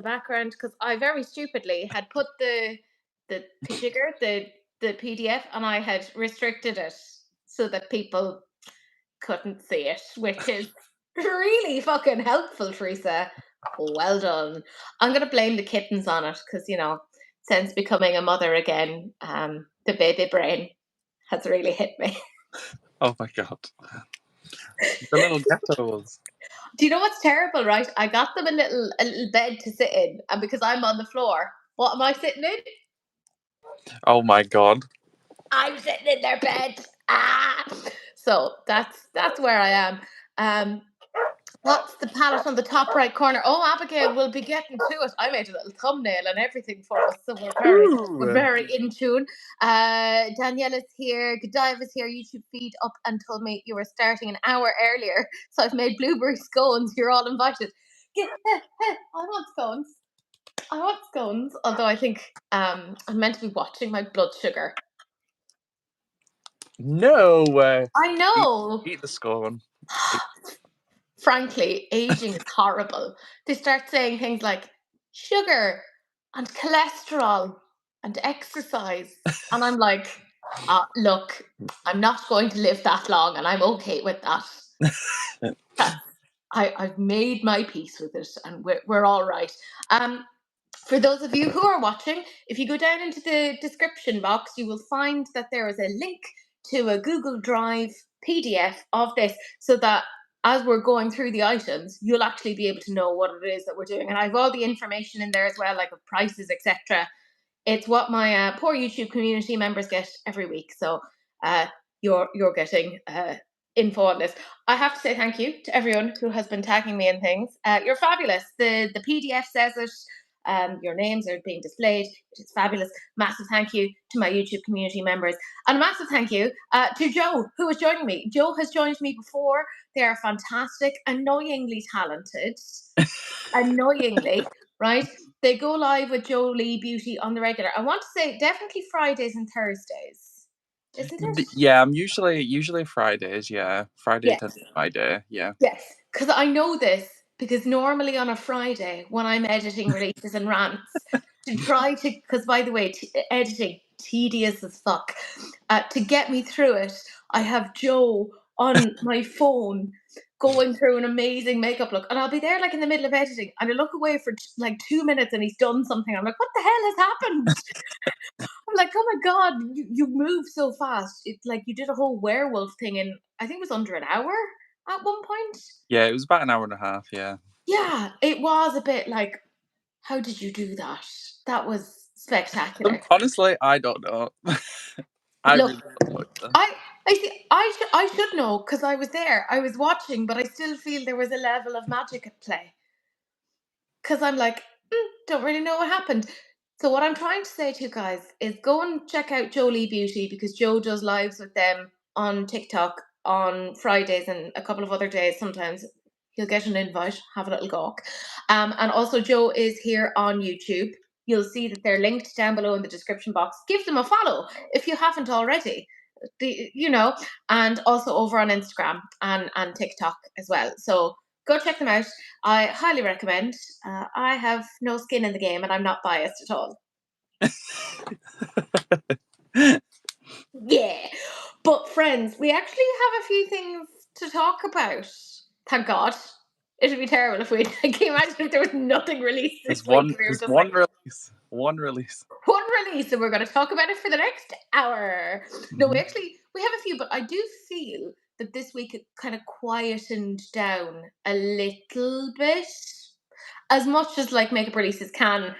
background because I very stupidly had put the sugar, the PDF, and I had restricted it so that people couldn't see it, which is really fucking helpful, Teresa. Well done. I'm gonna blame the kittens on it because since becoming a mother again, the baby brain has really hit me. Oh my god. The little ghettos. Do you know what's terrible, right? I got them a little bed to sit in, and because I'm on the floor, what am I sitting in? Oh my god. I'm sitting in their bed. Ah! So that's where I am. Um, what's the palette on the top right corner? Oh, Abigail will be getting to it. I made a little thumbnail and everything for us, so we're Ooh. very in tune. Daniela's here. Godiva's here. YouTube feed up and told me you were starting an hour earlier, so I've made blueberry scones. You're all invited. I want scones. I want scones. Although I think I'm meant to be watching my blood sugar. No. I know. Eat the scone. Frankly, aging is horrible. They start saying things like sugar and cholesterol and exercise. And I'm like, look, I'm not going to live that long and I'm okay with that. I've made my peace with it and we're all right. For those of you who are watching, if you go down into the description box, you will find that there is a link to a Google Drive PDF of this so that as we're going through the items, you'll actually be able to know what it is that we're doing. And I have all the information in there as well, like of prices, etc. It's what my poor YouTube community members get every week. So you're getting info on this. I have to say thank you to everyone who has been tagging me in things. You're fabulous. The PDF says it. Your names are being displayed, which is fabulous. Massive thank you to my YouTube community members. And a massive thank you to Joe, who is joining me. Joe has joined me before. They are fantastic, annoyingly talented. Annoyingly, right? They go live with Jolie Beauty on the regular. I want to say definitely Fridays and Thursdays. Isn't it? Yeah, I'm usually Fridays, yeah. Friday Yes. tends to be my day, yeah. Yes. Because I know this because normally on a Friday when I'm editing releases and rants, to try to, because by the way, editing tedious as fuck. To get me through it, I have Joe on my phone going through an amazing makeup look, and I'll be there like in the middle of editing, and I look away for like 2 minutes, and he's done something. I'm like, what the hell has happened? I'm like, oh my god, you move so fast. It's like you did a whole werewolf thing in I think it was under an hour at one point. Yeah, it was about an hour and a half, yeah. Yeah, it was a bit like, how did you do that? That was spectacular. Honestly, I don't know. I Look, really don't know. I see. I should know because I was there. I was watching, but I still feel there was a level of magic at play. Because I'm like, don't really know what happened. So what I'm trying to say to you guys is go and check out Jolie Beauty because Joe does lives with them on TikTok on Fridays and a couple of other days. Sometimes he'll get an invite, have a little gawk. And also Joe is here on YouTube. You'll see that they're linked down below in the description box. Give them a follow if you haven't already. And also over on Instagram and TikTok as well. So go check them out. I highly recommend. I have no skin in the game and I'm not biased at all. Yeah. But friends, we actually have a few things to talk about. Thank God. It'd be terrible if we can you imagine if there was nothing released this week. We were just one like release. One release. one release, and we're going to talk about it for the next hour. No, we have a few, but I do feel that this week it kind of quietened down a little bit, as much as like makeup releases can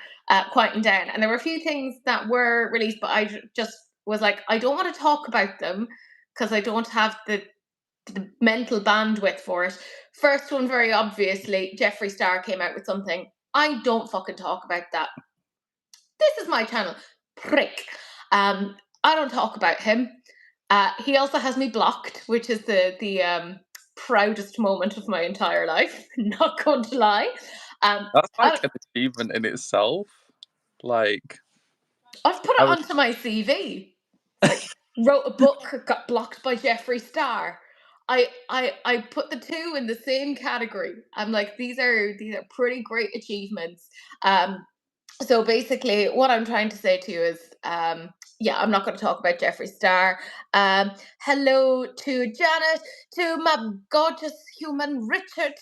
quieten down. And there were a few things that were released, but I just was like, I don't want to talk about them because I don't have the mental bandwidth for it. First one, very obviously, Jeffree Star came out with something. I don't fucking talk about that. This is my channel. Prick. I don't talk about him. He also has me blocked, which is the proudest moment of my entire life. Not going to lie. That's like an achievement in itself. Like, I've put it onto my CV. Like, wrote a book, got blocked by Jeffree Star. I put the two in the same category. I'm like, these are pretty great achievements. So basically, what I'm trying to say to you is, yeah, I'm not going to talk about Jeffree Star. Hello to Janet, to my gorgeous human Richard,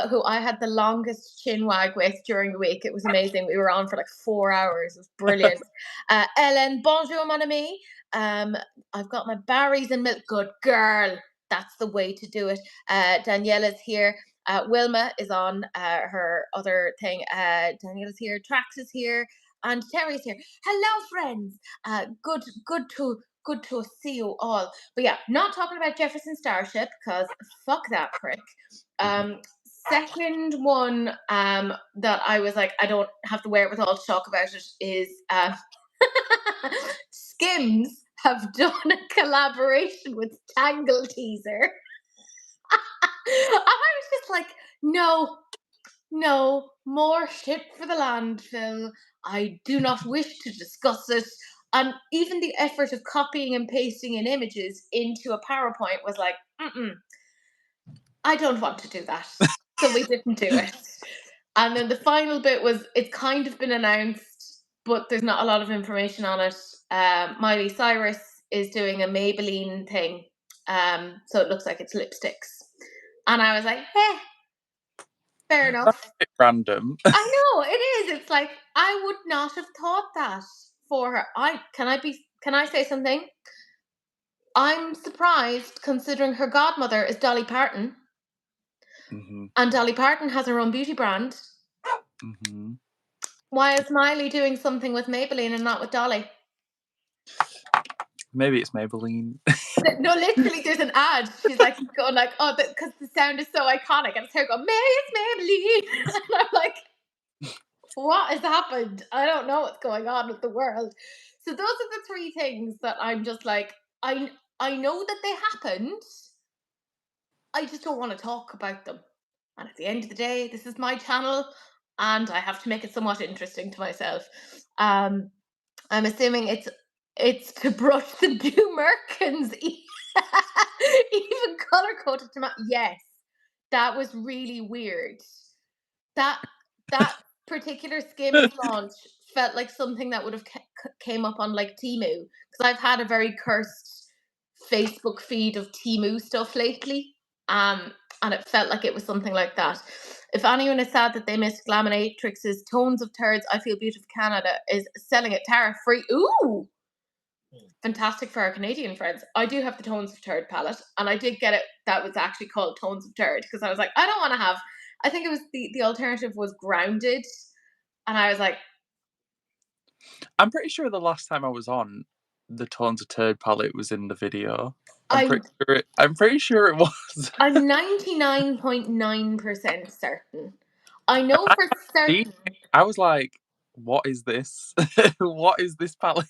who I had the longest chin wag with during the week. It was amazing. We were on for like 4 hours. It was brilliant. Ellen, bonjour, mon ami. I've got my berries and milk. Good girl. That's the way to do it. Daniela's here. Wilma is on her other thing. Daniela's here. Trax is here, and Terry's here. Hello, friends. Good to see you all. But yeah, not talking about Jefferson Starship because fuck that prick. Second one that I was like, I don't have the wherewithal to talk about it is Skims have done a collaboration with Tangle Teaser. I was just like, no, more shit for the landfill. I do not wish to discuss it. And even the effort of copying and pasting in images into a PowerPoint was like, I don't want to do that. So we didn't do it. And then the final bit was, it's kind of been announced, but there's not a lot of information on it. Miley Cyrus is doing a Maybelline thing. So it looks like it's lipsticks. And I was like, fair enough. That's a bit random. I know, it is. It's like, I would not have thought that for her. Can I say something? I'm surprised considering her godmother is Dolly Parton. And Dolly Parton has her own beauty brand. Why is Miley doing something with Maybelline and not with Dolly? Maybe it's Maybelline. No, literally, there's an ad. She's like going like, oh, because the sound is so iconic, and it's her going, it's Maybelline, and I'm like, what has happened? I don't know what's going on with the world. So those are the three things that I'm just like, I know that they happened. I just don't want to talk about them. And at the end of the day, this is my channel, and I have to make it somewhat interesting to myself. I'm assuming it's to brush the new Merkins, even color coded tomato. Yes, that was really weird. That particular Skims launch felt like something that would have came up on like Temu, because I've had a very cursed Facebook feed of Temu stuff lately. And it felt like it was something like that. If anyone is sad that they missed Glaminatrix's Tones of Turds, I Feel Beautiful Canada is selling it tariff free. Ooh! Fantastic for our Canadian friends. I do have the Tones of Turd palette, and I did get it that was actually called Tones of Turd, because I was like, I don't want to have, I think it was the alternative was Grounded, and I was like, I'm pretty sure the last time I was on, the Tones of Turd palette was in the video. I'm pretty sure it was. I'm 99.9% certain. I know for certain. I was like, what is this? What is this palette?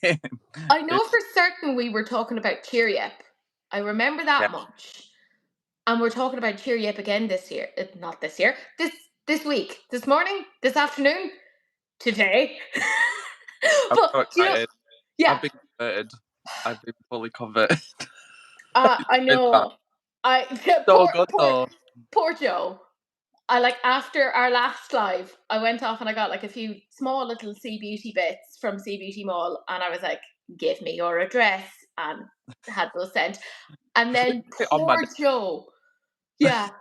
I know for certain we were talking about Cheer Yep. I remember that much. And we're talking about Cheer Yep again this year. Not this year. This week. This morning. This afternoon. Today. I'm so excited. Yeah. I've been converted. I've been fully converted. I know. Poor Joe. I like, after our last live, I went off and I got like a few small little C Beauty bits from C Beauty Mall, and I was like, give me your address, and had those sent. And then poor Joe. Yeah.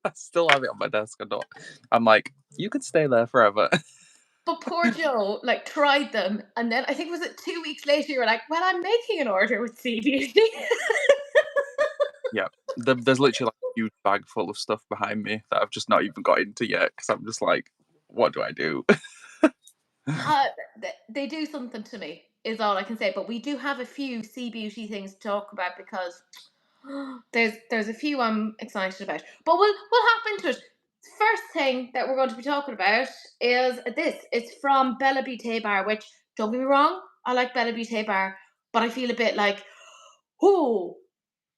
I still have it on my desk. I'm like, you could stay there forever. But poor Joe, like, tried them, and then I think, was it 2 weeks later, you were like, well, I'm making an order with C Beauty. Yeah, there's literally like a huge bag full of stuff behind me that I've just not even got into yet, because I'm just like, what do I do? They do something to me, is all I can say. But we do have a few C Beauty things to talk about, because there's a few I'm excited about. But we'll hop into it. First thing that we're going to be talking about is this. It's from Bella Beauté Bar, which, don't get me wrong, I like Bella Beauté Bar, but I feel a bit like, oh,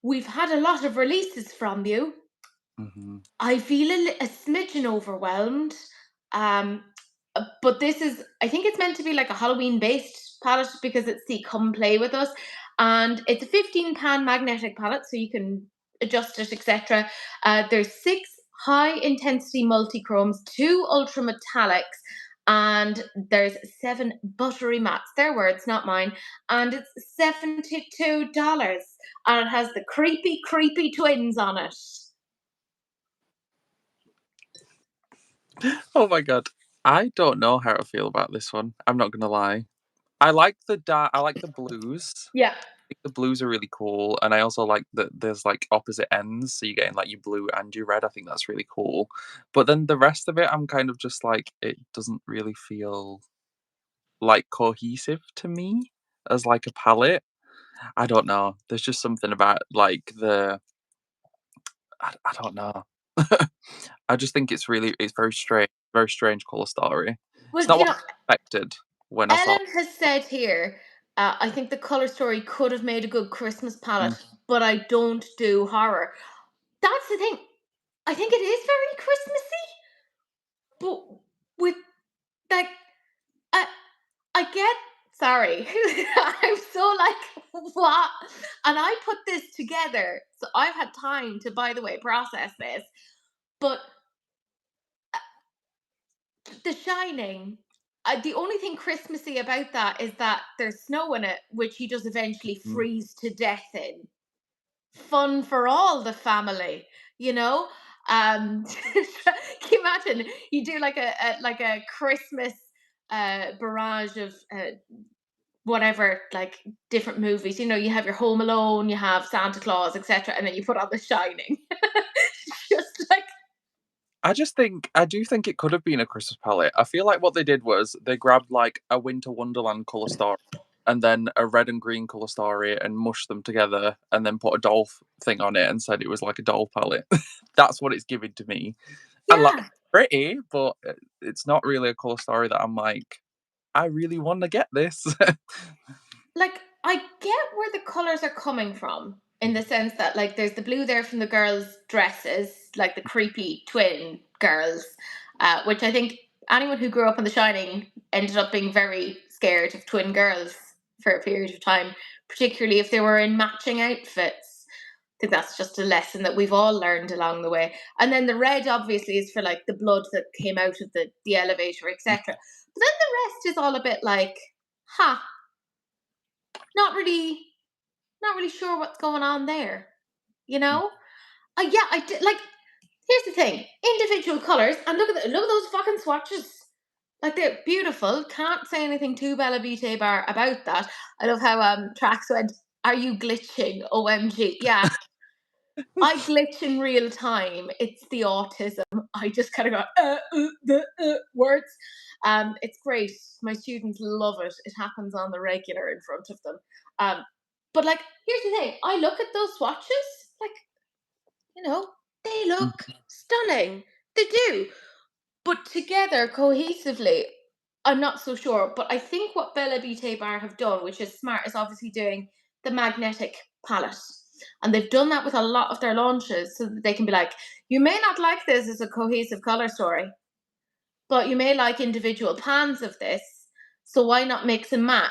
we've had a lot of releases from you. I feel a smidgen overwhelmed. But this is, I think it's meant to be like a Halloween based palette, because it's the Come Play With Us, and it's a 15 pan magnetic palette, so you can adjust it, etc. There's 6 high intensity multi-chromes, 2 ultra metallics, and there's 7 buttery mattes. Their words, not mine. And it's $72. And it has the creepy, creepy twins on it. Oh my god. I don't know how to feel about this one. I'm not gonna lie. I like the blues. Yeah. I think the blues are really cool, and I also like that there's like opposite ends, so you're getting like your blue and your red. I think that's really cool. But then the rest of it, I'm kind of just like, it doesn't really feel like cohesive to me as like a palette. I don't know. There's just something about like I don't know. I just think it's very strange color story. It's Well, not what I expected when I saw. Ellen has said here, I think the color story could have made a good Christmas Mm. palette, but I don't do horror. That's the thing. I think it is very Christmassy, but with like, I, I get. Sorry, I'm so like what, and I put this together, so I've had time to, by the way, process this. But The Shining, the only thing Christmassy about that is that there's snow in it, which he does eventually Mm. freeze to death in. Fun for all the family, you know. Can you imagine? You do like a Christmas barrage of whatever, like different movies. You know, you have your Home Alone, you have Santa Claus, etc., and then you put on The Shining. Just like I do think it could have been a Christmas palette. I feel like what they did was they grabbed like a Winter Wonderland color story and then a red and green color story and mushed them together and then put a doll thing on it and said it was like a doll palette. That's what it's giving to me. I like yeah, it's pretty, but it's not really a color story that I'm like, I really want to get this. like I get where the colors are coming from in the sense that like there's the blue there from the girls' dresses, like the creepy twin girls, which I think anyone who grew up on The Shining ended up being very scared of twin girls for a period of time, particularly if they were in matching outfits. I think that's just a lesson that we've all learned along the way. And then the red obviously is for like the blood that came out of the elevator, etc. But then the rest is all a bit like, huh, not really not really sure what's going on there. You know? Yeah, I did like here's the thing. Individual colours, and look at those fucking swatches. Like they're beautiful. Can't say anything to Bella Vitae Bar about that. I love how tracks went, are you glitching? OMG. Yeah. I glitch in real time. It's the autism. I just kind of go words. It's great. My students love it. It happens on the regular in front of them. Um, but like, here's the thing. I look at those swatches, like, you know, they look stunning. They do. But together, cohesively, I'm not so sure. But I think what Bella Vitae Bar have done, which is smart, is obviously doing the magnetic palette. And they've done that with a lot of their launches so that they can be like, you may not like this as a cohesive color story, but you may like individual pans of this. So why not mix and match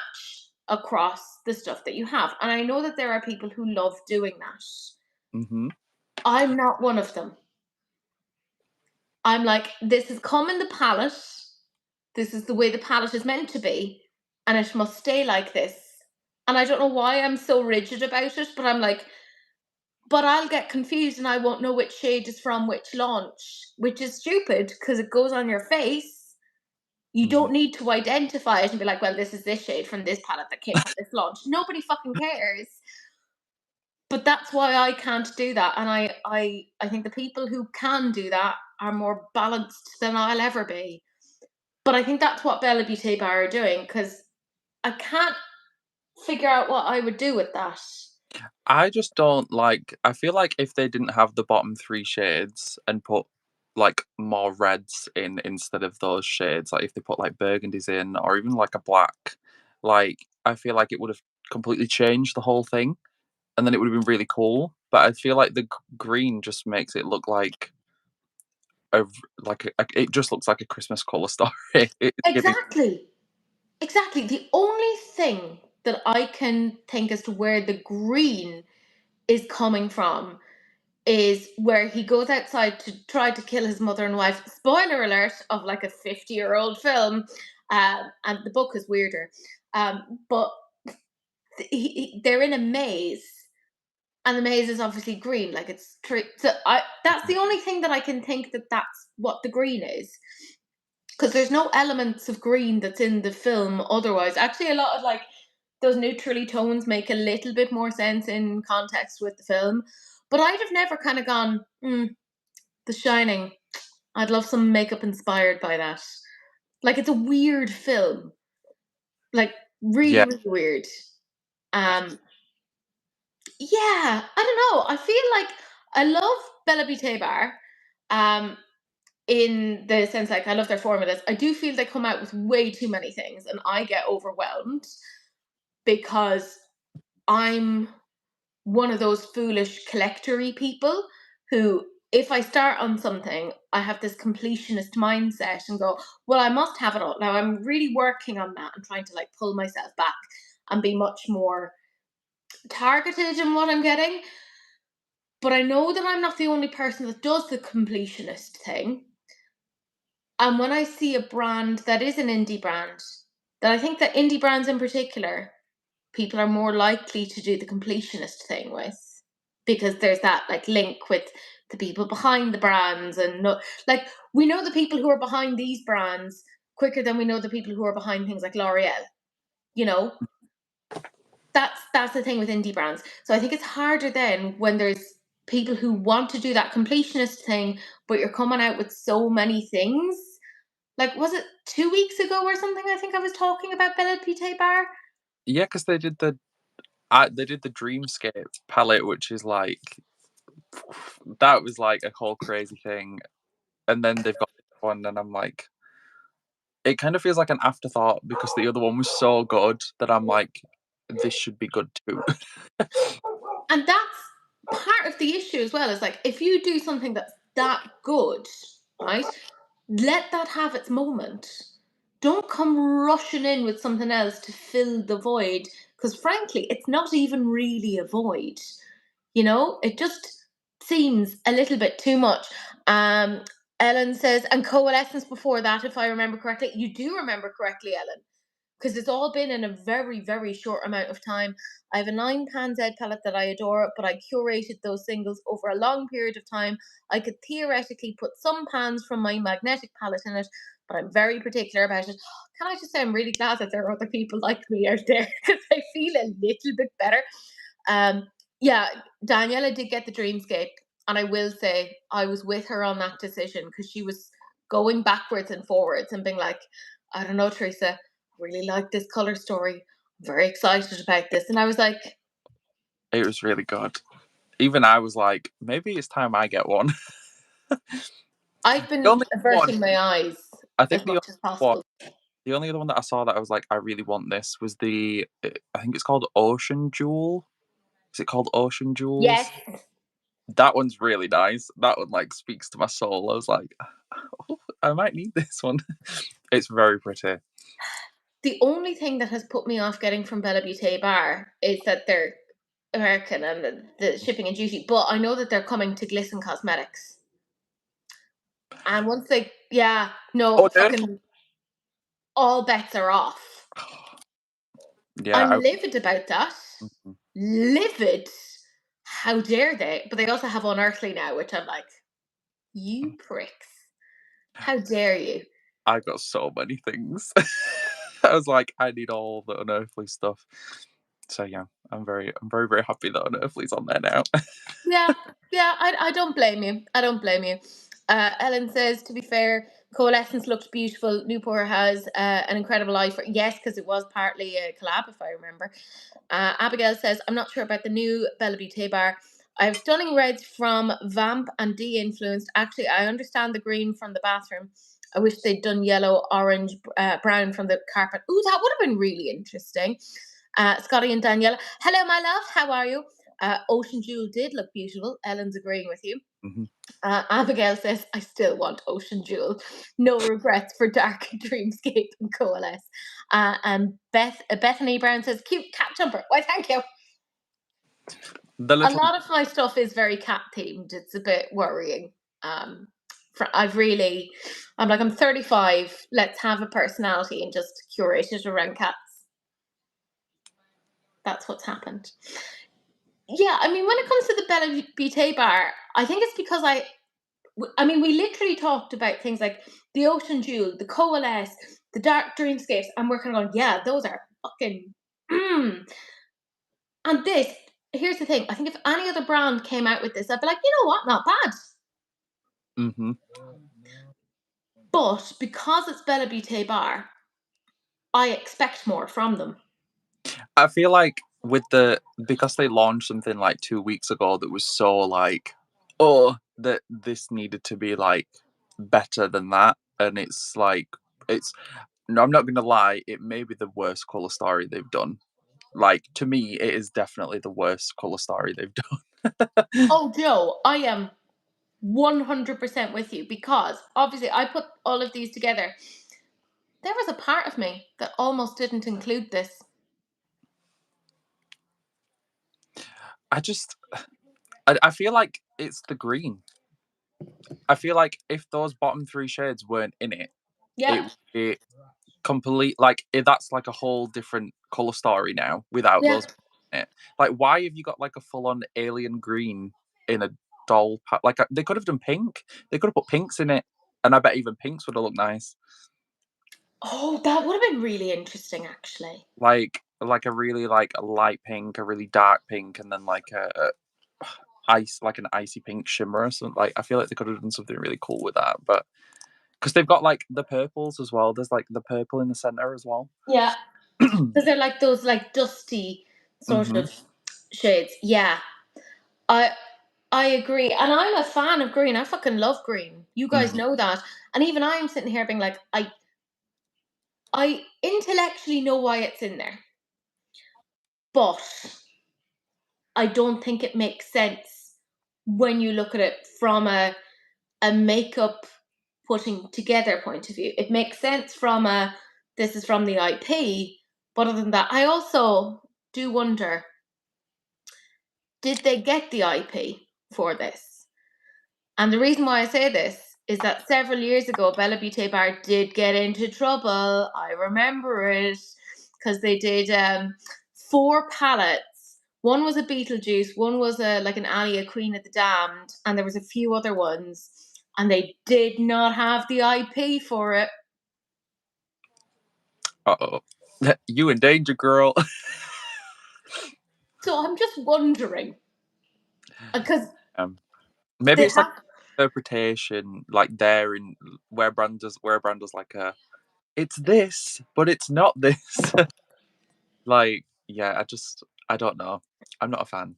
across the stuff that you have? And I know that there are people who love doing that. Mm-hmm. I'm not one of them. I'm like, this has come in the palette. This is the way the palette is meant to be, and it must stay like this. And I don't know why I'm so rigid about it, but I'm like, but I'll get confused and I won't know which shade is from which launch, which is stupid because it goes on your face. You Mm-hmm. don't need to identify it and be like, well, this is this shade from this palette that came from this launch. Nobody fucking cares. But that's why I can't do that. And I think the people who can do that are more balanced than I'll ever be. But I think that's what Bella Beauté Bar are doing because I can't figure out what I would do with that. I just don't like. I feel like if they didn't have the bottom three shades and put like more reds in instead of those shades, like if they put like burgundies in or even like a black, like I feel like it would have completely changed the whole thing, and then it would have been really cool. But I feel like the green just makes it look like it just looks like a Christmas color story. It's giving. Exactly. Exactly. The only thing that I can think as to where the green is coming from is where he goes outside to try to kill his mother and wife. Spoiler alert of like a 50-year-old film, and the book is weirder. But they're in a maze, and the maze is obviously green, like it's tree. So that's the only thing that I can think that that's what the green is, because there's no elements of green that's in the film otherwise. Actually, a lot of like those neutrally tones make a little bit more sense in context with the film. But I'd have never kind of gone, The Shining. I'd love some makeup inspired by that. Like it's a weird film, like really, Yeah, really weird. Um, yeah, I don't know. I feel like I love Bella Beauté Bar. Um, in the sense like I love their formulas. I do feel they come out with way too many things, and I get overwhelmed because I'm one of those foolish collectory people who, if I start on something, I have this completionist mindset and go, well, I must have it all. Now I'm really working on that and trying to like pull myself back and be much more targeted in what I'm getting. But I know that I'm not the only person that does the completionist thing. And when I see a brand that is an indie brand, that I think that indie brands in particular, people are more likely to do the completionist thing with, because there's that like link with the people behind the brands, and no, like we know the people who are behind these brands quicker than we know the people who are behind things like L'Oreal. You know, that's the thing with indie brands. So I think it's harder then when there's people who want to do that completionist thing, but you're coming out with so many things. Like, was it 2 weeks ago or something? I think I was talking about Bella Pite Bar. yeah, because they did the Dreamscape palette, which is like that was like a whole crazy thing, and then they've got this one, and I'm like, it kind of feels like an afterthought because the other one was so good that I'm like, this should be good too. And that's part of the issue as well. Is like, if you do something that's that good, right? Let that have its moment. Don't come rushing in with something else to fill the void, because frankly, it's not even really a void. You know, it just seems a little bit too much. Um, Ellen says, and coalescence before that, if I remember correctly. You do remember correctly, Ellen, because it's all been in a very, very short amount of time. I have a 9 pan Z palette that I adore, but I curated those singles over a long period of time. I could theoretically put some pans from my magnetic palette in it, but I'm very particular about it. Can I just say I'm really glad that there are other people like me out there, because I feel a little bit better. Um, yeah, Daniela did get the Dreamscape, and I will say I was with her on that decision, because she was going backwards and forwards and being like, I don't know, Teresa, I really like this color story. I'm very excited about this. And I was like, It was really good. Even I was like, maybe it's time I get one. I've The been only one, averting my eyes I as think much as one, possible. the only other one that I saw that I was like, I really want this was I think it's called Ocean Jewel. Is it called Ocean Yes. Jewels? That one's really nice. That one like speaks to my soul. I was like, oh, I might need this one. It's very pretty. The only thing that has put me off getting from Bella Beauté Bar is that they're American and the shipping and duty, but I know that they're coming to Glisten Cosmetics. And once they, yeah, no, Oh, dude. fucking all bets are off. Yeah, I'm livid about that. mhm. Livid. How dare they? But they also have Unearthly now, which I'm like, you pricks. How dare you? I got so many things. I was like, I need all the unearthly stuff. So yeah, I'm very, very happy that Unearthly's on there now. Yeah, yeah, I don't blame you. I don't blame you. Ellen says, to be fair, Coalescence looked beautiful. Newport has an incredible eye for, yes, because it was partly a collab, if I remember. Abigail says, I'm not sure about the new Bella Beauté bar. I have stunning reds from Vamp and De-influenced. Actually, I understand the green from the bathroom. I wish they'd done yellow, orange, brown from the carpet. Ooh, that would have been really interesting. Scotty and Daniela. Hello, my love. How are you? Ocean Jewel did look beautiful. Ellen's agreeing with you. Mhm. Abigail says, I still want Ocean Jewel. No regrets for Dark Dreamscape and Coalesce. And Bethany Brown says, cute cat jumper. Why, thank you. The A little lot of my stuff is very cat themed. It's a bit worrying. Um, I'm like, I'm 35. Let's have a personality and just curate it around cats. That's what's happened. Yeah, I mean, when it comes to the Bella Vitae bar, I think it's because I mean, we literally talked about things like the Ocean Jewel, the Coalesce, the Dark Dreamscapes. I'm working on, yeah, those are fucking. Mm. And this, here's the thing. I think if any other brand came out with this, I'd be like, you know what, not bad. Mhm. But because it's Bella Vitae bar, I expect more from them. I feel like because they launched something like 2 weeks ago that was so like, oh, that this needed to be like better than that, and it's like it's. No, I'm not gonna lie. It may be the worst color story they've done. Like to me, it is definitely the worst color story they've done. Oh, Joe, I am 100% with you because obviously I put all of these together. There was a part of me that almost didn't include this. I feel like it's the green. I feel like if those bottom three shades weren't in it, Yeah, it complete like that's like a whole different color story now without yeah. those in it. Like, why have you got like a full on alien green in a doll? Like, they could have done pink. They could have put pinks in it, and I bet even pinks would have looked nice. Oh, that would have been really interesting, actually. Like a really like a light pink, a really dark pink, and then like a ice like an icy pink shimmer or something. Like, I feel like they could have done something really cool with that, but because they've got like the purples as well. There's like the purple in the center as well. Yeah, because they're like those like dusty sort Hmm. of shades. Yeah, I I agree, and I'm a fan of green. I fucking love green. You guys Hmm. know that, and even I'm sitting here being like, I intellectually know why it's in there, but I don't think it makes sense when you look at it from a makeup putting together point of view. It makes sense from a this is from the IP, but other than that, I also do wonder, did they get the IP for this? And the reason why I say this is that several years ago, Bella Vitae Bar did get into trouble. I remember it because they did 4 palettes. One was a Beetlejuice, one was a like an Alia Queen of the Damned, and there was a few other ones, and they did not have the IP for it. Uh-oh. You in danger, girl. So I'm just wondering because um, maybe they it's like have. interpretation, like there in where a brand does like a it's this, but it's not this. Like, yeah, I don't know. I'm not a fan.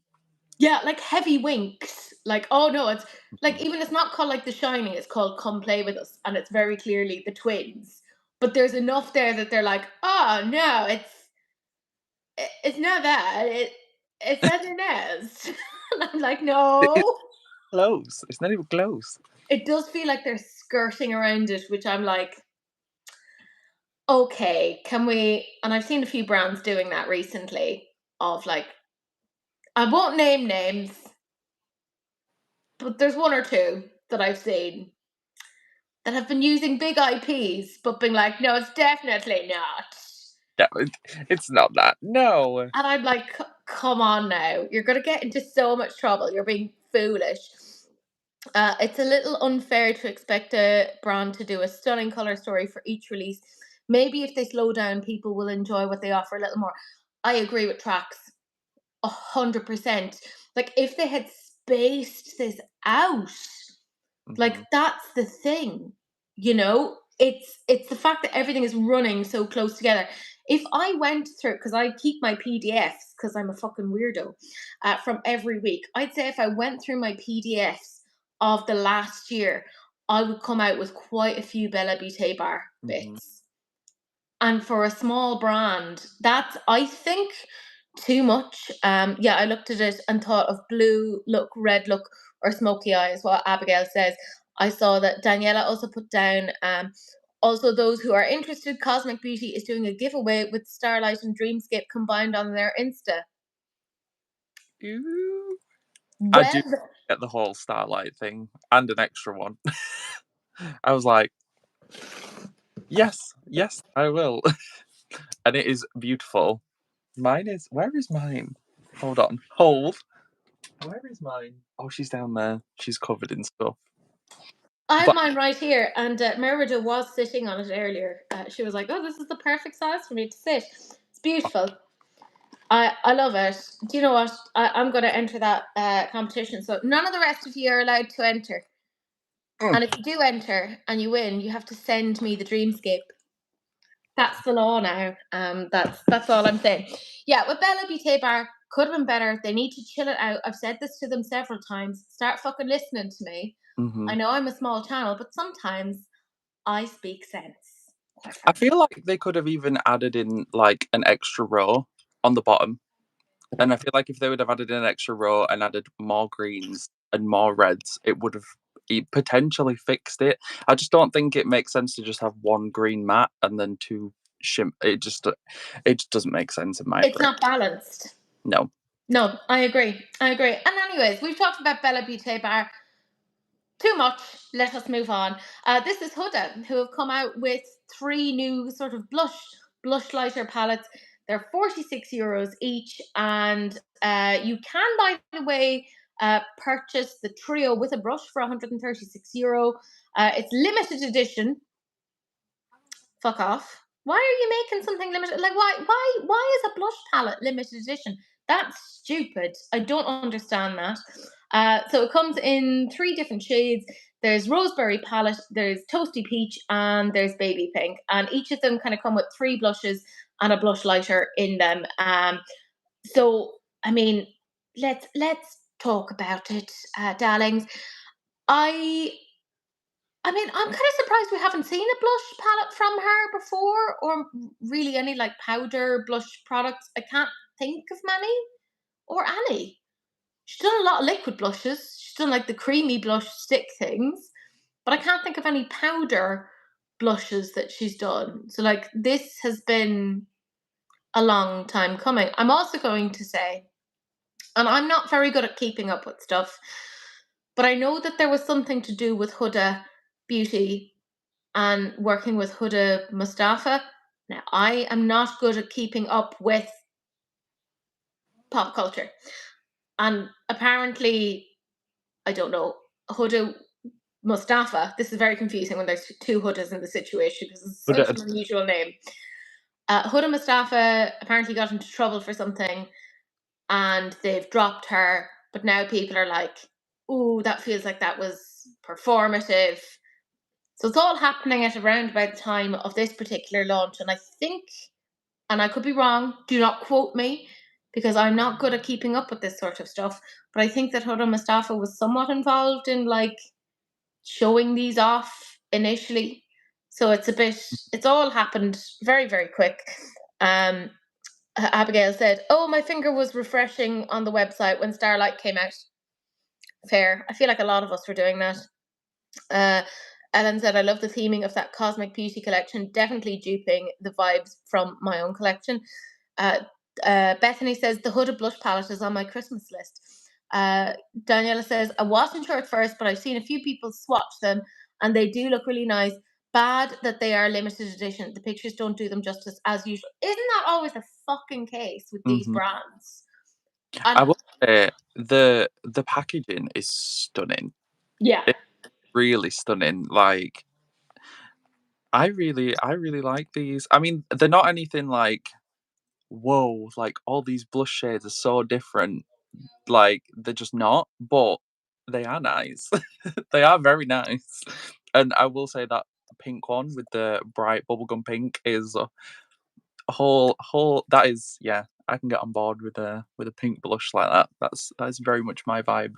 Yeah, like heavy winks. Like, oh no, it's like Mhm. even it's not called like The Shining, it's called Come Play With Us, and it's very clearly the twins. But there's enough there that they're like, oh no, it's not that. It's something else. And I'm like, It's no. close. It's not even close. It does feel like they're skirting around it, which I'm like, okay, can we? And I've seen a few brands doing that recently. Of like, I won't name names, but there's one or two that I've seen that have been using big IPs, but being like, no, it's definitely not. No, it's not that. No. And I'm like, come on now. You're going to get into so much trouble. You're being foolish. It's a little unfair to expect a brand to do a stunning color story for each release. Maybe if they slow down, people will enjoy what they offer a little more. I agree with Trax 100%. Like, if they had spaced this out, like Hmm. that's the thing, it's the fact that everything is running so close together. If I went through, because I keep my PDFs because I'm a fucking weirdo, from every week, I'd say if I went through my PDFs of the last year, I would come out with quite a few Bella Vitae bar Hmm. bits. And for a small brand, that's, I think, too much. Yeah, I looked at it and thought of blue look, red look, or smoky eye is what Abigail says. I saw that Daniela also put down, also those who are interested, Cosmic Beauty is doing a giveaway with Starlight and Dreamscape combined on their Insta. Ooh. I do Well, get the whole starlight thing and an extra one. I was like, yes, yes, I will. And it is beautiful. Mine is. Where is mine? Hold on. Hold. Where is mine? Oh, she's down there. She's covered in stuff. I have But mine right here, and Merida was sitting on it earlier. She was like, "Oh, this is the perfect size for me to sit. It's beautiful. I love it." Do you know what? I'm going to enter that competition. So none of the rest of you are allowed to enter. mm, And if you do enter and you win, you have to send me the dreamscape. That's the law now. That's all I'm saying. Yeah, with Bella Beauté Bar, could have been better. They need to chill it out. I've said this to them several times. Start fucking listening to me. mhm. I know I'm a small channel, but sometimes I speak sense. Quite I frankly. feel like they could have even added in like an extra row on the bottom. And I feel like if they would have added in an extra row and added more greens and more reds, it would have potentially fixed it. I just don't think it makes sense to just have one green mat and then two shim. It just doesn't make sense in my It's brain. not balanced. No. No, I agree. I agree. And anyways, we've talked about Bella Beauté Bar too much. Let us move on. This is Huda, who have come out with three new sort of blush lighter palettes. They're €46 each, and you can, by the way, purchase the trio with a brush for €136. It's limited edition. Fuck off. Why are you making something limited? Like, why is a blush palette limited edition? That's stupid. I don't understand that. So it comes in three different shades. There's roseberry palette, there's toasty peach, and there's baby pink. And each of them kind of come with three blushes and a blush lighter in them. So I mean, let's talk about it, darlings. I I mean, I'm kind of surprised we haven't seen a blush palette from her before, or really any like powder blush products. I can't think of many or any. She's done a lot of liquid blushes. She's done like the creamy blush stick things, but I can't think of any powder blushes that she's done. So like this has been a long time coming. I'm also going to say, and I'm not very good at keeping up with stuff, but I know that there was something to do with Huda Beauty and working with Huda Mustafa. Now, I am not good at keeping up with pop culture. And apparently, I don't know, Huda Mustafa, this is very confusing when there's two Hudas in the situation because it's But such an unusual name. Huda Mustafa apparently got into trouble for something and they've dropped her, but now people are like, ooh, that feels like that was performative. So it's all happening at around about the time of this particular launch. And I think, and I could be wrong, do not quote me, because I'm not good at keeping up with this sort of stuff. But I think that Huda Mustafa was somewhat involved in like showing these off initially. So it's all happened very, very quick. Um, Abigail said, "Oh, my finger was refreshing on the website when Starlight came out." Fair. I feel like a lot of us were doing that. Uh, Ellen said, "I love the theming of that Cosmic Beauty collection. Definitely duping the vibes from my own collection." Uh, Bethany says, "The Huda blush palette is on my Christmas list." Daniela says, "I wasn't sure at first, but I've seen a few people swatch them and they do look really nice. Bad that they are limited edition. The pictures don't do them justice as usual." Isn't that always the fucking case with these mhm. brands? I And will say the packaging is stunning. yeah, It's really stunning. Like I really like these. I mean, they're not anything like whoa, like all these blush shades are so different. Like they're just not, but they are nice. They are very nice. And I will say that pink one with the bright bubblegum pink is a whole that is yeah, I can get on board with a pink blush like that. That's very much my vibe.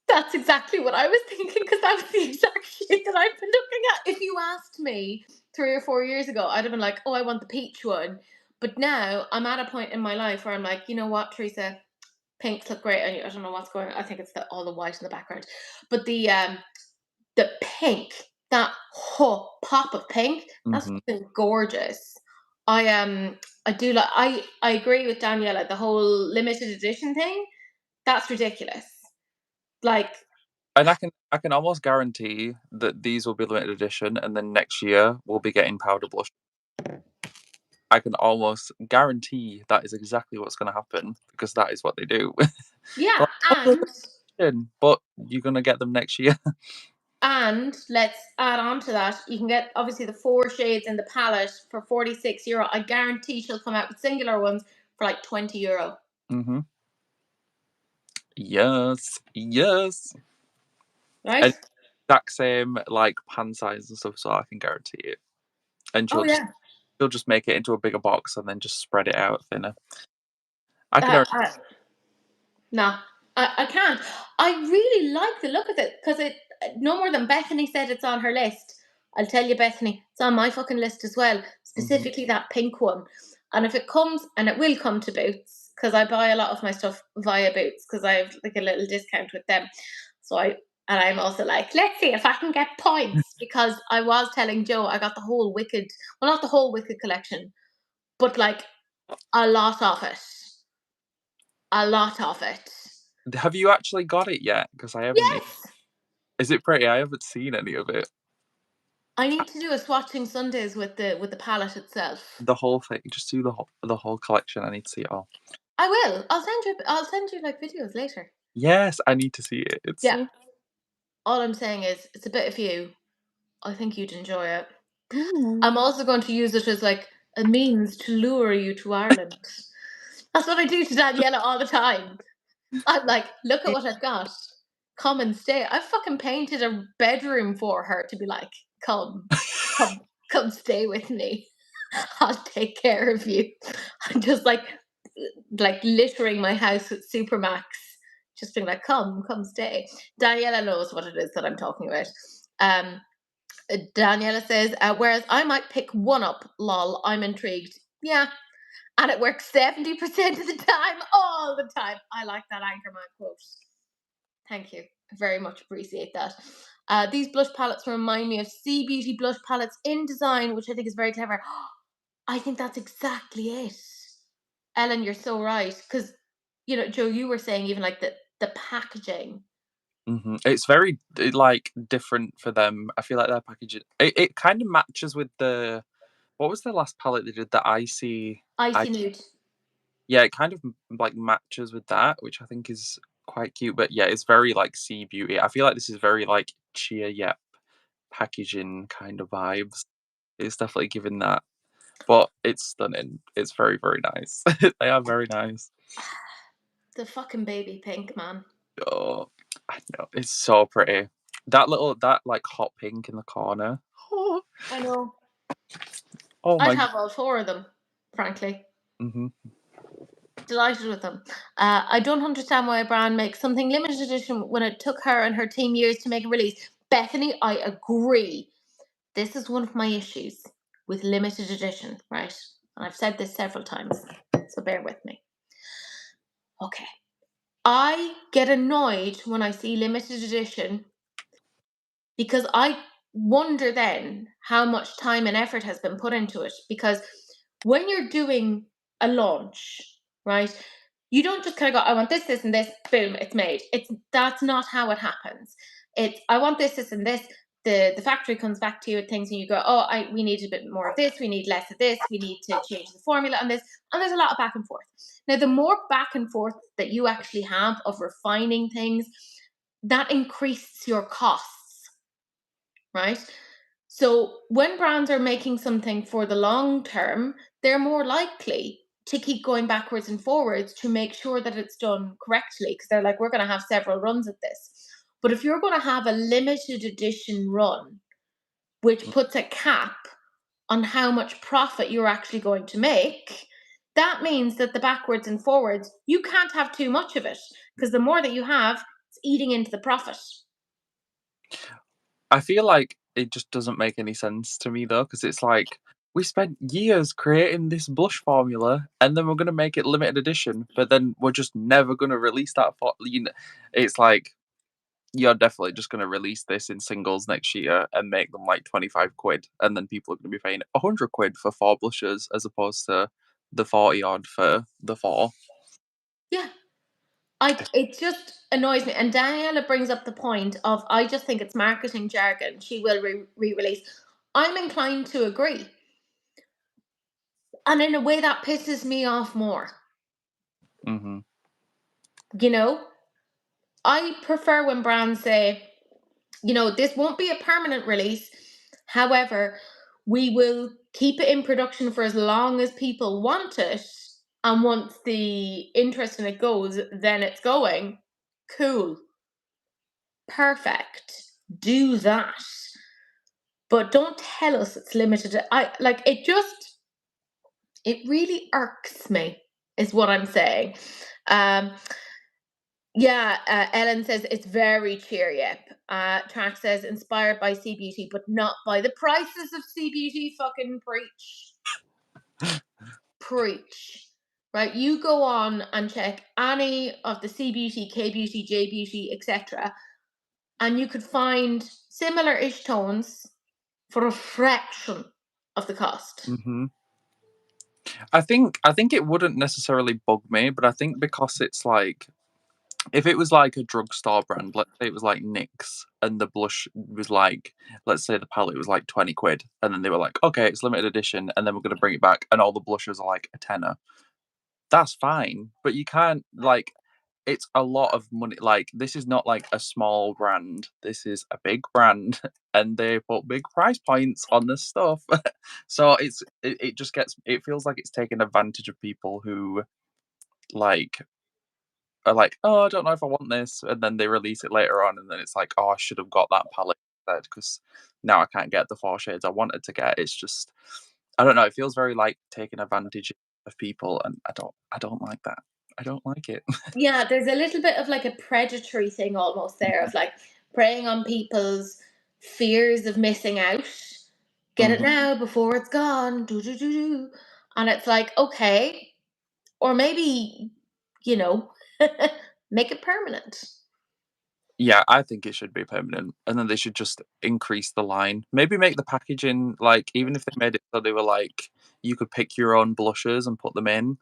that's exactly what I was thinking because that was the exact shade that I've been looking at. If you asked me 3 or 4 years ago, I'd have been like, "Oh, I want the peach one." But now I'm at a point in my life where I'm like, you know what, Teresa, pinks look great on you. I don't know what's going on. I think it's all the white in the background, but the pink, that pop of pink, that's Mhm. fucking gorgeous. I do like. I agree with Daniela. The whole limited edition thing. That's ridiculous. Like, And I can almost guarantee that these will be limited edition, and then next year we'll be getting powder blush. I can almost guarantee that is exactly what's going to happen because that is what they do. yeah, Like, "Oh, they're limited edition," but you're going to get them next year. and let's add on to that. You can get obviously the 4 shades in the palette for €46. I guarantee she'll come out with singular ones for like €20. Mm-hmm. Yes, yes. And Right? exact same like pan size and stuff, so I can guarantee it. And Oh yeah. she'll just make it into a bigger box and then just spread it out thinner. I can Uh, already. uh, no, I can't. I really like the look of it because it no more than Bethany said it's on her list. I'll tell you, Bethany, it's on my fucking list as well. Mhm. Specifically that pink one. And if it comes, and it will come to Boots, because I buy a lot of my stuff via Boots because I have like a little discount with them. So I'm also like, let's see if I can get points because I was telling Joe I got the whole Wicked, well, not the whole Wicked collection, but like a lot of it. A lot of it. Have you actually got it yet? Because I haven't. Yes. Is it pretty? I haven't seen any of it. I need to do a swatching Sundays with the palette itself. The whole thing. Just do the whole collection. I need to see it all. I will. I'll send you like videos later. Yes, I need to see it. It's Yeah. so. All I'm saying is it's a bit of you. I think you'd enjoy it. Ooh. I'm also going to use it as like a means to lure you to Ireland. That's what I do to Daniela all the time. I'm like, look at what I've got. Come and stay. I fucking painted a bedroom for her to be like, come, come, come stay with me. I'll take care of you. I'm just like littering my house with Supermax, just being like, come stay. Daniela knows what it is that I'm talking about. Um, Daniela says, whereas I might pick one up, lol, I'm intrigued. Yeah, and it works 70% of the time, all the time. I like that Anchorman quote. Thank you. I very much appreciate that. These blush palettes remind me of Sea Beauty blush palettes in design, which I think is very clever. I think that's exactly it. Ellen, you're so right. Because, Joe, you were saying even like the packaging. It's very like different for them. I feel like their packaging. It kind of matches with the. What was the last palette they did? The icy. Icy nude. Yeah, it kind of like matches with that, which I think is quite cute. But yeah, it's very like sea beauty. I feel like this is very like cheer yep packaging kind of vibes. It's definitely giving that. But it's stunning. It's very, very nice. They are very nice. The fucking baby pink, man. Oh, I know. It's so pretty. That like hot pink in the corner. Oh, I know. oh I'd my. have all 4 of them, frankly. Mm-hmm. Delighted with them. I don't understand why a brand makes something limited edition when it took her and her team years to make a release. Bethany, I agree. This is one of my issues with limited edition, right? And I've said this several times, so bear with me. Okay. I get annoyed when I see limited edition because I wonder then how much time and effort has been put into it. Because when you're doing a launch, right, you don't just kind of go, I want this, and this, boom, it's made. That's not how it happens. It's I want this, and this. The factory comes back to you with things, and you go, we need a bit more of this, we need less of this, we need to change the formula on this, and there's a lot of back and forth. Now, the more back and forth that you actually have of refining things, that increases your costs, right? So when brands are making something for the long term, they're more likely to keep going backwards and forwards to make sure that it's done correctly because they're like, we're going to have several runs at this. But if you're going to have a limited edition run, which puts a cap on how much profit you're actually going to make, that means that the backwards and forwards, you can't have too much of it because the more that you have, it's eating into the profit. I feel like it just doesn't make any sense to me though, because it's like we spent years creating this blush formula, and then we're gonna make it limited edition, but then we're just never gonna release that for. It's like you're definitely just going to release this in singles next year and make them like 25 quid, and then people are going to be paying 100 quid for 4 blushes as opposed to the 40 odd for the 4. Yeah. It just annoys me. And Daniela brings up the point of, I just think it's marketing jargon. She will re-release. I'm inclined to agree. And in a way that pisses me off more. Mm-hmm. You know? I prefer when brands say, this won't be a permanent release. However, we will keep it in production for as long as people want it. And once the interest in it goes, then it's going. Cool. Perfect. Do that. But don't tell us it's limited. It really irks me, is what I'm saying. Um, Yeah, Ellen says it's very cheery up. Track says inspired by Sea Beauty, but not by the prices of Sea Beauty. Fucking preach. Preach. Right? You go on and check any of the Sea Beauty, K Beauty, J Beauty, etc., and you could find similar ish tones for a fraction of the cost. Mm-hmm. I think it wouldn't necessarily bug me, but I think because it's like, if it was like a drugstore brand, let's say it was like NYX, and the blush was like, let's say the palette was like 20 quid, and then they were like, okay, it's limited edition, and then we're going to bring it back, and all the blushes are like a tenner. That's fine, but you can't, like, it's a lot of money. Like, this is not like a small brand, this is a big brand, and they put big price points on this stuff. So it just gets, it feels like it's taking advantage of people who, like, are like, oh, I don't know if I want this, and then they release it later on, and then it's like, oh, I should have got that palette instead because now I can't get the 4 shades I wanted to get. It's just, I don't know. It feels very like taking advantage of people, and I don't like that. I don't like it. Yeah, there's a little bit of like a predatory thing almost there of like preying on people's fears of missing out. Get it Mhm. now before it's gone. Do do do do. And it's like, okay, or maybe, you know, make it permanent. Yeah, I think it should be permanent, and then they should just increase the line. Maybe make the packaging like, even if they made it so they were like, you could pick your own blushes and put them in,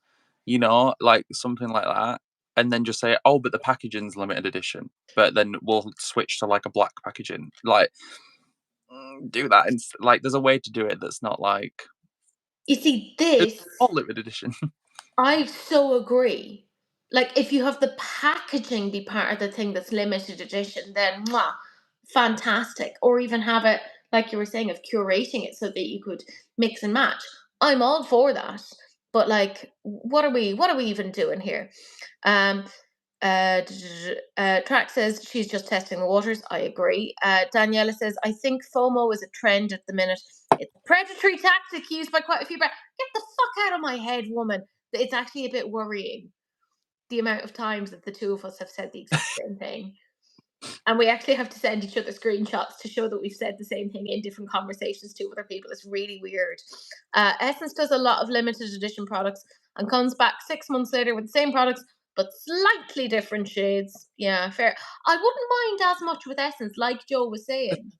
like something like that, and then just say, oh, but the packaging's limited edition, but then we'll switch to like a black packaging. Like, do that, and like, there's a way to do it that's not like You see, it's this all limited edition. I so agree. Like, if you have the packaging be part of the thing that's limited edition, then mwah, fantastic. Or even have it, like you were saying, of curating it so that you could mix and match. I'm all for that. But like, what are we even doing here? Um, Track says she's just testing the waters. I agree. Daniela says, I think FOMO is a trend at the minute. It's a predatory tactic used by quite a few brands. Get the fuck out of my head, woman. It's actually a bit worrying the amount of times that the two of us have said the exact same thing. And we actually have to send each other screenshots to show that we've said the same thing in different conversations to other people. It's really weird. Essence does a lot of limited edition products and comes back 6 months later with the same products but slightly different shades. Yeah, fair. I wouldn't mind as much with Essence, like Joe was saying.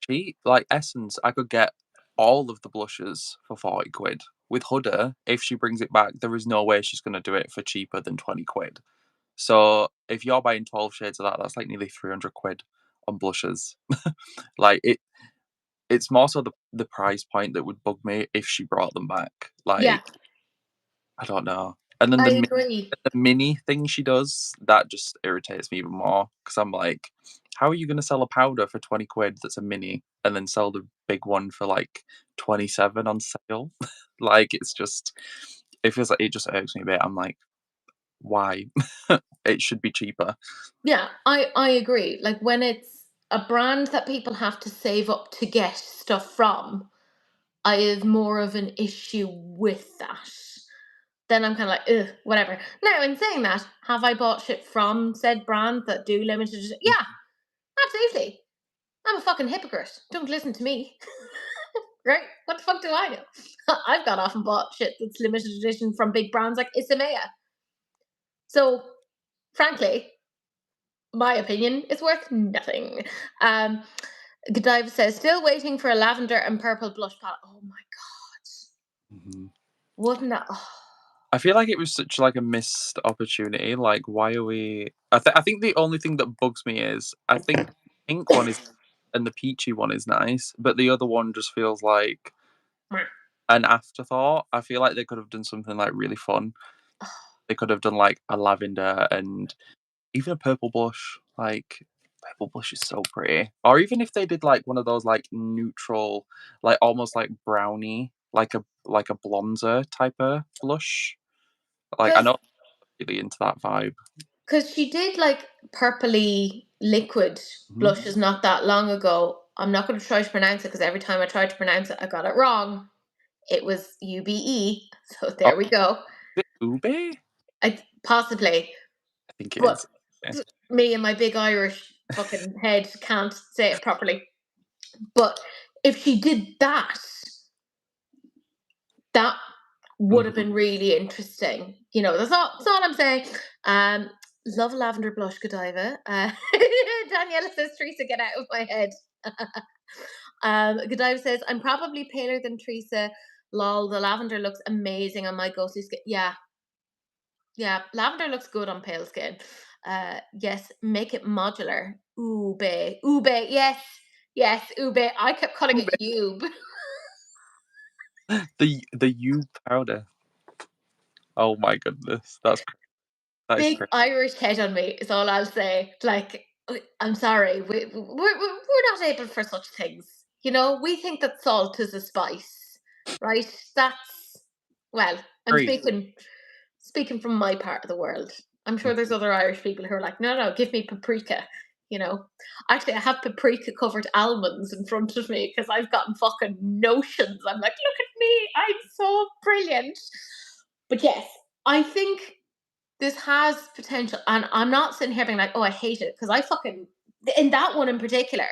Cheap, like Essence, I could get all of the blushes for 40 quid. With Huda, if she brings it back, there is no way she's going to do it for cheaper than 20 quid. So if you're buying 12 shades of that, that's like nearly 300 quid on blushes. Like, it's more so the price point that would bug me if she brought them back. Yeah, Like, I don't know. And then I the agree. the mini thing she does, that just irritates me even more because I'm like, how are you going to sell a powder for 20 quid that's a mini and then sell the big one for like 27 on sale? Like, it's just, it feels like it just irks me a bit. I'm like, why? It should be cheaper. Yeah, I agree. Like when it's a brand that people have to save up to get stuff from, I have more of an issue with that. Then I'm kind of like, ugh, whatever. Now, in saying that, have I bought shit from said brand that do limited edition? Yeah, absolutely. I'm a fucking hypocrite. Don't listen to me. Right? What the fuck do I know? I've got off and bought shit that's limited edition from big brands like Isamaya. So, frankly, My opinion is worth nothing. Godiva says, still waiting for a lavender and purple blush palette. Oh my god. Mhm. Wouldn't that? Oh. I feel like it was such like a missed opportunity. Like, why are we? I think the only thing that bugs me is I think the pink one is and the peachy one is nice, but the other one just feels like an afterthought. I feel like they could have done something like really fun. They could have done like a lavender and even a purple blush. Like purple blush is so pretty. Or even if they did like one of those like neutral, like almost like brownie, like a bronzer type of blush. Like I Because know I'm really into that vibe. she did like purpley liquid Mhm. blushes not that long ago. I'm not going to try to pronounce it because every time I tried to pronounce it, I got it wrong. It was UBE. So Oh, there we go. is it ube? Possibly. I think it But is. Yeah. me and my big Irish fucking head can't say it properly. But if she did that, that would have Mhm. been really interesting. You know, that's all I'm saying. Um, love a lavender blush, Godiva. Daniela says, Teresa, get out of my head. Godiva says, I'm probably paler than Teresa. Lol, the lavender looks amazing on my ghostly skin. Yeah, yeah, lavender looks good on pale skin. Yes, make it modular. Ube, ube, yes, yes, ube. I kept calling it Ube. ube. The U powder. Oh my goodness, that is Big crazy. Irish head on me is all I'll say. Like, I'm sorry, we're not able for such things. You know, we think that salt is a spice, right? That's well, I'm speaking from my part of the world. I'm sure there's other Irish people who are like, no, no, give me paprika. You know, actually, I have paprika covered almonds in front of me because I've gotten fucking notions. I'm like, look at me, I'm so brilliant. But yes, I think this has potential, and I'm not sitting here being like, "Oh, I hate it," because I fucking in that one in particular.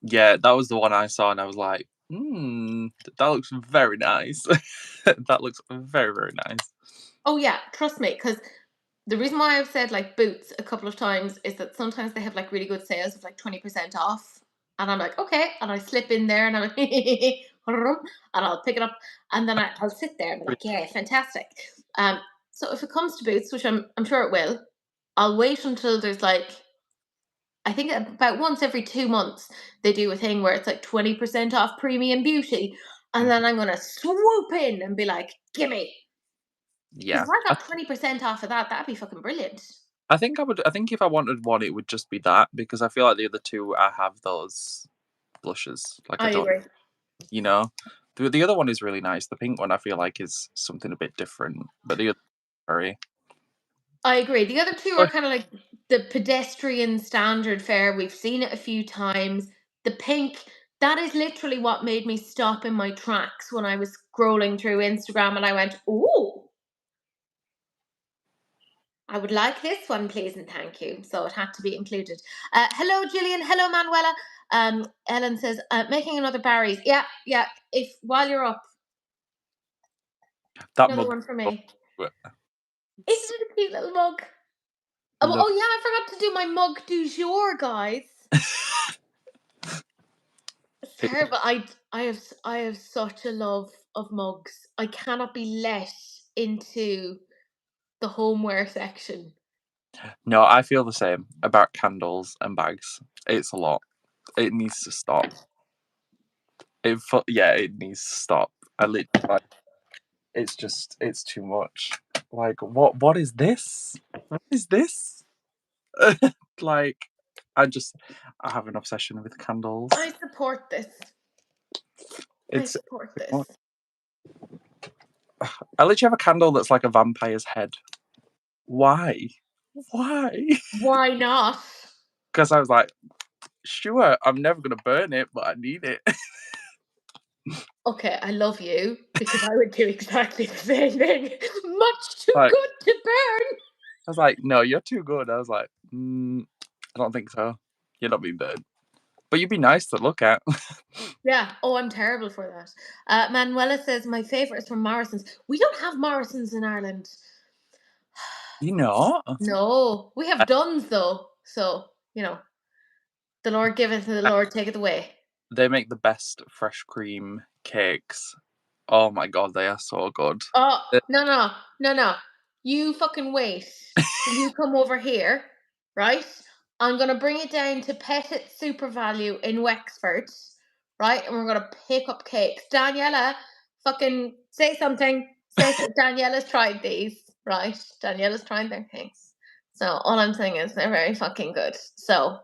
Yeah, that was the one I saw, and I was like, that looks very nice. That looks very, very nice. Oh yeah, trust me, because the reason why I've said like Boots a couple of times is that sometimes they have like really good sales of like 20% off, and I'm like, okay, and I slip in there, and I'm like, and I'll pick it up, and then I'll sit there and be like, yeah, fantastic. Um, so if it comes to Boots, which I'm sure it will, I'll wait until there's like I think about once every 2 months they do a thing where it's like 20% off premium beauty. And Mhm. then I'm gonna swoop in and be like, gimme. Because Yeah, if I got 20% off of that, that'd be fucking brilliant. I think I would. I think if I wanted one, it would just be that because I feel like the other two, I have those blushes. Like I I don't, agree. you know, the other one is really nice. The pink one, I feel like is something a bit different, but the other very. I agree. The other two are kind of like the pedestrian standard fare. We've seen it a few times. The pink, that is literally what made me stop in my tracks when I was scrolling through Instagram and I went, ooh, I would like this one, please, and thank you. So it had to be included. Hello, Gillian. Hello, Manuela. Ellen says, making another Barry's. Yeah, yeah. If while you're up, That another mug. one for me. Isn't it a cute little mug? Oh, Love. oh yeah, I forgot to do my mug du jour, guys. It's terrible. I have such a love of mugs. I cannot be let into the homeware section. No, I feel the same about candles and bags. It's a lot. It needs to stop. Yeah, it needs to stop. I literally like it's too much. Like what is this? What is this? Like I just I have an obsession with candles. I support this. I It's support this. I literally have a candle that's like a vampire's head. Why? Why? Why not? Because I was like, sure, I'm never gonna burn it, but I need it. Okay, I love you because I would do exactly the same thing. Much too Like good to burn. I was like, no, you're too good. I was like, I don't think so. You're not being burned, but you'd be nice to look at. Yeah. Oh, I'm terrible for that. Manuela says my favorite is from Morrison's. We don't have Morrison's in Ireland. You know, No, we have duns though. So, the Lord giveth and the Lord taketh away. they make the best fresh cream cakes. Oh my god, they are so good. Oh, no. You fucking wait till you come over here, right? I'm going to bring it down to Pettit Super Value in Wexford, right? And we're going to pick up cakes. Daniela, fucking say something. Daniela's tried these, right? Daniela's tried their cakes. So all I'm saying is they're very fucking good. So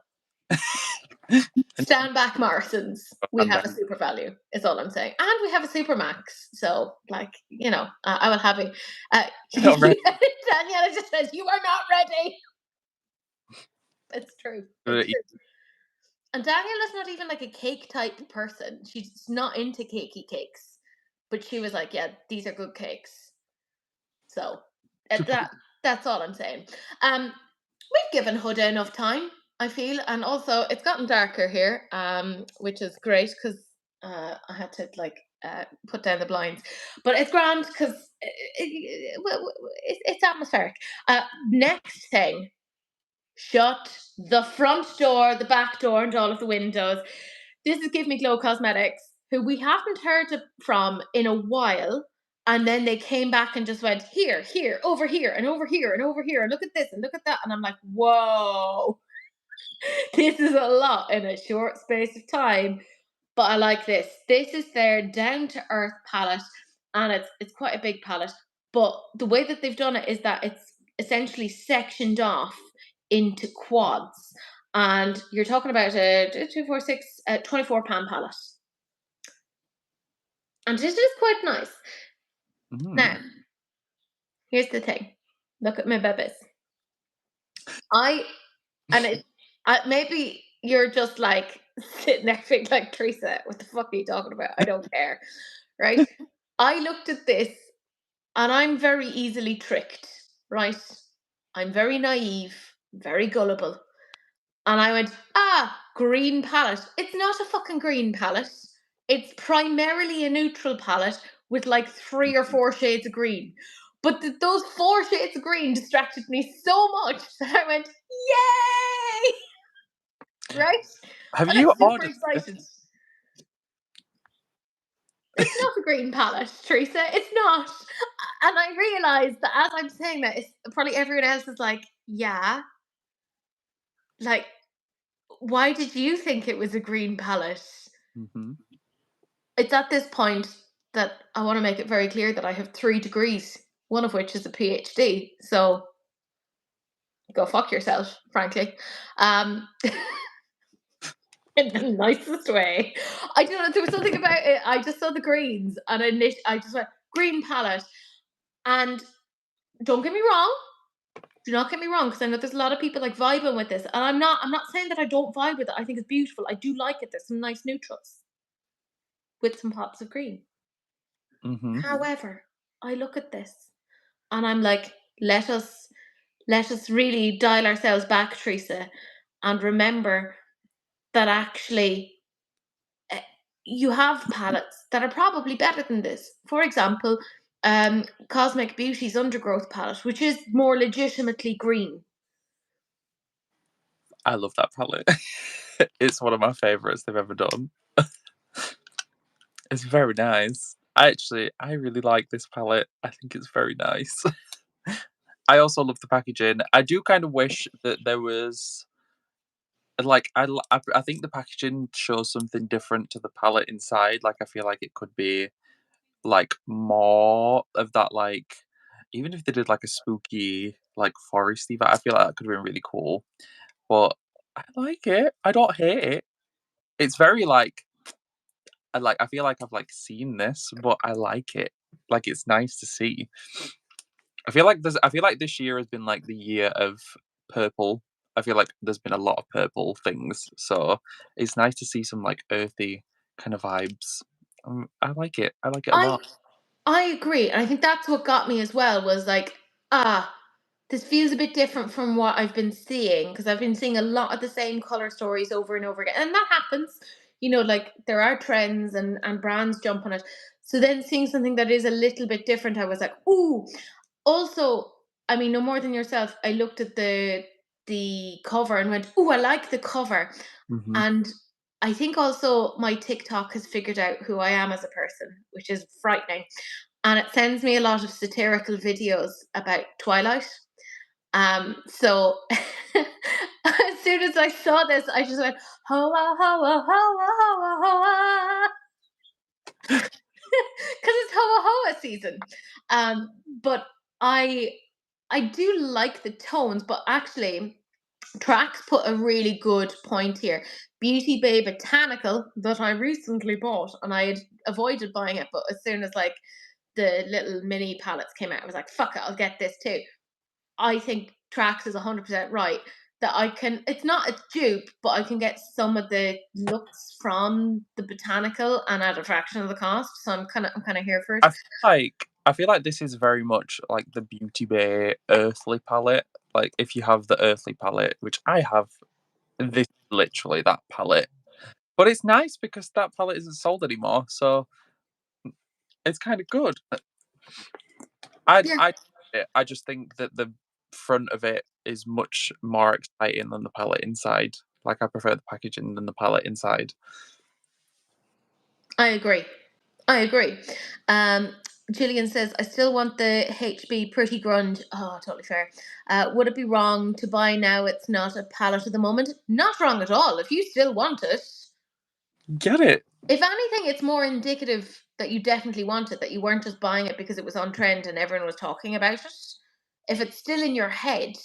stand back, Morrison's. We And have a Super Value, is all I'm saying. And we have a Super Max. So, I will have it. I'm ready. Daniela just says, "You are not ready." It's true. It's true. And Daniela's not even like a cake type person. She's not into cakey cakes. But she was like, "Yeah, these are good cakes." So, that's all I'm saying. We've given Huda enough time, I feel, and also it's gotten darker here, which is great because I had to put down the blinds, but it's grand because it's atmospheric. Next thing, shut the front door, the back door, and all of the windows. This is Give Me Glow Cosmetics, who we haven't heard from in a while. And then they came back and just went, here, over here, and over here, and over here, and look at this, and look at that. And I'm like, whoa, this is a lot in a short space of time. But I like this. This is their down to earth palette, and it's quite a big palette. But the way that they've done it is that it's essentially sectioned off into quads. And you're talking about a 246 £24 palette. And this is quite nice. Now, here's the thing. Look at my babies. Maybe you're just like sitting there thinking like, Teresa, what the fuck are you talking about? I don't care. Right? I looked at this and I'm very easily tricked, right? I'm very naive, very gullible. And I went, green palette. It's not a fucking green palette. It's primarily a neutral palette with like 3 or 4 shades of green. But those 4 shades of green distracted me so much that I went, yay! Right? Have And you I'm super ordered excited. It's not a green palette, Teresa. It's not. And I realised that as I'm saying that, it's probably everyone else is like, yeah. Like, why did you think it was a green palette? It's at this point that I want to make it very clear that I have 3 degrees, one of which is a PhD. So go fuck yourself, frankly. In the nicest way. I don't know. There was something about it. I just saw the greens, and I just went green palette. And don't get me wrong. Do not get me wrong, because I know there's a lot of people like vibing with this, and I'm not saying that I don't vibe with it. I think it's beautiful. I do like it. There's some nice neutrals with some pops of green. However, I look at this and I'm like, let us really dial ourselves back, Teresa, and remember that actually you have palettes that are probably better than this. For example, Cosmic Beauty's Undergrowth palette, which is more legitimately green. I love that palette. It's one of my favourites they've ever done. It's very nice. I really like this palette. I think it's very nice. I also love the packaging. I do kind of wish that there was like I think the packaging shows something different to the palette inside. Like I feel like it could be like more of that even if they did like a spooky like foresty vibe, I feel like that could have been really cool. But I like it. I don't hate it. It's very I feel like I've seen this, but I like it. Like it's nice to see. I feel like this year has been like the year of purple. I feel like there's been a lot of purple things, so it's nice to see some like earthy kind of vibes. I like it. I like it a lot. I agree. And I think that's what got me as well, was like, this feels a bit different from what I've been seeing, because I've been seeing a lot of the same color stories over and over again. And that happens, like there are trends and brands jump on it. So then seeing something that is a little bit different, I was like, ooh. Also, I mean, no more than yourself, I looked at the cover and went, "Ooh, I like the cover." Mhm. And I think also my TikTok has figured out who I am as a person, which is frightening. And it sends me a lot of satirical videos about Twilight. So as soon as I saw this, I just went, hoa, hoa, hoa, hoa, hoa, because it's hoa hoa season. But I I do like the tones, but actually Trax put a really good point here. Beauty Bay Botanical that I recently bought, and I had avoided buying it, but as soon as like the little mini palettes came out, I was like, "Fuck it, I'll get this too." I think Trax is 100% right. That I can, it's not a dupe, but I can get some of the looks from the botanical and at a fraction of the cost. So I'm kind of here for it. I feel like this is very much like the Beauty Bay Earthly palette. Like if you have the Earthly palette, which I have, this is literally that palette. But it's nice because that palette isn't sold anymore, so it's kind of good. Yeah, I just think that the front of it is much more exciting than the palette inside. Like I prefer the packaging than the palette inside. I agree. I agree. Um, Gillian says, I still want the HB Pretty Grunge. Oh, totally fair. Would it be wrong to buy now? It's not a palette at the moment. Not wrong at all. If you still want it, Get it? if anything, it's more indicative that you definitely want it, that you weren't just buying it because it was on trend and everyone was talking about it. If it's still in your head,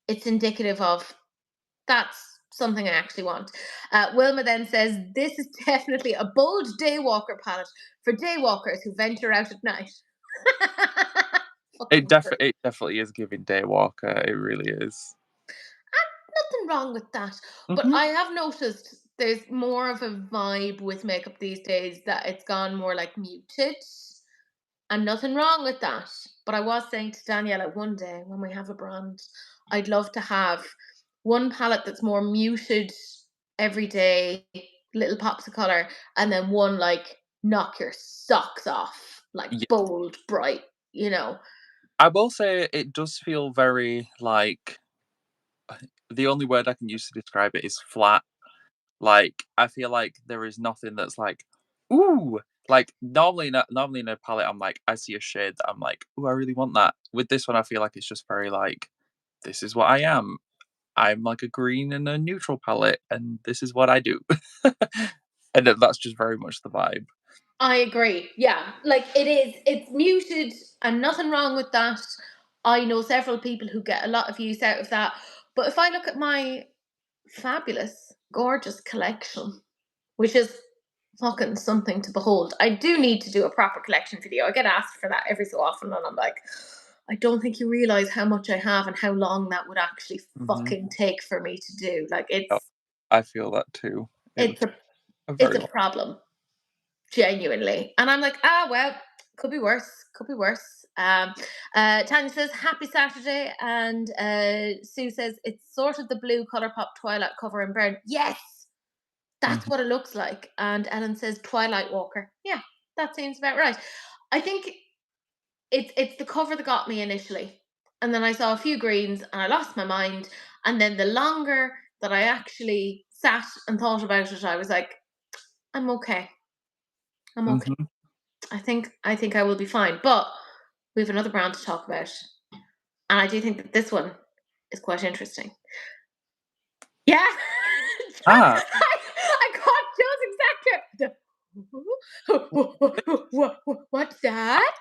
it's indicative of that's something I actually want. Wilma then says, this is definitely a bold daywalker palette for daywalkers who venture out at night. Fucking true. It definitely is giving Daywalker. It really is. Nothing wrong with that. But Hmm. I have noticed there's more of a vibe with makeup these days that it's gone more like muted. And nothing wrong with that. But I was saying to Daniela one day when we have a brand, I'd love to have one palette that's more muted every day, little pops of color, and then one like knock your socks off, like Yeah. bold, bright, you know. I will say it does feel very like the only word I can use to describe it is flat. Like I feel like there is nothing that's like, ooh. Like normally in a palette, I'm like, I see a shade that I'm like, ooh, I really want that. With this one, I feel like it's just very like, this is what I am. I'm like a green and a neutral palette, and this is what I do. And that's just very much the vibe. I agree. Yeah, like it's muted and nothing wrong with that. I know several people who get a lot of use out of that. But if I look at my fabulous, gorgeous collection, which is fucking something to behold. I do need to do a proper collection video. I get asked for that every so often, and I'm like, I don't think you realize how much I have and how long that would actually Hmm. fucking take for me to do. Like Oh, I feel that too. It would it's take a a it's very a long. problem, genuinely. And I'm like, ah, well, could be worse. Could be worse. Tanya says, happy Saturday. And Sue says, it's sort of the blue Colourpop Twilight cover in brown. Yes, that's Mhm. what it looks like. And Ellen says Twilight Walker. Yeah, that seems about right. I think it's the cover that got me initially. And then I saw a few greens and I lost my mind. And then the longer that I actually sat and thought about it, I was like, I'm okay. I'm okay. Mhm. I think I will be fine. But we have another brand to talk about. And I do think that this one is quite interesting. Yeah. Ah, I caught Joe's exact what's that?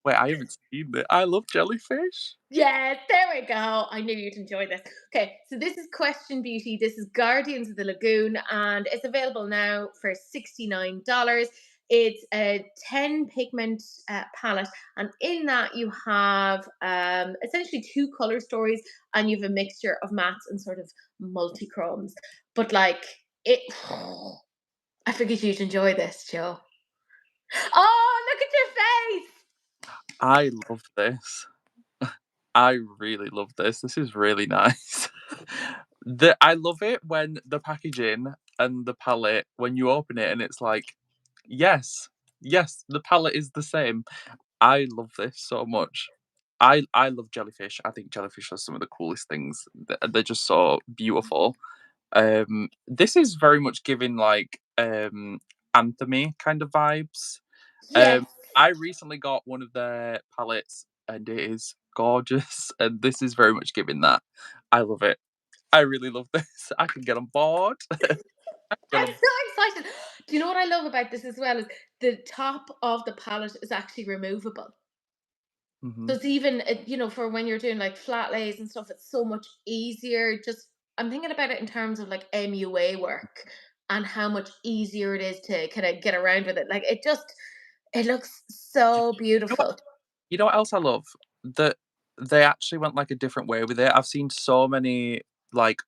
wait, I haven't seen it. I love jellyfish. Yes, there we go. I knew you'd enjoy this. Okay, so this is Question Beauty. This is Guardians of the Lagoon, and it's available now for $69. It's a 10 pigment palette, and in that you have essentially two color stories, and you have a mixture of mattes and sort of multi chromes. But like it, I figured you'd enjoy this, Joe. Oh, look at your face! I love this. I really love this. This is really nice. I love it when the packaging and the palette, when you open it and it's like, yes, yes, the palette is the same. I love this so much. I love jellyfish. I think jellyfish are some of the coolest things. They're just so beautiful. This is very much giving like anthemy kind of vibes. Yes, I recently got one of their palettes and it is gorgeous, and this is very much giving that. I love it. I really love this. I can get on board. Get I'm on. so excited. Do you know what I love about this as well is the top of the palette is actually removable. So Mhm. it's even, for when you're doing like flat lays and stuff, it's so much easier. Just I'm thinking about it in terms of like MUA work and how much easier it is to kind of get around with it. Like it looks Do so you know what? beautiful. You know what else I love? That they actually went like a different way with it. I've seen so many like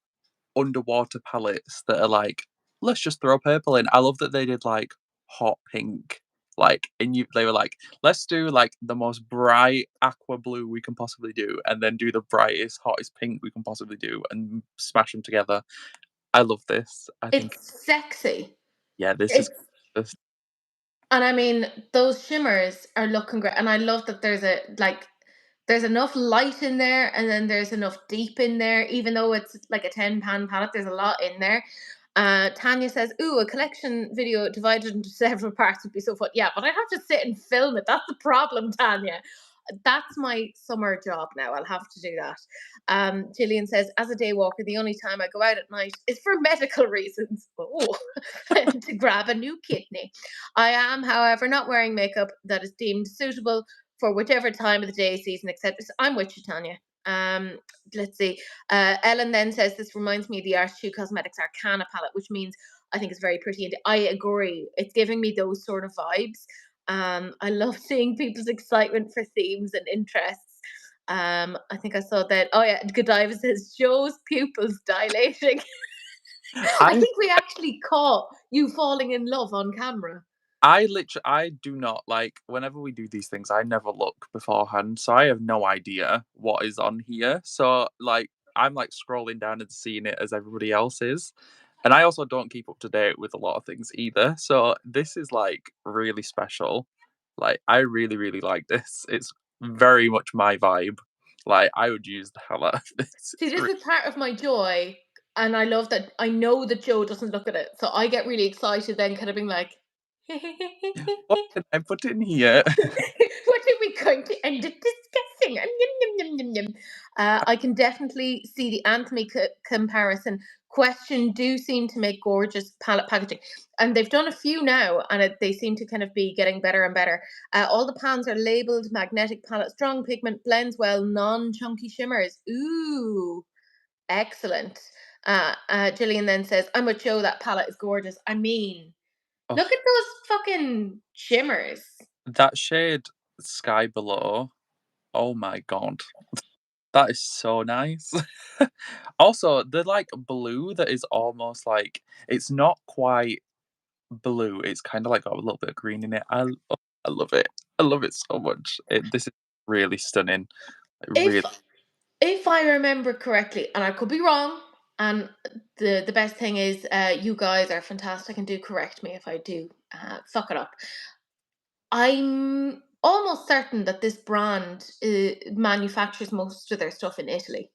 underwater palettes that are like, let's just throw purple in. I love that they did like hot pink. Like, and they were like, let's do like the most bright aqua blue we can possibly do, and then do the brightest, hottest pink we can possibly do, and smash them together. I love this. I think, It's sexy. yeah, this is It's this. And I mean, those shimmers are looking great. And I love that there's enough light in there and then there's enough deep in there, even though it's like a 10 pan palette, there's a lot in there. Tanya says, "Ooh, a collection video divided into several parts would be so fun." Yeah, but I'd have to sit and film it. That's the problem, Tanya. That's my summer job now. I'll have to do that. Gillian says, "As a day walker, the only time I go out at night is for medical reasons. Oh, to grab a new kidney. I am, however, not wearing makeup that is deemed suitable for whichever time of the day, season, etc." So I'm with you, Tanya. Um, let's see. Ellen then says, "This reminds me of the Arch2 Cosmetics Arcana palette, which means I think it's very pretty." And I agree. It's giving me those sort of vibes. I love seeing people's excitement for themes and interests. I think I saw that. Oh yeah, Godiva says Joe's pupils dilating. I I think we actually caught you falling in love on camera. I do not like whenever we do these things, I never look beforehand, so I have no idea what is on here. So like I'm like scrolling down and seeing it as everybody else is. And I also don't keep up to date with a lot of things either. So this is like really special. Like I really, really like this. It's very much my vibe. Like I would use the hell out of this. See, It's this really is part of my joy, and I love that I know that Joe doesn't look at it, so I get really excited then, kind of being like, what can I put in here? "What are we going to end up discussing?" Yum, yum, yum, yum, yum. I can definitely see the Anthony comparison. Question do seem to make gorgeous palette packaging, and they've done a few now, and they seem to kind of be getting better and better. All the pans are labeled magnetic palette, strong pigment, blends well, non-chunky shimmers. Ooh, excellent. Gillian then says, "I'm with Joe. That palette is gorgeous." I mean, Oh, look at those fucking shimmers. that shade Sky Below. Oh my god. That is so nice. Also, the, like, blue that is almost like it's not quite blue, it's kinda, like, got a little bit of green in it. I love it. I love it so much. This is really stunning. Like, If really. if I remember correctly, and I could be wrong, and the best thing is, you guys are fantastic and do correct me if I do fuck it up. I'm almost certain that this brand manufactures most of their stuff in Italy.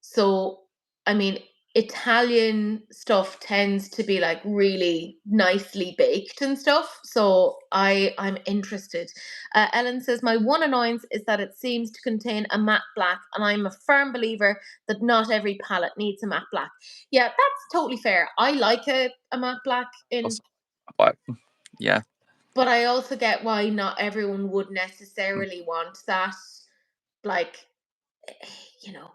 So, I mean, Italian stuff tends to be like really nicely baked and stuff. So I'm interested. Ellen says my one annoyance is that it seems to contain a matte black, and I'm a firm believer that not every palette needs a matte black. Yeah, that's totally fair. I like a matte black in, Also, but yeah, but I also get why not everyone would mm, necessarily want that. Like, you know,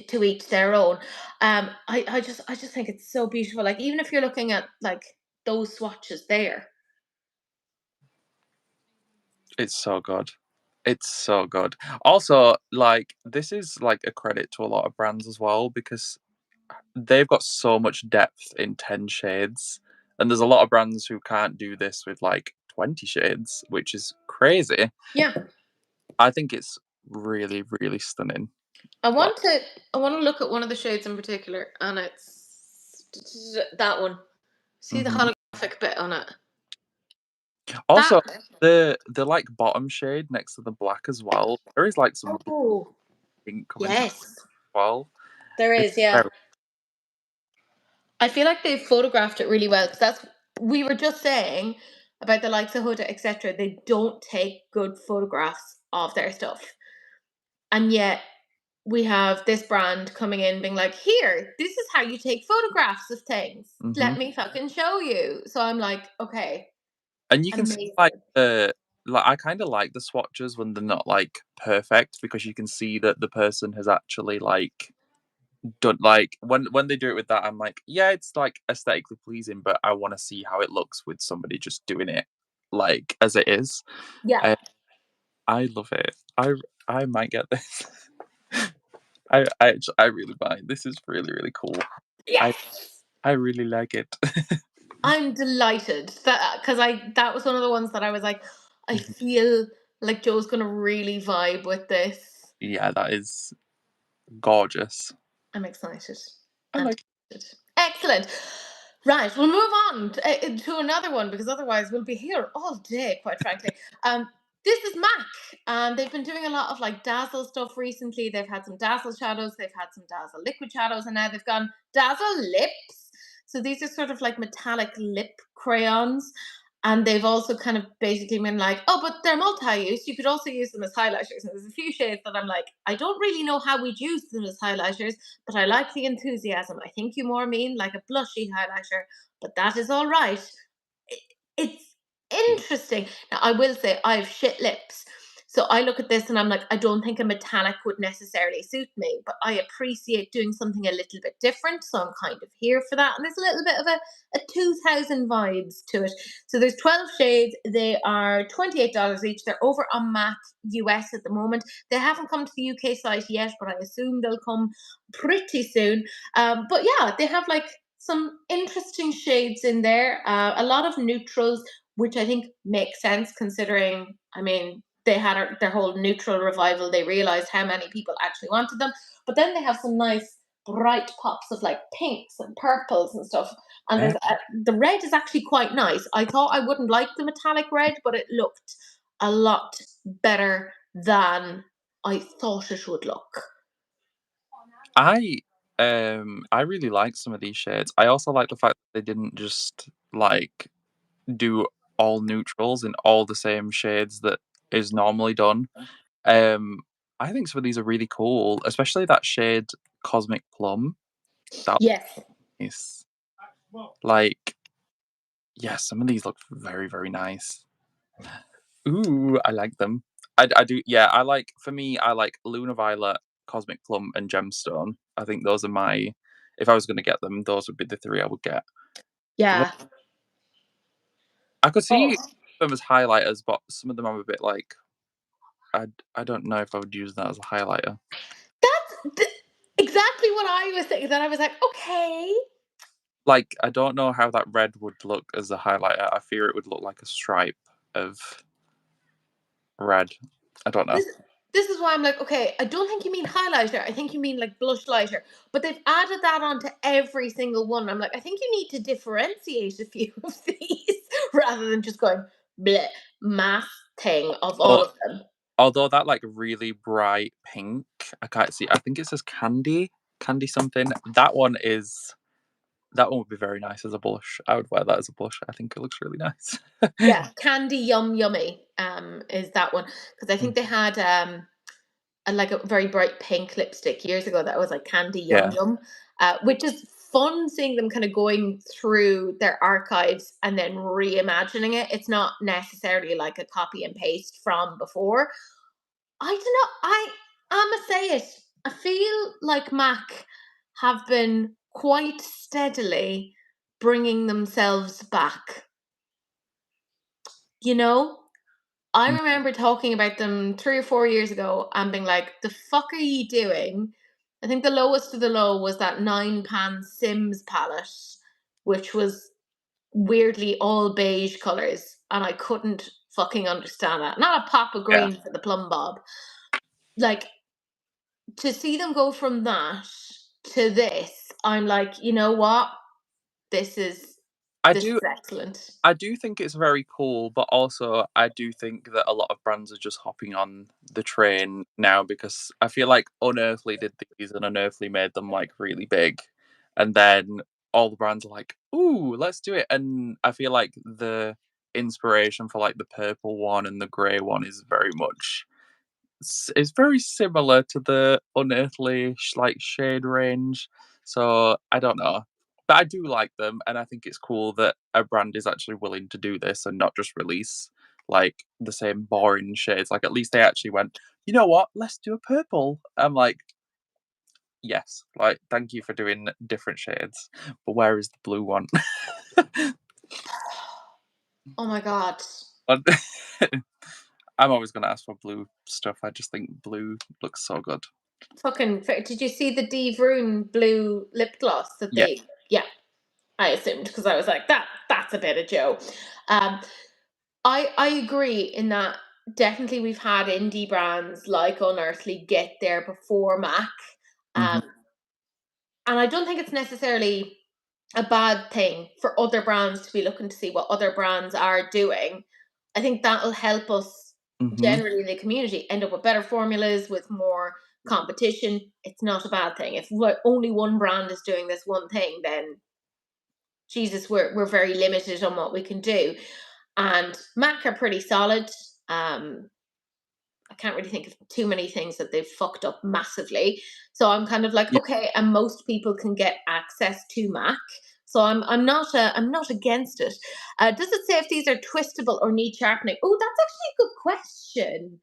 to each their own. I just think it's so beautiful. Like, even if you're looking at like those swatches there. it's so good. It's so good. Also, like, this is, like, a credit to a lot of brands as well because they've got so much depth in 10 shades, and there's a lot of brands who can't do this with, like, 20 shades, which is crazy. Yeah, I think it's really, really stunning. I Like, want to I want to look at one of the shades in particular, and it's that one. See the mhm. holographic bit on it. Also, That the like bottom shade next to the black as well. There is like some oh pink coming through yes, as well. there It's is. Yeah, very I feel like they've photographed it really well because that's we were just saying about the likes of Huda, etc. They don't take good photographs of their stuff, and yet we have this brand coming in being like, here, this is how you take photographs of things. hmm Let me fucking show you. So I'm like, okay, And you can see amazing. like the like I kind of like the swatches when they're not like perfect because you can see that the person has actually like done like when they do it with that I'm like yeah it's like aesthetically pleasing but I want to see how it looks with somebody just doing it like as it is. Yeah. uh, I love it. I might get this. I really might. This is really really cool. I Yes. I really like it. I'm delighted that because I that was one of the ones that I was like, I Mhm. feel like Joe's gonna really vibe with this. Yeah, that is gorgeous. I'm excited. I I'm like. excited. Excellent. Right, we'll move on to another one because otherwise we'll be here all day, quite frankly. Um, this is MAC, and they've been doing a lot of like Dazzle stuff recently. They've had some Dazzle shadows, they've had some Dazzle liquid shadows, and now they've gone Dazzle lips. So these are sort of like metallic lip crayons. And they've also kind of basically been like, oh, but they're multi-use. You could also use them as highlighters. And there's a few shades that I'm like, I don't really know how we'd use them as highlighters, but I like the enthusiasm. I think you more mean like a blushy highlighter, but that is all right. It's interesting. Now, I will say I have shit lips. So I look at this and I'm like, I don't think a metallic would necessarily suit me, but I appreciate doing something a little bit different. So I'm kind of here for that. And there's a little bit of a 2000 vibes to it. So there's 12 shades. They are $28 each. They're over on MAC US at the moment. They haven't come to the UK site yet, but I assume they'll come pretty soon. But yeah, they have like some interesting shades in there. A lot of neutrals, which I think makes sense considering, I mean, they had their whole neutral revival. They realized how many people actually wanted them. But then they have some nice bright pops of like pinks and purples and stuff. And Eh, the red is actually quite nice. I thought I wouldn't like the metallic red, but it looked a lot better than I thought it would look. I I really like some of these shades. I also like the fact that they didn't just like do all neutrals in all the same shades that is normally done. Um, I think some of these are really cool, especially that shade Cosmic Plum. That's Yes. nice. Like, yeah, some of these look very, very nice. Ooh, I like them. I do. Yeah, I like. For me, I like Luna Violet, Cosmic Plum, and Gemstone. I think those are my. If I was going to get them, those would be the three I would get. The one Yeah. I could Oh, see them as highlighters, but some of them I'm a bit like. I don't know if I would use that as a highlighter. that's exactly what I was thinking. Then I was like, okay. Like, I don't know how that red would look as a highlighter. I fear it would look like a stripe of red. I don't know. This this is why I'm like, okay, I don't think you mean highlighter. I think you mean like blush lighter. But they've added that onto every single one. I'm like, I think you need to differentiate a few of these rather than just going bleh, mass thing of all But of them. although that like really bright pink, I can't see. I think it says candy something. That one would be very nice as a blush. I would wear that as a blush. I think it looks really nice. Yeah, candy yum yummy is that one because I think Mm, they had like a very bright pink lipstick years ago that was like candy yum yeah, yum, which is fun seeing them kind of going through their archives and then reimagining it. It's not necessarily like a copy and paste from before. I don't know. I'ma say it. I feel like Mac have been quite steadily bringing themselves back. You know, I mm, remember talking about them 3 or 4 years ago and being like, "The fuck are you doing?" I think the lowest of the low was that 9 pan Sims palette, which was weirdly all beige colors, and I couldn't fucking understand that. Not a pop of yeah. green for the plum bob. Like, to see them go from that to this, I'm like, "You know what? This is I This do is excellent. I do think it's very cool, but also I do think that a lot of brands are just hopping on the train now because I feel like Unearthly did these and Unearthly made them like really big. And then all the brands are like, ooh, let's do it. And I feel like the inspiration for like the purple one and the grey one is very much it's very similar to the Unearthly like shade range. So I don't know. But I do like them and I think it's cool that a brand is actually willing to do this and not just release like the same boring shades. Like at least they actually went, you know what, let's do a purple. I'm like, yes, like thank you for doing different shades. But where is the blue one? Oh my god. But I'm always gonna ask for blue stuff. I just think blue looks so good. Did you see the Dee Vroon blue lip gloss that Yeah. they? Yeah, I assumed because I was like that's a bit of Joe. Um, I agree in that definitely we've had indie brands like Unearthly get there before Mac. Hmm. Um, and I don't think it's necessarily a bad thing for other brands to be looking to see what other brands are doing. I think that'll help us Hmm. generally in the community end up with better formulas, with more competition. It's not a bad thing. If only one brand is doing this one thing, then Jesus, we're very limited on what we can do. And Mac are pretty solid. Um, I can't really think of too many things that they've fucked up massively. So I'm kind of like, Yeah. okay, and most people can get access to Mac. So I'm not against it. Does it say if these are twistable or need sharpening? Oh, that's actually a good question.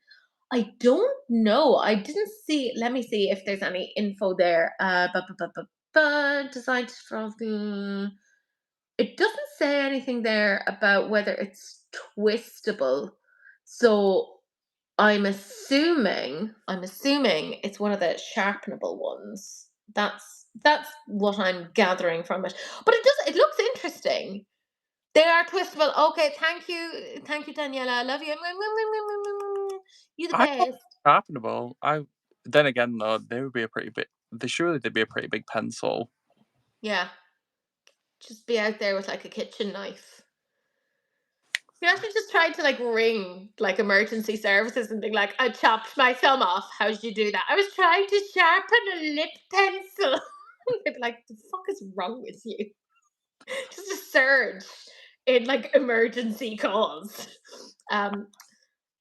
I don't know. I didn't see. Let me see if there's any info there. Designed for the. It doesn't say anything there about whether it's twistable. So I'm assuming it's one of the sharpenable ones. That's what I'm gathering from it. But it looks interesting. They are twistable. Okay, thank you, Daniela. I love you. You the I thought best. sharpenable. I then again though, they would be a pretty big. They surely they'd be a pretty big pencil. Yeah, just be out there with like a kitchen knife. You actually just tried to like ring like emergency services and be like, I chopped my thumb off. How did you do that? I was trying to sharpen a lip pencil. They'd be like, the fuck is wrong with you? Just a surge in like emergency calls. Um,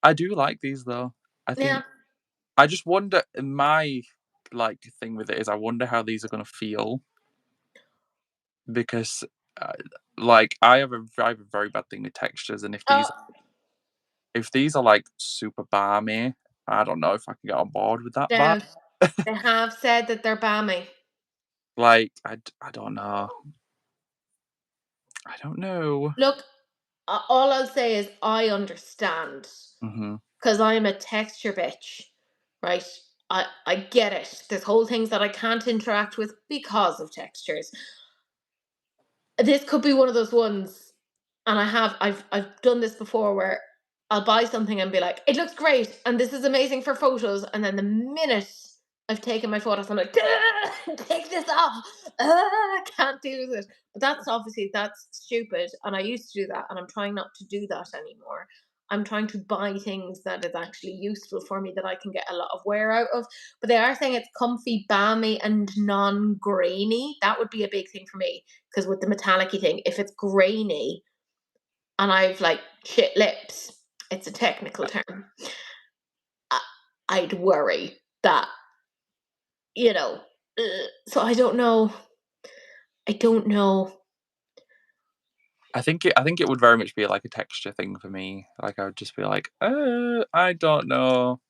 I do like these though. I yeah. think I just wonder. My like thing with it is I wonder how these are gonna feel because uh, like I have a very bad thing with textures, and Oh if these are like super balmy, I don't know if I can get on board with that vibe. no, they have said that they're balmy. Like I don't know. I don't know. Look, all I'll say is I understand Hmm. because I'm a texture bitch, right? I get it. There's whole things that I can't interact with because of textures. This could be one of those ones, and I've done this before where I'll buy something and be like, it looks great, and this is amazing for photos, and then the minute I've taken my photos, I'm like, take this off. I can't deal with it. But that's stupid, and I used to do that, and I'm trying not to do that anymore. I'm trying to buy things that is actually useful for me that I can get a lot of wear out of. But they are saying it's comfy, balmy, and non-grainy. That would be a big thing for me because with the metallic thing, if it's grainy and I've like shit lips, it's a technical term. I, I'd worry that you know. So I don't know. I don't know. I think it would very much be like a texture thing for me. Like I would just be like, I don't know.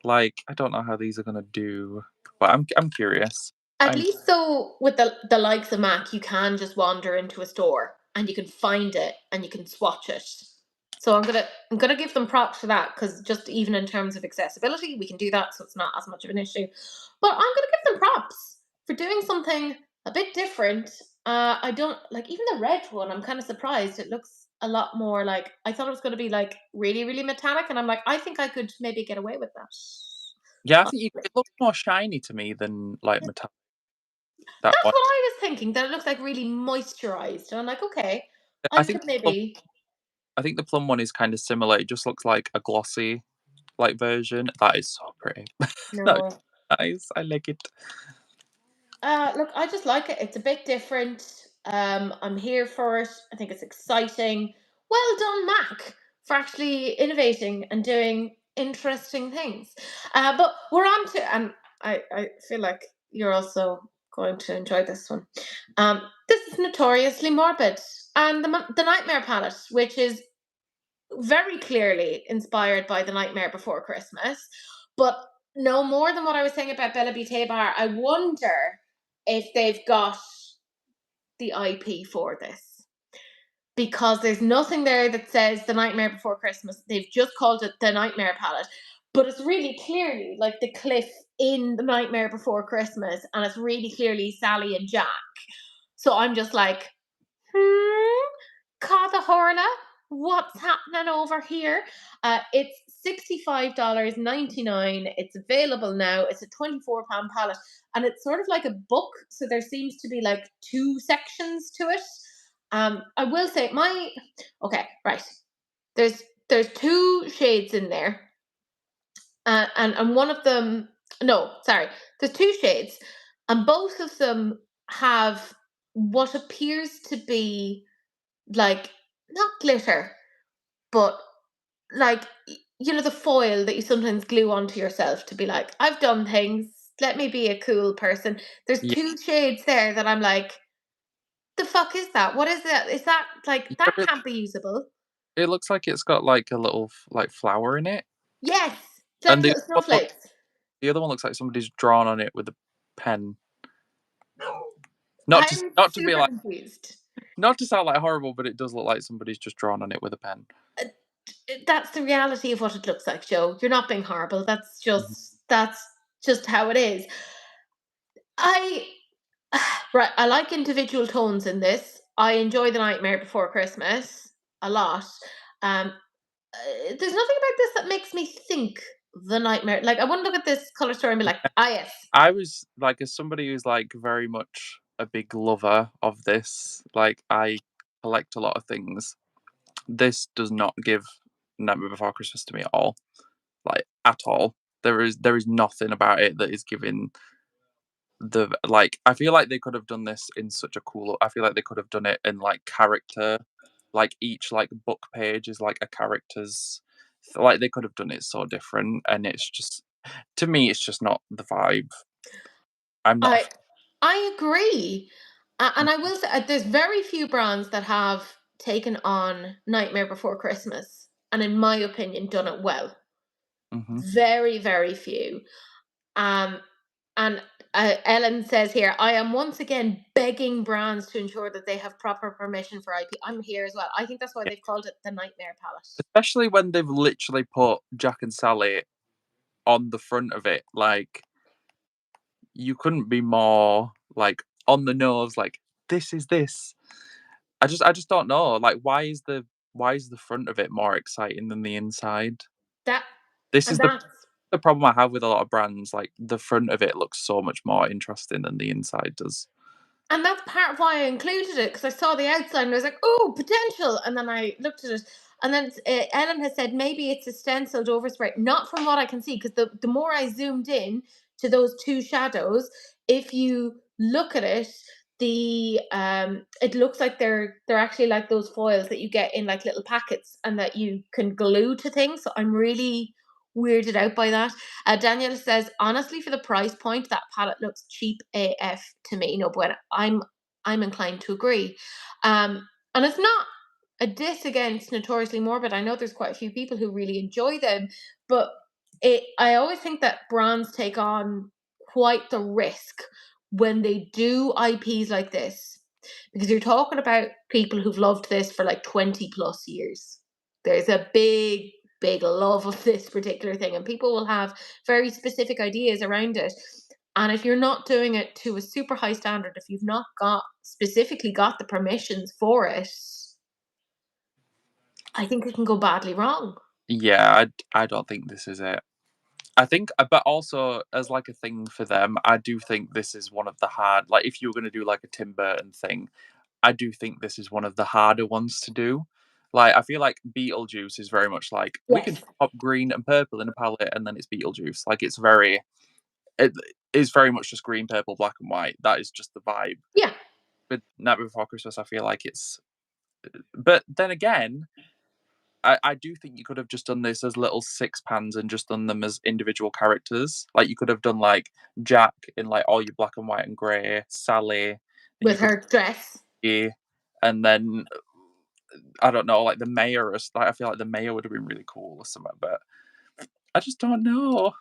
Like I don't know how these are gonna do, but I'm curious. At I'm least though, with the likes of Mac, you can just wander into a store and you can find it and you can swatch it. So I'm gonna give them props for that because just even in terms of accessibility, we can do that, so it's not as much of an issue. But I'm gonna give them props for doing something a bit different. I don't like even the red one. I'm kind of surprised. It looks a lot more like I thought it was going to be like really really metallic, and I'm like I think I could maybe get away with that. yeah. I think it looks more shiny to me than like metallic. That That's one. what I was thinking. That it looks like really moisturized. And I'm like, okay. I could maybe. I think the plum one is kind of similar. It just looks like a glossy like version. That is so pretty. That No. is nice. I like it. Look, I just like it. It's a bit different. I'm here for it. I think it's exciting. Well done, Mac, for actually innovating and doing interesting things. But we're on to, and I feel like you're also going to enjoy this one. This is Notoriously Morbid and the Nightmare Palette, which is very clearly inspired by The Nightmare Before Christmas. But no more than what I was saying about Bella B. Tabar, I wonder if they've got the IP for this. Because there's nothing there that says The Nightmare Before Christmas. They've just called it The Nightmare Palette. But it's really clearly like the cliff in The Nightmare Before Christmas, and it's really clearly Sally and Jack. So I'm just like, Catha Horla, what's happening over here? It's $65.99. It's available now. It's a £24 palette, and it's sort of like a book. So there seems to be like two sections to it. I will say okay, right. There's two shades in there, and one of them. No, sorry. There's two shades, and both of them have what appears to be like not glitter, but like the foil that you sometimes glue onto yourself to be like, I've done things. Let me be a cool person. There's Yeah, two shades there that I'm like, the fuck is that? What is that? Is that like but that can't be usable? it looks like it's got like a little like flower in it, Yes, it's and like little snowflakes. the other one looks like somebody's drawn on it with a pen. Not to I'm not to be super like confused. not to sound like horrible, but it does look like somebody's just drawn on it with a pen. Uh, That's the reality of what it looks like, Joe. You're not being horrible. Mhm. That's just how it is. I right. I like individual tones in this. I enjoy The Nightmare Before Christmas a lot. There's nothing about this that makes me think The Nightmare. Like I wouldn't look at this color story and be like, ah, yes, I was like, as somebody who's like very much a big lover of this, like I collect a lot of things. This does not give Nightmare Before Christmas to me at all, like at all. There is nothing about it that is giving the like. I feel like they could have done this in such a cool. I feel like they could have done it in like character, like each like book page is like a character's. Like they could have done it so different, and it's just to me, it's just not the vibe. I'm not. I I agree, and I will say there's very few brands that have taken on Nightmare Before Christmas, and in my opinion, done it well. Mm-hmm. Very few. Um, and Ellen says here, I am once again begging brands to ensure that they have proper permission for IP. I'm here as well. I think that's why they've called it the Nightmare Palette. Especially when they've literally put Jack and Sally on the front of it. Like, you couldn't be more, like, on the nose, like, this is this. I just don't know. Like, why is the front of it more exciting than the inside? That This and is the that's the problem I have with a lot of brands, like, the front of it looks so much more interesting than the inside does. And that's part of why I included it because I saw the outside and I was like, "Oh, potential!" And then I looked at it, and then Ellen has said maybe it's a stenciled overspray. Not from what I can see, because the more I zoomed in to those two shadows, if you look at it, it looks like they're actually like those foils that you get in like little packets and that you can glue to things. So I'm really weirded out by that. Daniel says, honestly, for the price point, that palette looks cheap AF to me. No, but I'm inclined to agree. And it's not a diss against Notoriously Morbid. I know there's quite a few people who really enjoy them, but I always think that brands take on quite the risk when they do IPs like this, because you're talking about people who've loved this for like 20 plus years. There's a big love of this particular thing, and people will have very specific ideas around it. And if you're not doing it to a super high standard, if you've not got specifically got the permissions for it, I think it can go badly wrong. Yeah, I don't think this is it. I think, but also as like a thing for them, I do think this is one of the hard. Like, if you were going to do like a Tim Burton thing, I do think this is one of the harder ones to do. Like, I feel like Beetlejuice is very much like, we can Yes. pop green and purple in a palette and then it's Beetlejuice. Like, it is very much just green, purple, black and white. That is just the vibe. Yeah. With Night Before Christmas, I feel like it's, but then again, I do think you could have just done this as little six pans and just done them as individual characters. Like, you could have done like Jack in like all your black and white and grey, Sally, and you With could her dress. be, and then I don't know, like the mayor or like I feel like the mayor would have been really cool or something, but I just don't know.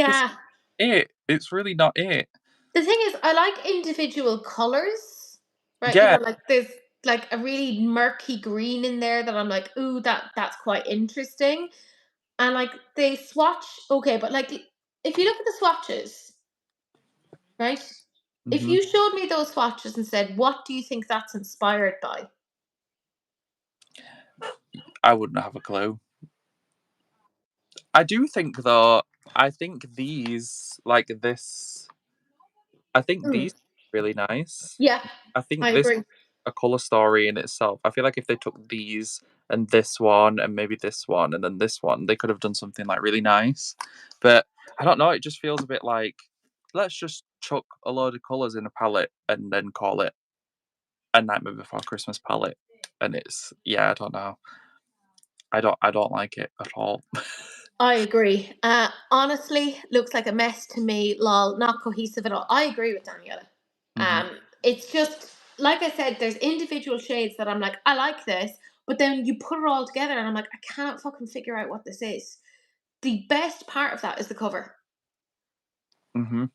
This Yeah. it. It's really not it. The thing is, I like individual colors, right? Yeah, Like there's like a really murky green in there that I'm like, ooh, that's quite interesting. And like they swatch, okay, but like if you look at the swatches, right? If hmm you showed me those swatches and said, what do you think that's inspired by? I wouldn't have a clue. I do think though, I think these like this I think Mm, these are really nice. yeah, I I think this agree. a colour story in itself. I feel like if they took these and this one and maybe this one and then this one, they could have done something like really nice. But I don't know, it just feels a bit like let's just chuck a load of colours in a palette and then call it a Nightmare Before Christmas palette. And it's yeah, I don't know. I don't like it at all. I agree. Honestly, looks like a mess to me. Lol, not cohesive at all. I agree with Daniela. hmm It's just like I said. There's individual shades that I'm like, I like this, but then you put it all together, and I'm like, I can't fucking figure out what this is. The best part of that is the cover, hmm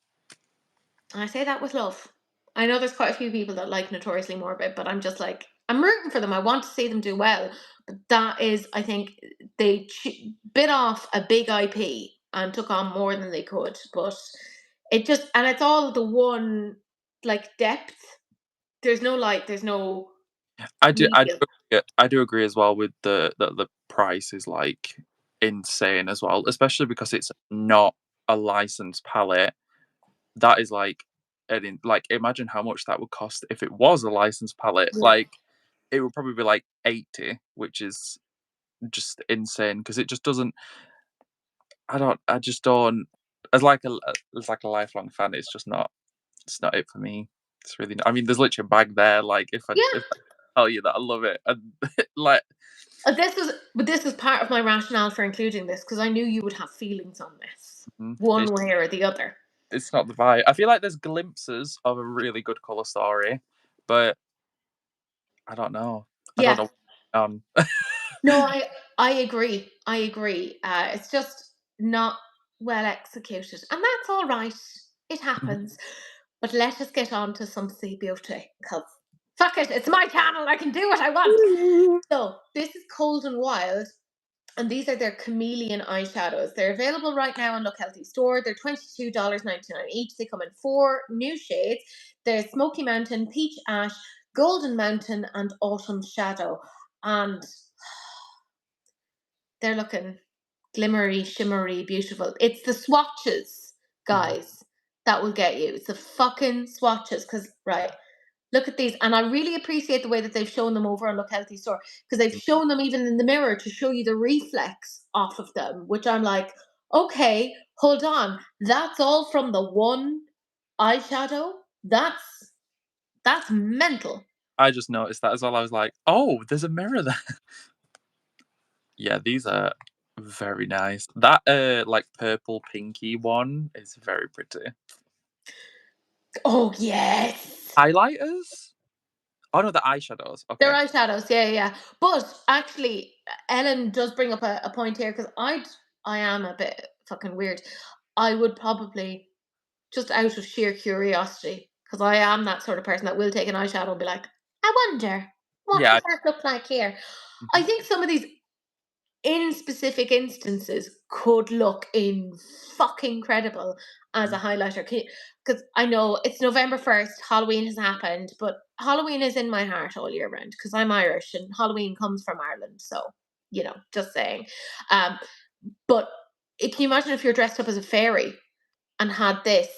and I say that with love. I know there's quite a few people that like Notoriously Morbid, but I'm just like, I'm rooting for them. I want to see them do well. But that is, I think, they bit off a big IP and took on more than they could. But it just, and it's all the one like depth. There's no light. There's no medium. I do agree as well with the price is like insane as well, especially because it's not a licensed palette. That is like like imagine how much that would cost if it was a licensed palette. Yeah, Like it would probably be like 80, which is just insane because it just doesn't I just don't as like a lifelong fan, it's not it for me. It's really not, I mean there's literally a bag there, like if yeah. I tell you that I love it and like This was part of my rationale for including this because I knew you would have feelings on this, it's one way or the other. it's not the vibe. I feel like there's glimpses of a really good color story, but I don't know. I don't Yeah. know. Um, No, I agree. I agree. It's just not well executed, and that's all right. It happens. But let us get on to some sea beauty, because fuck it, it's my channel. I can do what I want. So this is Cold and Wild, and these are their chameleon eyeshadows. They're available right now on Look Healthy store. They're $22.99 each. They come in 4 new shades. There's Smoky Mountain, Peach Ash, Golden Mountain, and Autumn Shadow. And they're looking glimmery, shimmery, beautiful. It's the swatches, guys, that will get you. It's the fucking swatches. Because, right, look at these. And I really appreciate the way that they've shown them over on Look Healthy Store. Because they've shown them even in the mirror to show you the reflex off of them. Which I'm like, okay, hold on. That's all from the one eyeshadow? That's mental. I just noticed that as well. I was like, oh, there's a mirror there. Yeah, these are very nice. That like purple pinky one is very pretty. Oh, yes. Highlighters? Oh no, the eyeshadows. They're Okay. eyeshadows, yeah, yeah, yeah. But actually, Ellen does bring up a point here because I am a bit fucking weird. I would probably just out of sheer curiosity, because I am that sort of person that will take an eyeshadow and be like, I wonder what Yeah. does that look like here. I Mhm, think some of these in specific instances could look in fucking incredible as a mhm. highlighter, because I know it's November 1st, Halloween has happened, but Halloween is in my heart all year round because I'm Irish and Halloween comes from Ireland, so just saying. um but can you imagine if you're dressed up as a fairy and had this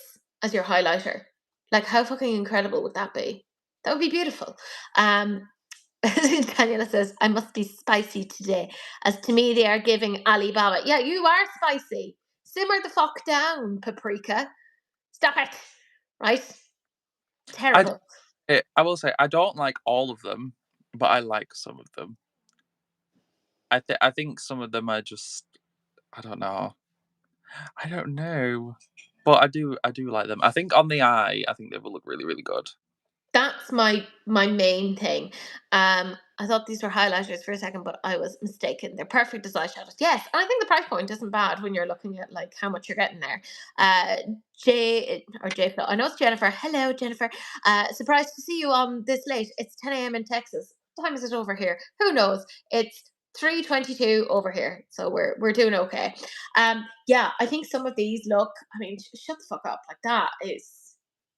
as your highlighter? Like, how fucking incredible would that be? That would be beautiful. Daniela says, I must be spicy today, as to me they are giving Alibaba. Yeah, you are spicy. Simmer the fuck down, paprika. Stop it. Right? I d- Terrible. I will say I don't like all of them, but I like some of them. I think some of them are just I don't know. I don't know. But I do like them. I think on the eye, I think they will look really, really good. That's my main thing. I thought these were highlighters for a second, but I was mistaken. They're perfect as eyeshadows. Yes, and I think the price point isn't bad when you're looking at like how much you're getting there. Uh, J Flo. I know it's Jennifer. Hello, Jennifer. Surprised to see you on this late. It's 10 a.m. in Texas. What time is it over here? Who knows? It's 3:22 over here, so we're doing okay. Yeah, I think some of these look. I mean, shut the fuck up. Like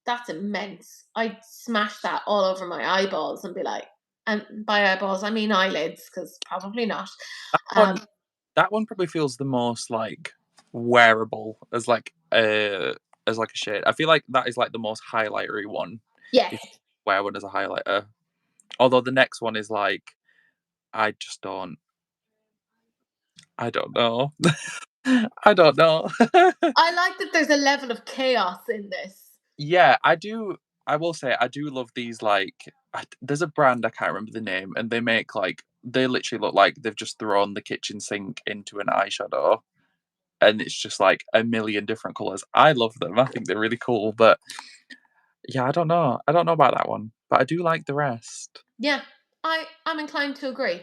that's immense. I'd smash that all over my eyeballs and be like, and by eyeballs I mean eyelids, because probably not. That one, Um, that one probably feels the most like wearable as like a shade. I feel like that is like the most highlightery one. yes, If you wear one as a highlighter, although the next one is like I just don't. I don't know. I don't know. I like that there's a level of chaos in this. Yeah, I do. I will say I do love these. Like, there's a brand I can't remember the name, and they make like they literally look like they've just thrown the kitchen sink into an eyeshadow, and it's just like a million different colors. I love them. I think they're really cool. But yeah, I don't know. I don't know about that one, but I do like the rest. Yeah, I'm inclined to agree.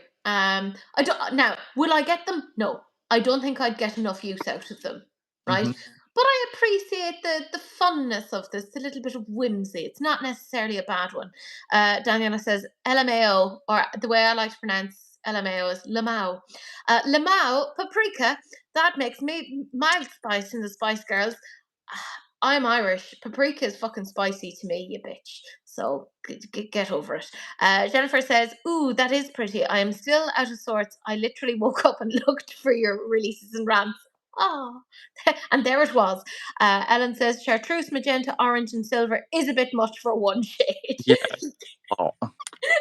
I don't now. Will I get them? No, I don't think I'd get enough use out of them. Right, Hmm. but I appreciate the funness of this, the little bit of whimsy. It's not necessarily a bad one. Daniela says LMAO, or the way I like to pronounce LMAO is Lamau. Lamau paprika. That makes me mild spice in the Spice Girls. I'm Irish. Paprika is fucking spicy to me, you bitch. So get over it. Jennifer says, "Ooh, that is pretty. I am still out of sorts. I literally woke up and looked for your releases and rants. Oh, and there it was." Ellen says, "Chartreuse, magenta, orange, and silver is a bit much for one shade." Yeah. Oh.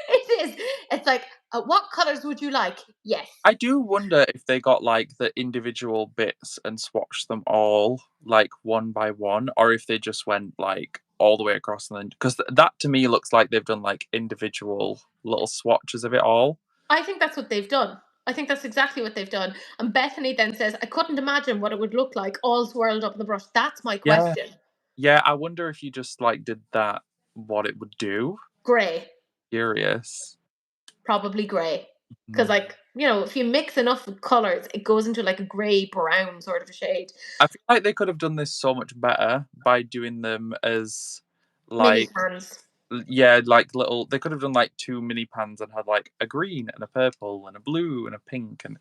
It is. It's like, what colors would you like? Yes. I do wonder if they got like the individual bits and swatched them all like one by one, or if they just went like all the way across and then because that to me looks like they've done like individual little swatches of it all. I think that's what they've done. I think that's exactly what they've done. And Bethany then says, I couldn't imagine what it would look like all swirled up in the brush. That's my Yeah. question. Yeah, I wonder if you just like did that, what it would do. Grey. Curious. Probably grey. Because, Mm. like, if you mix enough colors, it goes into like a grey brown sort of a shade. I feel like they could have done this so much better by doing them as Mini like pans. yeah, like little they could have done like two mini pans and had like a green and a purple and a blue and a pink and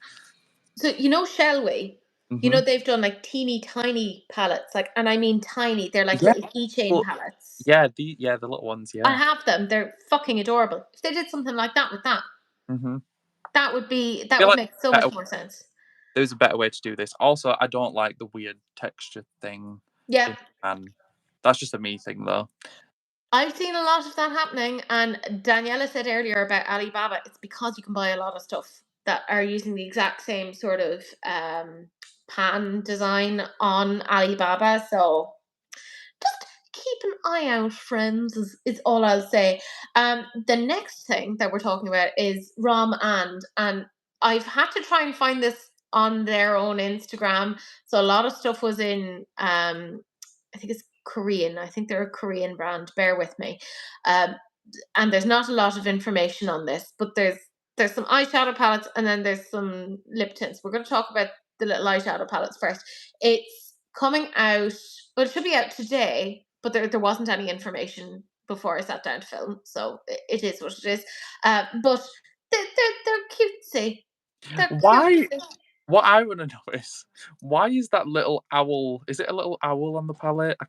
So, shall we? hmm They've done like teeny tiny palettes, like, and I mean tiny. They're like yeah, little keychain well, palettes. yeah, the little ones, I yeah. have them. They're fucking adorable. If they did something like that with that, Hmm. that I feel would like make so better, much more sense. there's a better way to do this. Also, I don't like the weird texture thing Yeah, in pan. That's just a me thing though. I've seen a lot of that happening. And Daniela said earlier about Alibaba, it's because you can buy a lot of stuff that are using the exact same sort of pan design on Alibaba. So just keep an eye out, friends, is all I'll say. The next thing that we're talking about is Rom&nd, and I've had to try and find this on their own Instagram. So a lot of stuff was in, I think it's Korean. I think they're a Korean brand. Bear with me. Um, and there's not a lot of information on this, but there's some eyeshadow palettes and then there's some lip tints. We're going to talk about the little eyeshadow palettes first. It's coming out, well, it should be out today, but there wasn't any information before I sat down to film, so it is what it is. But they're cutesy. They're Why? cutesy. What I want to know is why is that little owl? Is it a little owl on the palette? I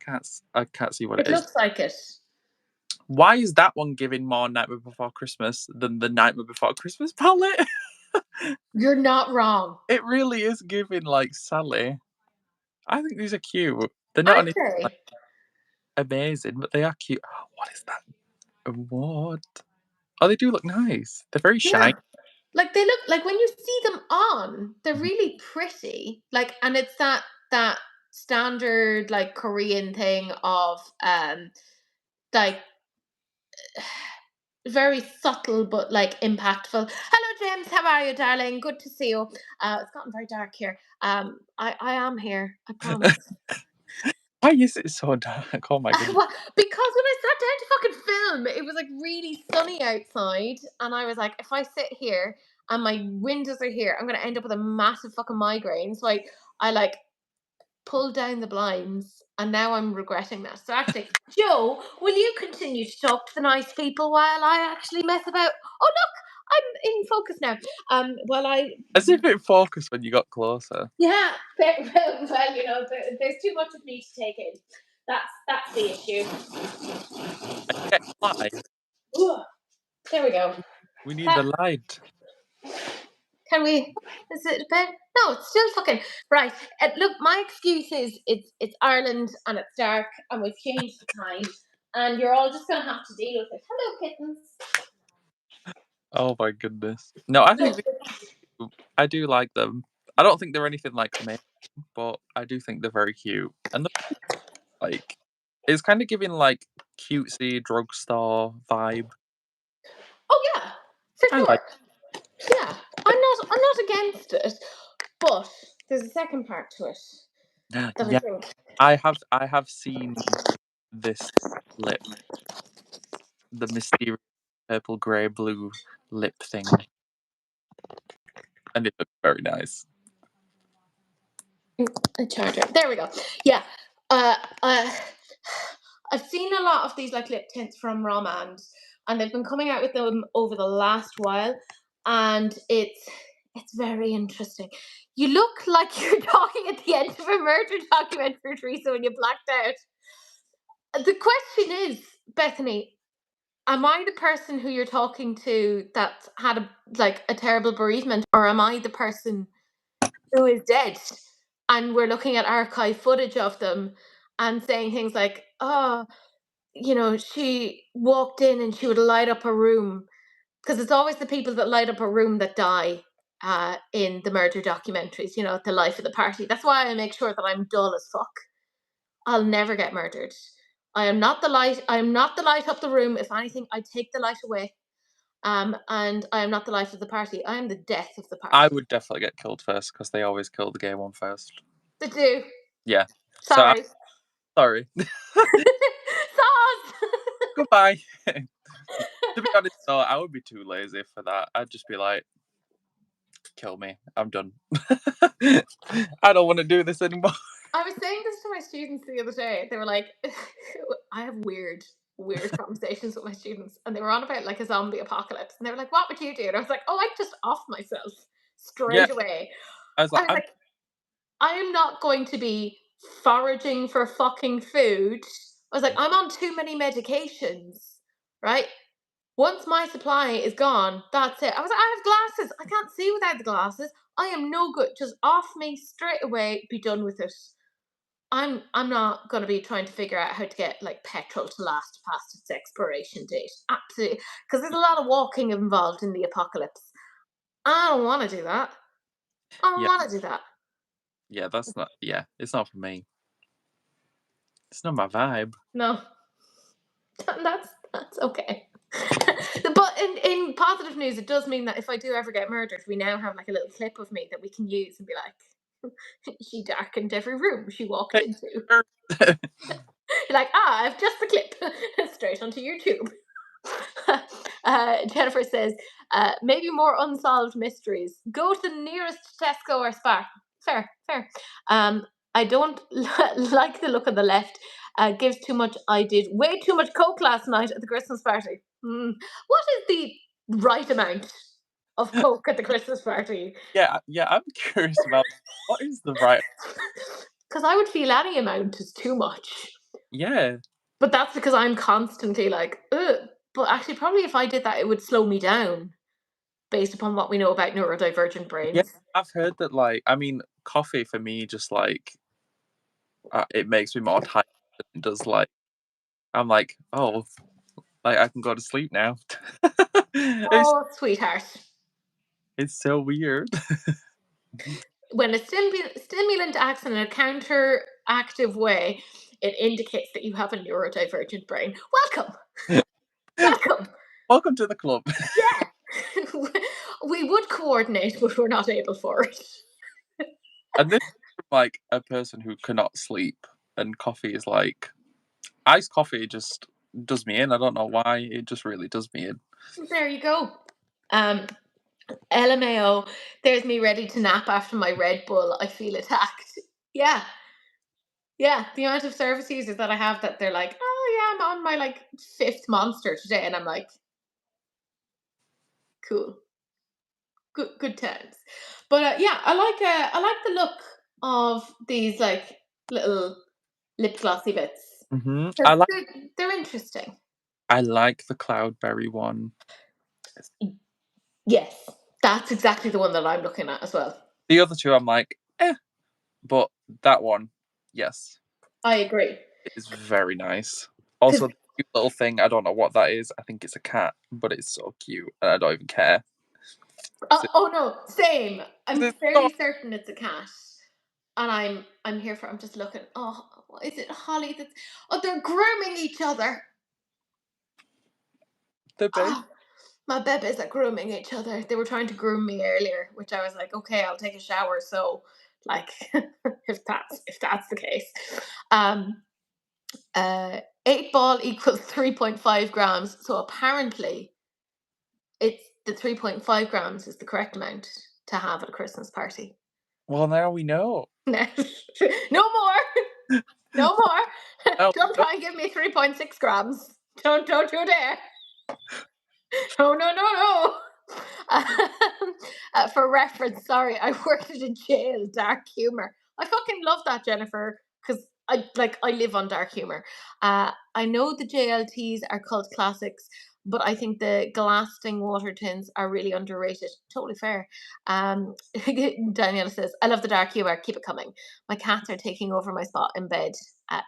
can't see what it It is. looks like it. Why is that one giving more Nightmare Before Christmas than the Nightmare Before Christmas palette? You're not wrong. It really is giving like Sally. I think these are cute. They're not I'd only like say amazing, but they are cute. What is that? What? Oh, they do look nice. They're very Yeah. shiny. Like they look like when you see them on, they're really pretty. Like, and it's that standard like Korean thing of like very subtle but like impactful. Hello James, how are you, darling? Good to see you. It's gotten very dark here. I am here, I promise. Why is it so dark? Oh my goodness. Well, because when I sat down to fucking film, it was like really sunny outside, and I was like, if I sit here and my windows are here, I'm gonna end up with a massive fucking migraine. So I like pulled down the blinds, and now I'm regretting that. So actually, Joe, will you continue to talk to the nice people while I actually mess about? Oh look, I'm in focus now. While I As if it focused when you got closer. yeah, well, you know, there's too much of me to take in. That's the issue. Okay, light. Ooh, there we go. We need Ha- the light. Can we? Is it a bit? No, it's still fucking right. Look, my excuse is it's Ireland and it's dark and we've changed the time and you're all just gonna have to deal with it. Hello, kittens. Oh my goodness. No, I think Look, I do like them. I don't think they're anything like amazing, but I do think they're very cute. And like, it's kind of giving like cutesy drugstore vibe. oh yeah, for I like. sure. Yeah, I'm not against it, but there's a second part to it that I Yeah, think. I have seen this lip, the mysterious purple, grey, blue lip thing, and it looks very nice. A charger. There we go. Yeah. Uh, uh, I've seen a lot of these like lip tints from Rom&nd, and they've been coming out with them over the last while, and it's very interesting. You look like you're talking at the end of a murder documentary, Teresa, when you blacked out. The question is, Bethany, am I the person who you're talking to that's had a terrible bereavement, or am I the person who is dead? And we're looking at archive footage of them and saying things like, oh, you know, she walked in and she would light up a room. Because it's always the people that light up a room that die in the murder documentaries, you know, the life of the party. That's why I make sure that I'm dull as fuck. I'll never get murdered. I am not the light. I am not the light up the room. If anything, I take the light away. And I am not the life of the party. I am the death of the I party. would definitely get killed first because they always kill the gay one first. They do. Yeah. So I'm Sorry. sorry. Sauce! Goodbye. To be honest, though, I would be too lazy for that. I'd just be like, kill me. I'm done. I don't want to do this anymore. I was saying this to my students the other day. They were like, I have weird conversations with my students, and they were on about like a zombie apocalypse, and they were like, "What would you do?" And I was like, "Oh, I'd just off myself Yeah. straight away." I was like, I was like, "I am not going to be foraging for fucking food." I was like, "I'm on too many medications, right? Once my supply is gone, that's it." I was like, "I have glasses. I can't see without the glasses. I am no good. Just off me straight away. Be done with it." I'm not gonna be trying to figure out how to get like petrol to last past its expiration date. Absolutely, because there's a lot of walking involved in the apocalypse. I don't want to do that. I don't yeah, want to do that. yeah, that's not, yeah, it's not for me. It's not my vibe. No, that's okay. But in positive news, it does mean that if I do ever get murdered, we now have like a little clip of me that we can use and be like, she darkened every room she walked into. Picture. You're like, I've just the clip straight onto YouTube. Jennifer says, maybe more unsolved mysteries. Go to the nearest Tesco or Spar. Fair, fair. I don't like the look on the left. Gives too much. I did way too much coke last night at the Christmas party. What is the right amount of coke at the Christmas party? Yeah, yeah, I'm curious about what is the right. Because I would feel any amount is too much. Yeah, But that's because I'm constantly like, ugh. But actually, probably if I did that, it would slow me down based upon what we know about neurodivergent yeah. brains. I've heard that, like, I mean, coffee for me just like it makes me more tired than it does like I'm like, oh. Like, I can go to sleep now. It's Oh, sweetheart. it's so weird. When a stimulant acts in a counteractive way, it indicates that you have a neurodivergent brain. Welcome, welcome. Welcome to the club. Yeah, we would coordinate, but we're not able for it. And this is from, like, a person who cannot sleep, and coffee is like iced coffee just does me in. I don't know why, it just really does me in. There you go. Um, LMAO. There's me ready to nap after my Red Bull. I feel attacked. Yeah, yeah. The amount of service users that I have that they're like, oh yeah, I'm on my like fifth monster today, and I'm like, cool, good times. But yeah, I like the look of these like little lip glossy bits. Mhm. They're, they're interesting. I like the cloudberry one. Yes, that's exactly the one that I'm looking at as well. The other two, I'm like, "Eh," but that one, yes, I agree. it is very nice. Because Also, the cute little thing, I don't know what that is. I think it's a cat, but it's so cute, and I don't even care. oh no, same. I'm It's so fairly certain it's a cat, and I'm here for. I'm just looking. Oh, is it Holly? That's oh, they're grooming each other. the baby. Oh, my babies are grooming each other. They were trying to groom me earlier, which I was like, okay, I'll take a shower. So, like, if that's the case, um, 8 ball equals 3.5 grams. So apparently, it's the 3.5 grams is the correct amount to have at a Christmas party. Well, now we know. No, no more, no more. Oh, Don't try and give me 3.6 grams. Don't you dare. No, no, no, no. For reference, sorry, I worked at a jail, dark humor. I fucking love that, Jennifer, because I live on dark humor. I know the JLTs are cult classics, but I think the glassing water tins are really underrated. Totally fair. Daniela says, I love the dark humor. Keep it coming. My cats are taking over my spot in bed.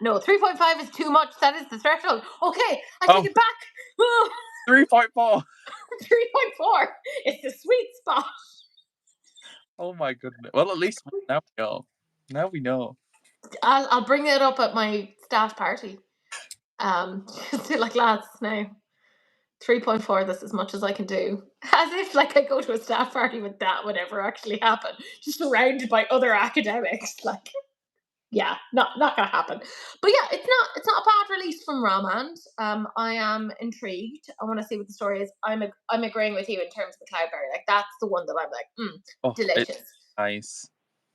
No, 3.5 is too much. That is the threshold. Okay, I take oh, it back. 3.4. 3.4 is the sweet spot. Oh my goodness. Well, at least now we know. Now we know. I'll bring it up at my staff party. Just do like lads now. 3.4, that's as much as I can do. As if like I go to a staff party with that would ever actually happen. Just surrounded by other academics. Like, yeah, not gonna happen. But yeah, it's not a bad release from Rom&nd. I am intrigued. I want to see what the story is. I'm agreeing with you in terms of the cloudberry. Like that's the one that I'm like, Oh, it's delicious. nice.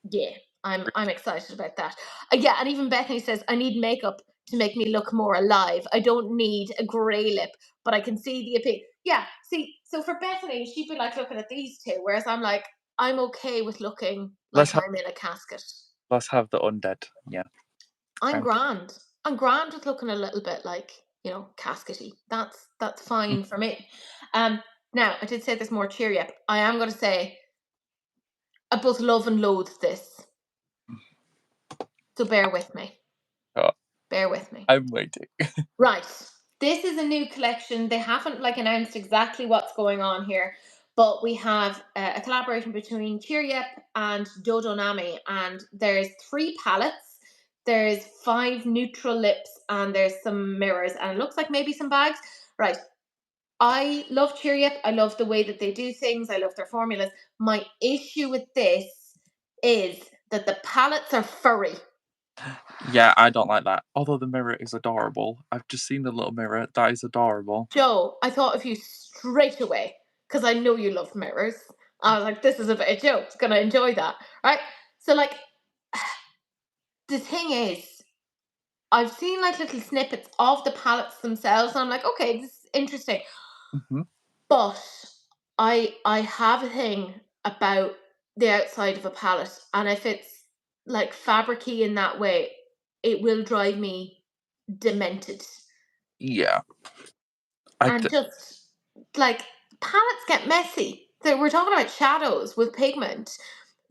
Yeah, I'm excited about that. Yeah, and even Bethany says I need makeup to make me look more alive. I don't need a grey lip, but I can see the appeal. Yeah, see, so for Bethany, she'd be like looking at these two, whereas I'm like, I'm okay with looking Let's like have I'm in a casket. the undead. Yeah. I'm I'm grand. I'm grand with looking a little bit like, caskety. That's fine for me. Now I did say there's more cheery up. I am gonna say I both love and loathe this. So bear with me. oh, Bear with me. I'm waiting. Right. This is a new collection. They haven't like announced exactly what's going on here, but we have a collaboration between Cheery Up and Dodo Nami, and there's 3 palettes. There's 5 neutral lips, and there's some mirrors, and it looks like maybe some bags. Right. I love Cheery Up. I love the way that they do things. I love their formulas. My issue with this is that the palettes are furry. Yeah, I don't like that. Although the mirror is adorable. I've just seen the little mirror. That is adorable. Joe, I thought of you straight away because I know you love mirrors. I was like, this is a bit of Joe's gonna enjoy that, right? So like, the thing is, I've seen like little snippets of the palettes themselves, and I'm like, okay, this is interesting. Hmm. But I have a thing about the outside of a palette, and if it's like fabricy in that way, it will drive me demented. Yeah. I And just like palettes get messy. So we're talking about shadows with pigment.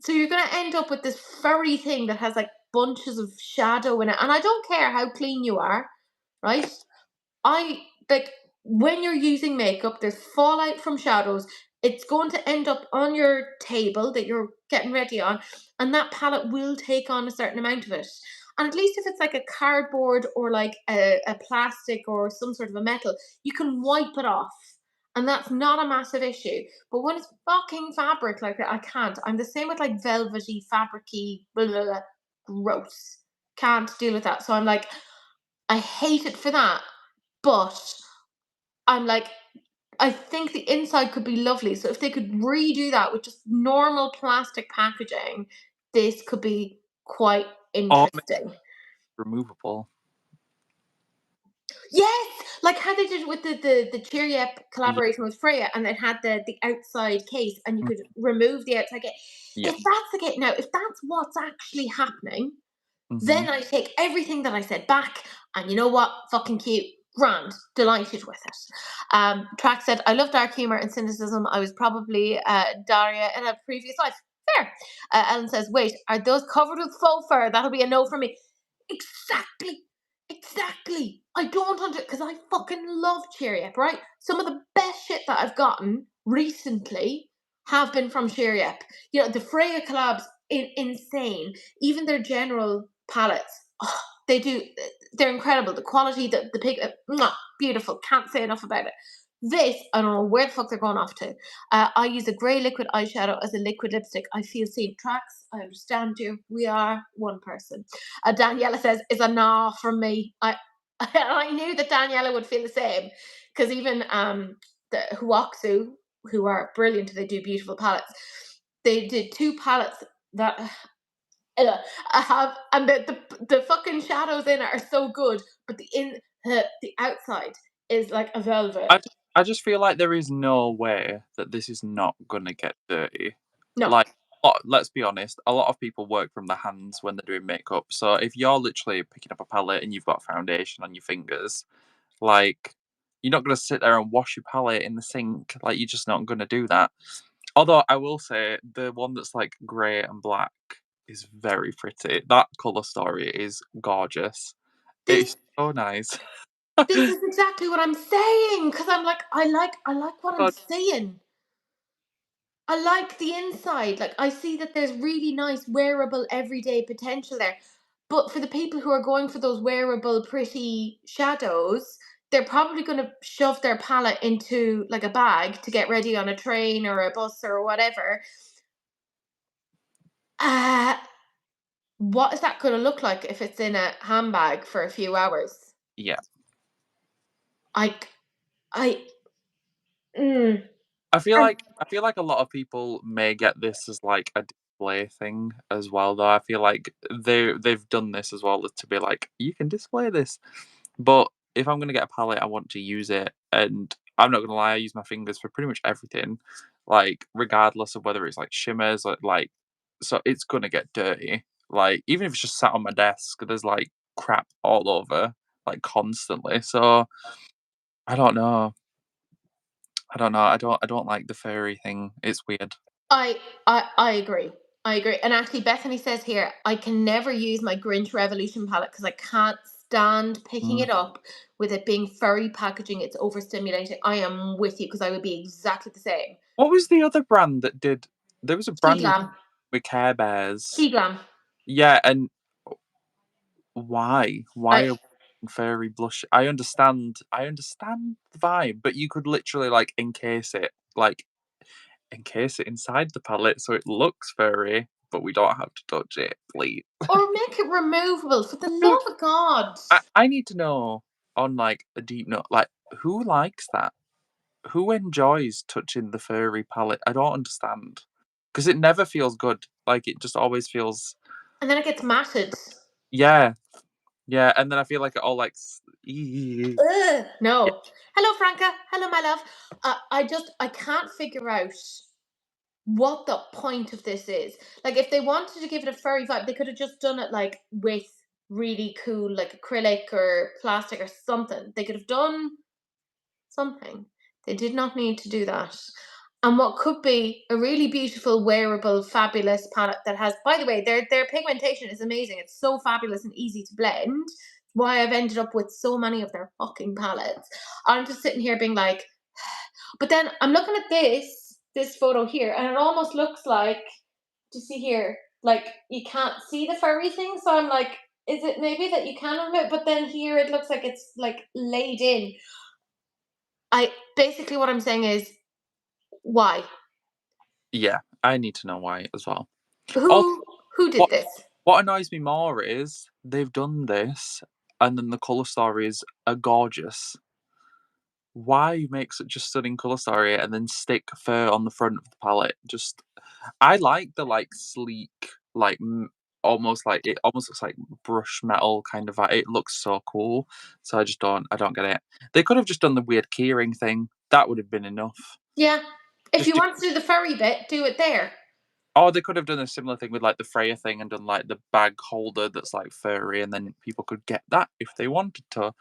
So you're gonna end up with this furry thing that has like bunches of shadow in it. And I don't care how clean you are, right? I like when you're using makeup, there's fallout from shadows. It's going to end up on your table that you're getting ready on, and that palette will take on a certain amount of it. And at least if it's like a cardboard or like a plastic or some sort of a metal, you can wipe it off. And that's not a massive issue. But when it's fucking fabric like that, I can't. I'm the same with like velvety, fabricy, blah, blah, blah. Gross. Can't deal with that. So I'm like, I hate it for that. But I'm like, I think the inside could be lovely. So if they could redo that with just normal plastic packaging, this could be quite Or make interesting. removable. Yes, like how they did with the Cheery Up Yeah. collaboration with Freya, and it had the outside case, and you Mm, could remove the outside case. yeah. If that's the case, now if that's what's actually happening, Hmm. then I take everything that I said back, and you know what? Fucking cute. Grand. Delighted with it. Track said, I love dark humour and cynicism. I was probably Daria in a previous life. Fair. Ellen says, wait, are those covered with faux fur? That'll be a no from me. Exactly. Exactly. I don't because I fucking love Cheery Up, right? Some of the best shit that I've gotten recently have been from Cheery Up. You know, the Freya collabs, insane. Even their general palettes, oh, they're incredible. The quality, the pig, beautiful. Can't say enough about it. This, I don't know where the fuck they're going off to. I use a grey liquid eyeshadow as a liquid lipstick. I feel seen. Tracks, I understand you. We are one person. Daniela says, is a nah from me. I knew that Daniela would feel the same because even the Huoxu, who are brilliant, they do beautiful palettes. They did 2 palettes that I have, and the fucking shadows in it are so good, but the outside is like a velvet. I just feel like there is no way that this is not gonna get dirty. No, Like, let's be honest, a lot of people work from their hands when they're doing makeup. So if you're literally picking up a palette and you've got foundation on your fingers, like, you're not gonna sit there and wash your palette in the sink. Like, you're just not gonna do that. Although I will say the one that's like grey and black is very pretty. That colour story is gorgeous. this It's so nice. this is exactly what I'm saying because I'm like I like what I'm God, seeing. I like the inside. Like I see that there's really nice wearable everyday potential there. But for the people who are going for those wearable pretty shadows, they're probably going to shove their palette into like a bag to get ready on a train or a bus or whatever. Uh what is that going to look like if it's in a handbag for a few hours? yeah. I I mm, I feel like a lot of people may get this as like a display thing as well though. I feel like they've done this as well to be like, you can display this. But if I'm gonna get a palette, I want to use it, and I'm not gonna lie, I use my fingers for pretty much everything. Like, regardless of whether it's like shimmers or like, so it's gonna get dirty. Like, even if it's just sat on my desk, there's like crap all over, like constantly. So I don't know. I don't know. I don't like the furry thing. It's weird. I agree. I agree. And actually, Bethany says here, I can never use my Grinch Revolution palette because I can't stand picking Mm. it up with it being furry packaging. It's overstimulating. I am with you because I would be exactly the same. What was the other brand that did? There was a Key brand Glam. with Care Bears. Key Glam. Yeah, and why? Why I are we furry blush? I understand the vibe, but you could literally like encase it inside the palette so it looks furry, but we don't have to touch it, please. or make it removable for the I don't. love of God. I need to know on like a deep note, like who likes that? Who enjoys touching the furry palette? I don't understand because it never feels good. Like it just always feels, And then it gets matted. yeah, yeah, and then I feel like it all like yeah. Ugh, no. Hello, Franca. Hello, my love. I can't figure out what the point of this is. Like, if they wanted to give it a furry vibe, they could have just done it like with really cool, like acrylic or plastic or something. They could have done something. They did not need to do that. And what could be a really beautiful, wearable, fabulous palette that has, by the way, their pigmentation is amazing. It's so fabulous and easy to blend. why I've ended up with so many of their fucking palettes. I'm just sitting here being like, but then I'm looking at this photo here, and it almost looks like, do you see here? Like you can't see the furry thing, so I'm like, is it maybe that you can remove it? But then here it looks like it's like laid in. I basically what I'm saying is why? Yeah, I need to know why as well. Also, Who did what this? what annoys me more is they've done this, and then the color stories are gorgeous. Why make such a stunning color story and then stick fur on the front of the palette? Just I like the like sleek, like almost like it almost looks like brush metal kind of. It looks so cool. So I don't get it. They could have just done the weird keyring thing. That would have been enough. Yeah. If Just you do, want to do the furry bit, do it there. or they could have done a similar thing with like the Freya thing and done like the bag holder that's like furry, and then people could get that if they wanted to.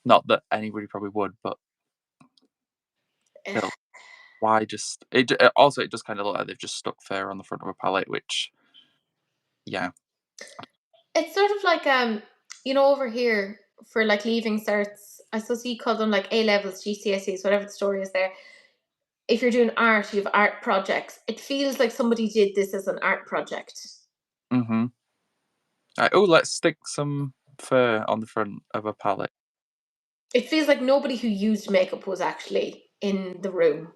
Not that anybody probably would, but still. Why just also it just kind of look like they've just stuck fur on the front of a palette, which yeah. It's sort of like over here for like leaving certs, I suppose you call them like A levels, GCSEs, whatever the story is there. If you're doing art, you have art projects. It feels like somebody did this as an art project. Mm-hmm. Like, oh, let's stick some fur on the front of a palette. It feels like nobody who used makeup was actually in the room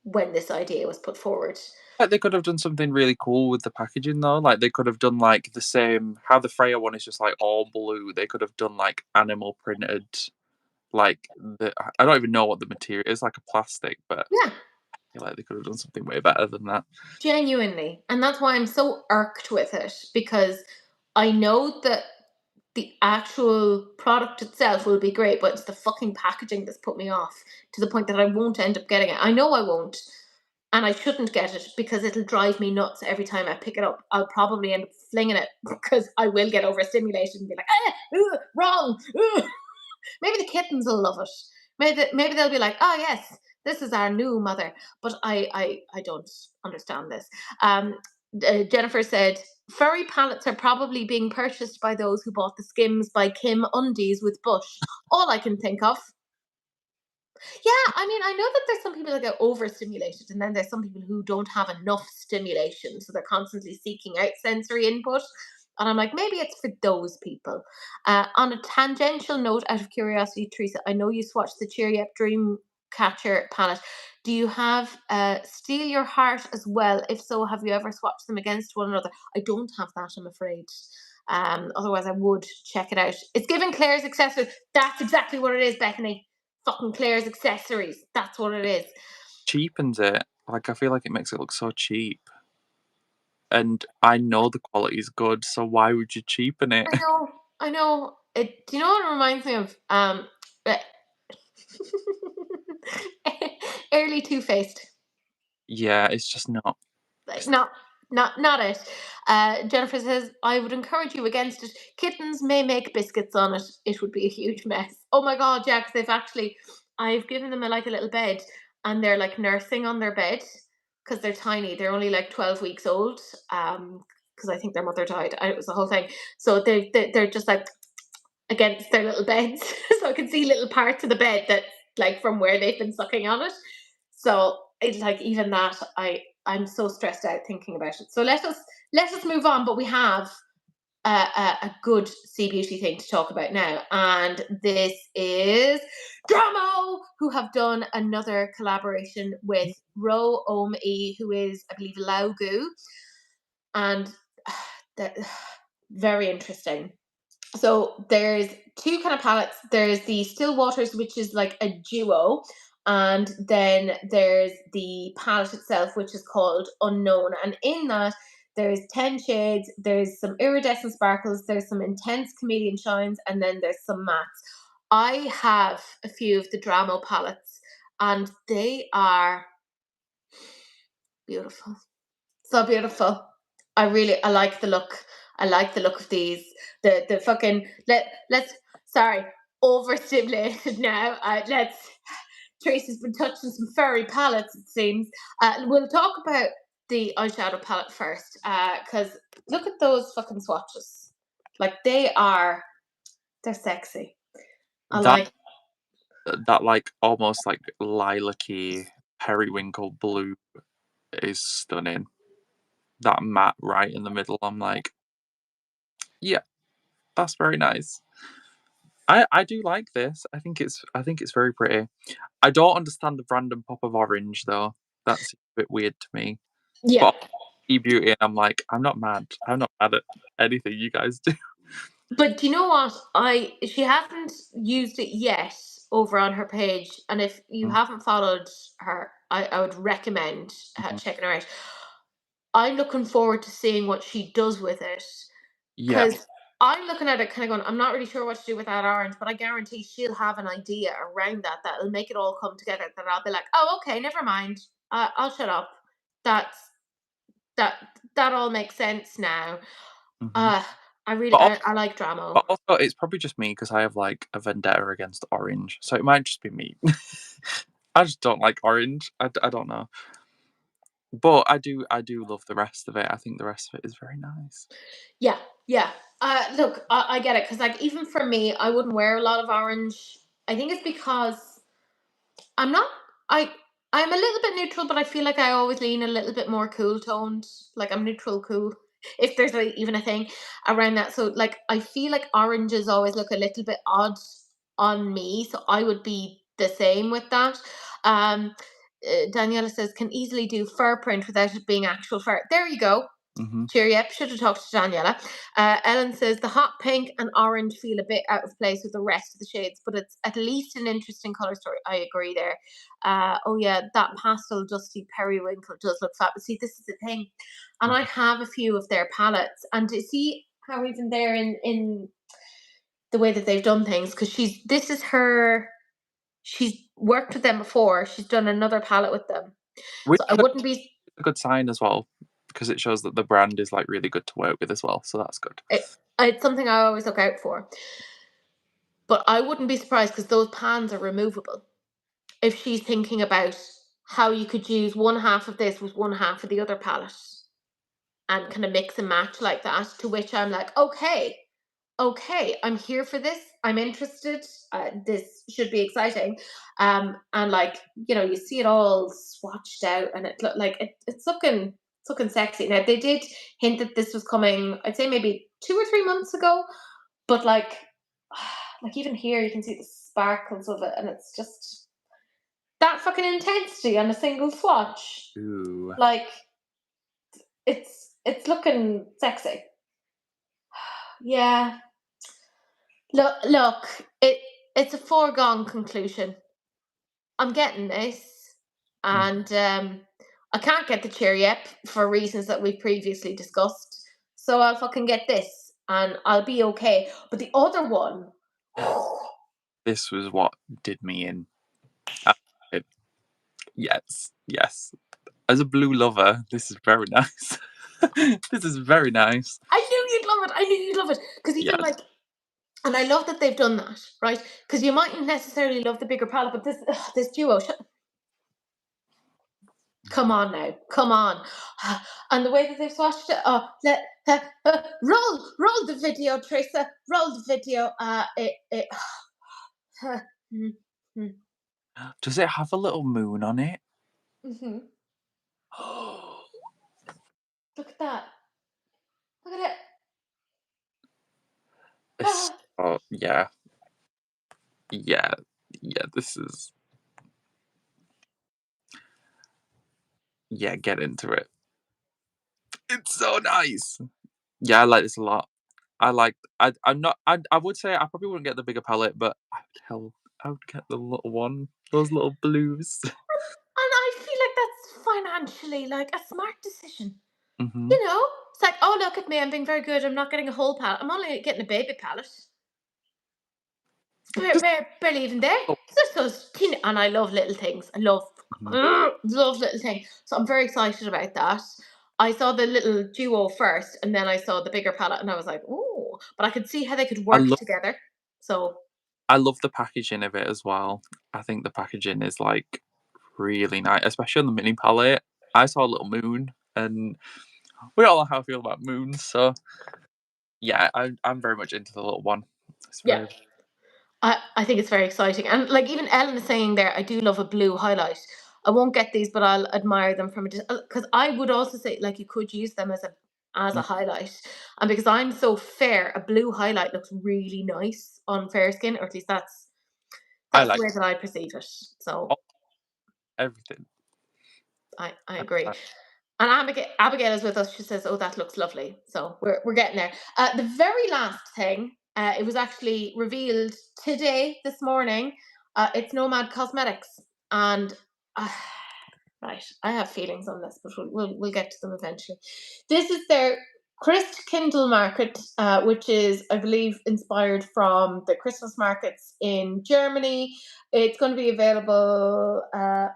when this idea was put forward. Like they could have done something really cool with the packaging though. Like they could have done like the same how the Freya one is just like all blue. They could have done like animal printed like the I don't even know what the material is, like a plastic, but Yeah, I feel like they could have done something way better than that. genuinely. And that's why I'm so irked with it, because I know that the actual product itself will be great, but it's the fucking packaging that's put me off to the point that I won't end up getting it. I know I won't, and I shouldn't get it because it'll drive me nuts every time I pick it up. I'll probably end up flinging it because I will get overstimulated and be like, wrong. Maybe the kittens will love it. Maybe they'll be like, oh yes, this is our new mother. But I don't understand this. Jennifer said furry palettes are probably being purchased by those who bought the Skims by Kim undies with Bush. All I can think of. Yeah, I mean, I know that there's some people that get overstimulated, and then there's some people who don't have enough stimulation, so they're constantly seeking out sensory input. And I'm like, maybe it's for those people. On a tangential note, out of curiosity, Teresa, I know you swatched the Cheery Up Dream Catcher palette. Do you have Steal Your Heart as well? If so, have you ever swatched them against one another? I don't have that, I'm afraid. Otherwise, I would check it out. It's given Claire's accessories. That's exactly what it is, Bethany. Fucking Claire's accessories. That's what it is. Cheapens it. Like I feel like it makes it look so cheap. And I know the quality is good, so why would you cheapen it? I know. I know. It. Do you know what it reminds me of? Uh, Early Two Faced. Yeah, it's just not. Like not it. Jennifer says, I would encourage you against it. Kittens may make biscuits on it. It would be a huge mess. Oh my god, yeah, 'cause they've actually I've given them like a little bed, and they're like nursing on their bed because they're tiny. They're only like 12 weeks old. Because I think their mother died. It was the whole thing. So they're just like against their little beds. So I can see little parts of the bed that like from where they've been sucking on it. So it's like even that I'm so stressed out thinking about it. So let us move on. But we have a good sea beauty thing to talk about now, and this is Dramo, who have done another collaboration with Rom&nd, who is I believe Laugu, and that very interesting. So there's two kind of palettes. There's the Still Waters, which is like a duo, and then there's the palette itself, which is called Unknown. And in that, there's 10 shades, there's some iridescent sparkles, there's some intense chameleon shines, and then there's some mattes. I have a few of the Dramo palettes, and they are beautiful. So beautiful. I like the look. I like the look of these. The fucking let's sorry, overstimulated now. Let's Tracy's been touching some furry palettes, it seems. We'll talk about the eyeshadow palette first. Because look at those fucking swatches. Like they are They're sexy. I That like. that like almost like lilac-y periwinkle blue is stunning. That matte right in the middle, I'm like, yeah, that's very nice. I do like this. I think it's very pretty. I don't understand the random pop of orange though. That's a bit weird to me. Yeah. But beauty, and I'm like, I'm not mad. I'm not mad at anything you guys do. But do you know what? She hasn't used it yet over on her page, and if you Mm, haven't followed her, I would recommend mhm. checking her out. I'm looking forward to seeing what she does with it Yeah. because I'm looking at it kind of going, I'm not really sure what to do with that orange, but I guarantee she'll have an idea around that'll make it all come together. That I'll be like, oh, okay, never mind. I'll shut up. That's that that all makes sense now. Mhm. Uh, I really But I like drama. But also, it's probably just me because I have like a vendetta against orange, so it might just be me. I just don't like orange. I don't know, but I do love the rest of it. I think the rest of it is very nice. Yeah, yeah. Look, I get it because, like, even for me, I wouldn't wear a lot of orange. I think it's because I'm not. I I'm a little bit neutral, but I feel like I always lean a little bit more cool toned. Like I'm neutral cool, if there's even a thing around that. So like I feel like oranges always look a little bit odd on me. So I would be the same with that. Um, Daniela says can easily do fur print without it being actual fur. There you go. Hmm. Cheery up. Should have talked to Daniela. Ellen says the hot pink and orange feel a bit out of place with the rest of the shades, but it's at least an interesting color story. I agree there. Oh yeah, that pastel dusty periwinkle does look fab. But see, this is the thing, and I have a few of their palettes, and to see how even they're in the way that they've done things, because this is her. She's worked with them before. She's done another palette with them, Which so I is wouldn't be. a good sign as well because it shows that the brand is like really good to work with as well. So that's good. It's something I always look out for. But I wouldn't be surprised because those pans are removable. If she's thinking about how you could use one half of this with one half of the other palette and kind of mix and match like that, to which I'm like, okay, I'm here for this. I'm interested. This should be exciting. And like, you see it all swatched out and it look like it's looking sexy. Now they did hint that this was coming, I'd say maybe 2 or 3 months ago, but like even here you can see the sparkles of it and it's just that fucking intensity on a single swatch. Ooh, Like it's looking sexy. Yeah. Look, it's a foregone conclusion. I'm getting this, mm. and I can't get the cheer yet for reasons that we've previously discussed. So I'll fucking get this, and I'll be okay. But the other one, This was what did me in. Uh, it- yes, yes. As a blue lover, this is very nice. This is very nice. I knew you'd love it. I knew you'd love it because even Yes. like, and I love that they've done that, right? Because you mightn't necessarily love the bigger palette, but this duo, come on now, come on. And the way that they've swatched it, roll the video, Teresa, roll the video. Mm, mm, Does it have a little moon on it? mhm. Look at that. Look at it. It's, Ah, oh yeah, yeah, yeah. This is yeah. Get into it. It's so nice. Yeah, I like this a lot. I like. I'm not. I would say I probably wouldn't get the bigger palette, but I would get the little one. Those little blues. and I feel like that's financially like a smart decision. Hmm. It's like, oh, look at me, I'm being very good. I'm not getting a whole palette. I'm only getting a baby palette. Just Barely even there. oh, It's just those teeny, and I love little things. I love, mhm. love little things. So I'm very excited about that. I saw the little duo first, and then I saw the bigger palette, and I was like, "Oh!" But I could see how they could I work love. together. So I love the packaging of it as well. I think the packaging is like really nice, especially on the mini palette. I saw a little moon, and we all know how I feel about moons. So yeah, I'm very much into the little one. It's Yeah. very. I think it's very exciting. And like even Ellen is saying there, I do love a blue highlight. I won't get these, but I'll admire them from a distance. Because I would also say like you could use them as a Mm, highlight. And because I'm so fair, a blue highlight looks really nice on fair skin, or at least I that's the like way that I perceive it. So all, everything. I I, agree. I, And Abigail is with us. She says, "Oh, that looks lovely." So we're getting there. The very last thing, it was actually revealed today, this morning. It's Nomad Cosmetics, and uh, right, I have feelings on this, but we'll get to them eventually. This is their Christ Kindle market, which is, I believe, inspired from the Christmas markets in Germany. It's going to be available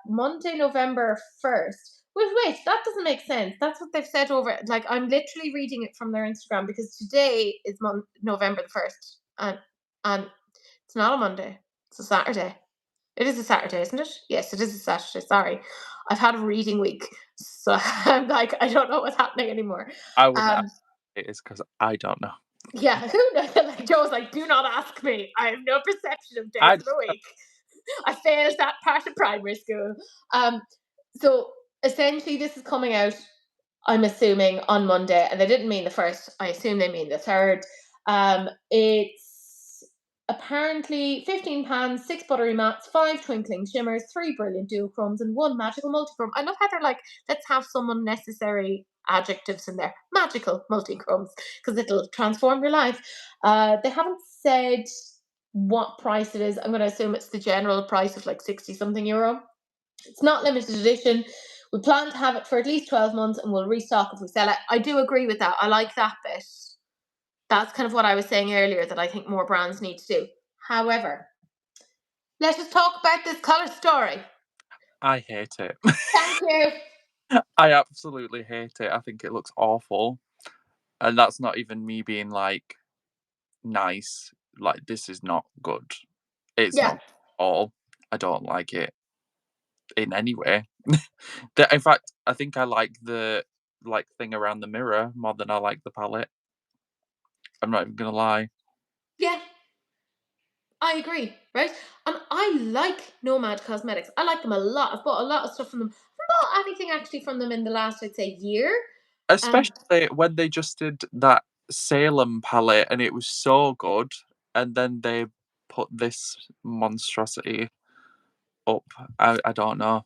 Monday, November 1st. Wait, that doesn't make sense. That's what they've said over. Like, I'm literally reading it from their Instagram because today is November the 1st, and it's not a Monday. It's a Saturday. It is a Saturday, isn't it? Yes, it is a Saturday. Sorry. I've had a reading week, so I'm like, I don't know what's happening anymore. I wouldn't ask Um, it is because I don't know. yeah, who knows? Like Joe's like, do not ask me. I have no perception of days I of the week. I failed that part of primary school. Um, so essentially, this is coming out, I'm assuming, on Monday, and they didn't mean the first. I assume they mean the third. It's apparently 15 pans, 6 buttery mats, 5 twinkling shimmers, 3 brilliant duochromes, and 1 magical multichrome. I love how they're like, let's have some unnecessary adjectives in there. Magical multichromes, because it'll transform your life. They haven't said what price it is. I'm going to assume it's the general price of like 60 something euro. It's not limited edition. We plan to have it for at least 12 months and we'll restock if we sell it. I do agree with that. I like that bit. That's kind of what I was saying earlier that I think more brands need to do. However, let us talk about this colour story. hate it. Thank you. I absolutely hate it. I think it looks awful, and that's not even me being like nice. Like this is not good. It's Yeah, not good at all. I don't like it in any way. In fact, I think I like the like thing around the mirror more than I like the palette. I'm not even gonna lie. yeah, I agree, right? And I like Nomad Cosmetics. I like them a lot. I've bought a lot of stuff from them. I haven't bought anything actually from them in the last, I'd say, year. Um, Especially when they just did that Salem palette and it was so good, and then they put this monstrosity up. I don't know.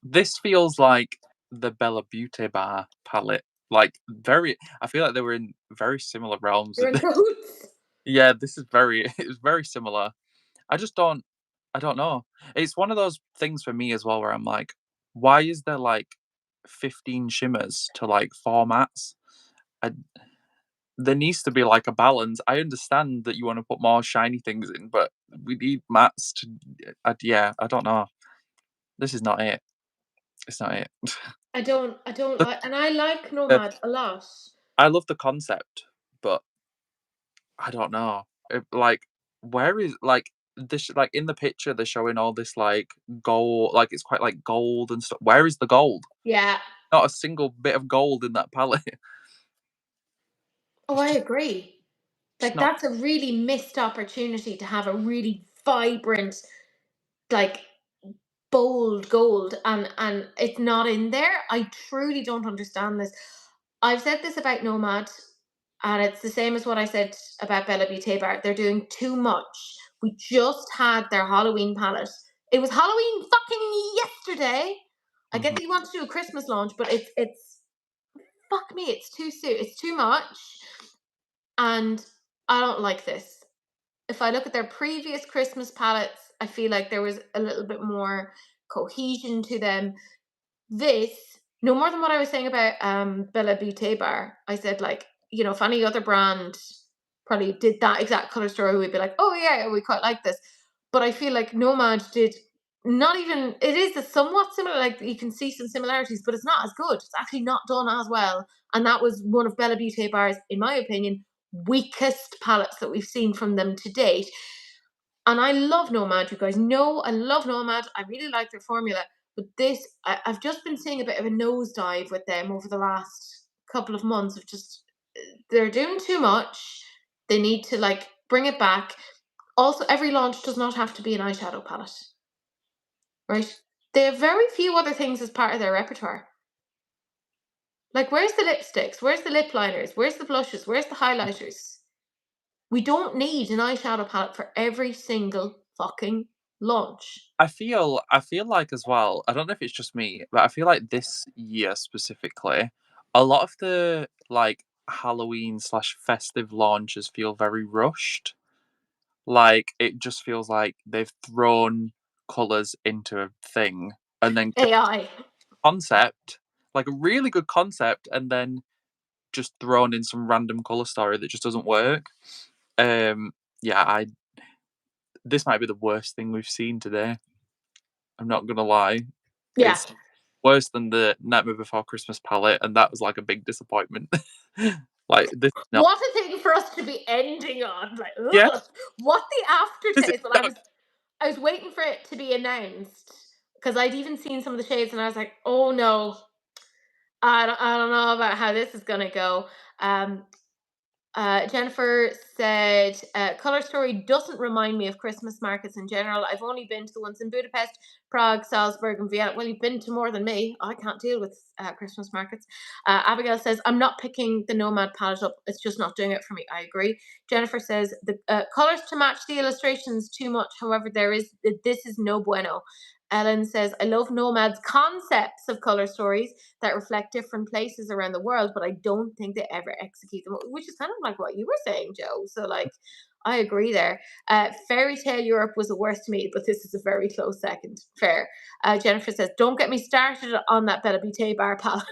This feels like the Bella Beauty Bar palette. Like very, I feel like they were in very similar realms. they're in cahoots. Yeah, this is very, it's very similar. I just don't, I don't know. It's one of those things for me as well where I'm like, why is there like 15 shimmers to like 4 mats? I, there needs to be like a balance. I understand that you want to put more shiny things in, but we need mats to. Yeah, I don't know. This is not it. It's not it. I don't Look, like, and I like uh, Nomad a lot. I love the concept, but I don't know. Like, where is like this? Like in the picture, they're showing all this like gold. Like it's quite like gold and stuff. Where is the gold? Yeah. Not a single bit of gold in that palette. Oh, It's I agree. just Like not. that's a really missed opportunity to have a really vibrant, like bold gold, and it's not in there. I truly don't understand this. I've said this about Nomad, and it's the same as what I said about Bella Beauté Bar. They're doing too much. We just had their Halloween palette. It was Halloween fucking yesterday. I get Mhm. that you want to do a Christmas launch, but it's fuck me, it's too soon. It's too much. And I don't like this. If I look at their previous Christmas palettes, I feel like there was a little bit more cohesion to them. This, no more than what I was saying about Bella Beauté Bar. I said, like, if any other brand probably did that exact color story, we'd be like, oh yeah, we quite like this. But I feel like Nomad did not even, it is a somewhat similar, like you can see some similarities, but it's not as good. It's actually not done as well. And that was one of Bella Beauté Bar's, in my opinion, weakest palettes that we've seen from them to date. And I love Nomad, you guys know I love Nomad. I really like their formula. But this, I've just been seeing a bit of a nosedive with them over the last couple of months of just, they're doing too much. They need to like bring it back. Also, every launch does not have to be an eyeshadow palette, right? They have very few other things as part of their repertoire. Like, where's the lipsticks? Where's the lip liners? Where's the blushes? Where's the highlighters? We don't need an eyeshadow palette for every single fucking launch. I feel like as well, I don't know if it's just me, but I feel like this year specifically, a lot of the like Halloween slash festive launches feel very rushed. Like it just feels like they've thrown colours into a thing and then AI. concept, like a really good concept, and then just thrown in some random colour story that just doesn't work. Yeah, I this might be the worst thing we've seen today. I'm not gonna lie. Yeah. It's worse than the Nightmare Before Christmas palette, and that was like a big disappointment. Like this, not What a thing for us to be ending on. Like, yeah, ugh. What the is it aftertaste? Well, not? I was waiting for it to be announced because I'd even seen some of the shades and I was like, oh no, I don't know about how this is gonna go. Um, Jennifer said, "Color Story doesn't remind me of Christmas markets in general. I've only been to the ones in Budapest, Prague, Salzburg, and Vienna." Well, you've been to more than me. I can't deal with Christmas markets. Abigail says, "I'm not picking the Nomad palette up. It's just not doing it for me." I agree. Jennifer says, "The colors to match the illustrations too much. However, this is no bueno." Ellen says, "I love Nomad's concepts of color stories that reflect different places around the world, but I don't think they ever execute them," which is kind of like what you were saying, Joe. So, like, I agree there. Fairy Tale Europe was the worst to me, but this is a very close second. Fair. Jennifer says, "Don't get me started on that Bella Beauté bar palette."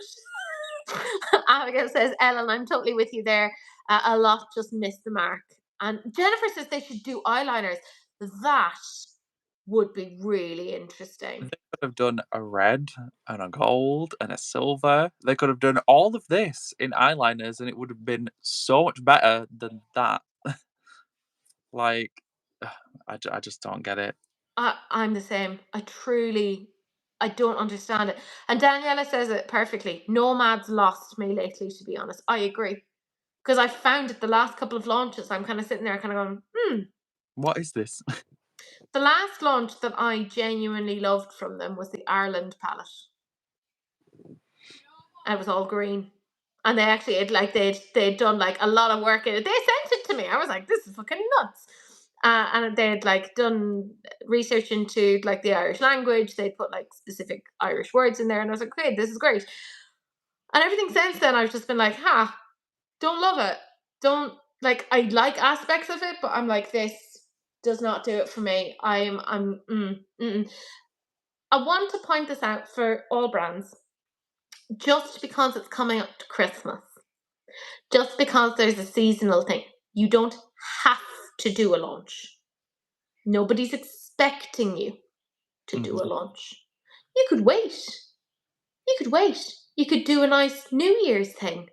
Abigail says, "Ellen, I'm totally with you there. A lot just missed the mark." And Jennifer says they should do eyeliners. That would be really interesting. They could have done a red and a gold and a silver. They could have done all of this in eyeliners, and it would have been so much better than that. Like, I just don't get it. I'm the same. I don't understand it. And Daniela says it perfectly. Nomad's lost me lately, to be honest. I agree. Because I found it the last couple of launches, I'm kind of sitting there, kind of going, What is this? The last launch that I genuinely loved from them was the Ireland palette. And it was all green. And they actually had like they'd done like a lot of work in it. They sent it to me. I was like, this is fucking nuts. And they'd like done research into like the Irish language. They put like specific Irish words in there, and I was like, okay, this is great. And everything since then, I've just been like, don't love it. Don't like. I like aspects of it, but I'm like, this does not do it for me. I want to point this out for all brands, just because it's coming up to Christmas, just because there's a seasonal thing, you don't have to do a launch. Nobody's expecting you to do a Mhm. launch. You could wait. You could wait. You could do a nice New Year's thing.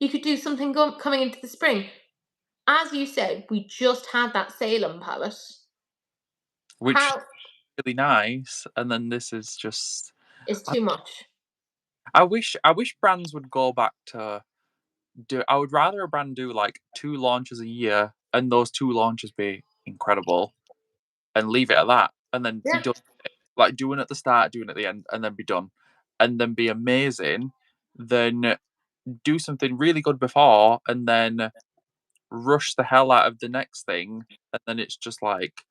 You could do something coming into the spring. As you said, we just had that Salem palette. Which How really nice, and then this is just. is I, too much. I wish brands would go back to do. I would rather a brand do like 2 launches a year, and those 2 launches be incredible, and leave it at that, and then be Yeah. done. Like doing at the start, doing at the end, and then be done, and then be amazing. Then do something really good before, and then rush the hell out of the next thing, and then it's just like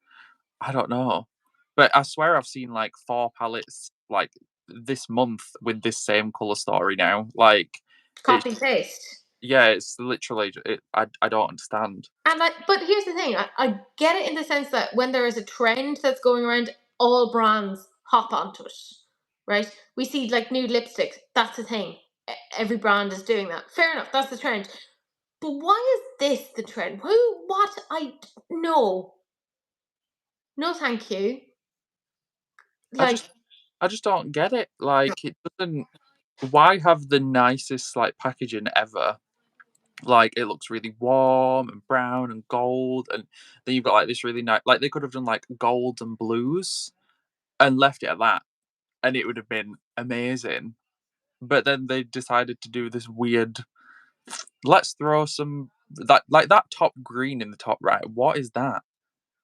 I don't know. But I swear I've seen like 4 palettes like this month with this same color story now. Like it's Copy paste. yeah, it's literally I don't understand. And like, but here's the thing: I get it in the sense that when there is a trend that's going around, all brands hop onto it, right? We see like nude lipsticks. That's the thing. Every brand is doing that. Fair enough. That's the trend. But why is this the trend? Who? What? No, no, thank you. I Like, just I just don't get it. Like it doesn't. Why have the nicest like packaging ever? Like it looks really warm and brown and gold, and then you've got like this really nice. Like they could have done like golds and blues and left it at that, and it would have been amazing. But then they decided to do this weird. Let's throw some that top green in the top right. What is that?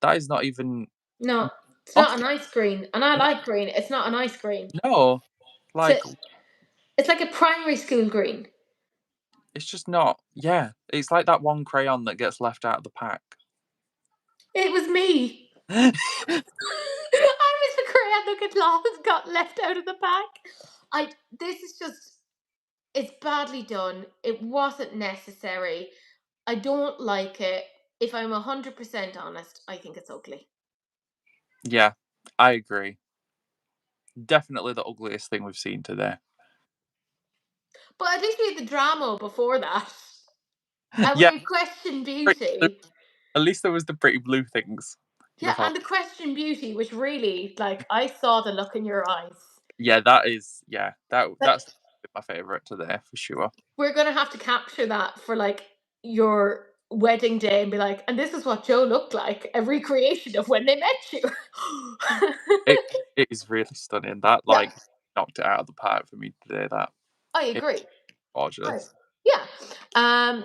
That is not even No, it's not off. a nice green, and I like green. It's not a nice green. No, So like it's like a primary school green. it's just not. Yeah, it's like that one crayon that gets left out of the pack. It was me. I was the crayon that got left out of the pack. This is just, it's badly done. It wasn't necessary. I don't like it. If I'm 100% honest, I think it's ugly. Yeah, I agree. Definitely the ugliest thing we've seen today. But at least we had the drama before that. And we Yeah, had Question pretty- Beauty. at least there was the pretty blue things Yeah, before. and the Question Beauty, which really, like, I saw the look in your eyes. Yeah, that is. Yeah, Like, that's my favorite today for sure. we're gonna have to capture that for like your wedding day and be like, and this is what Joe looked like, a recreation of when they met you. It it is really stunning. That Yeah, like knocked it out of the park for me today. That I it's agree. I, gorgeous. yeah.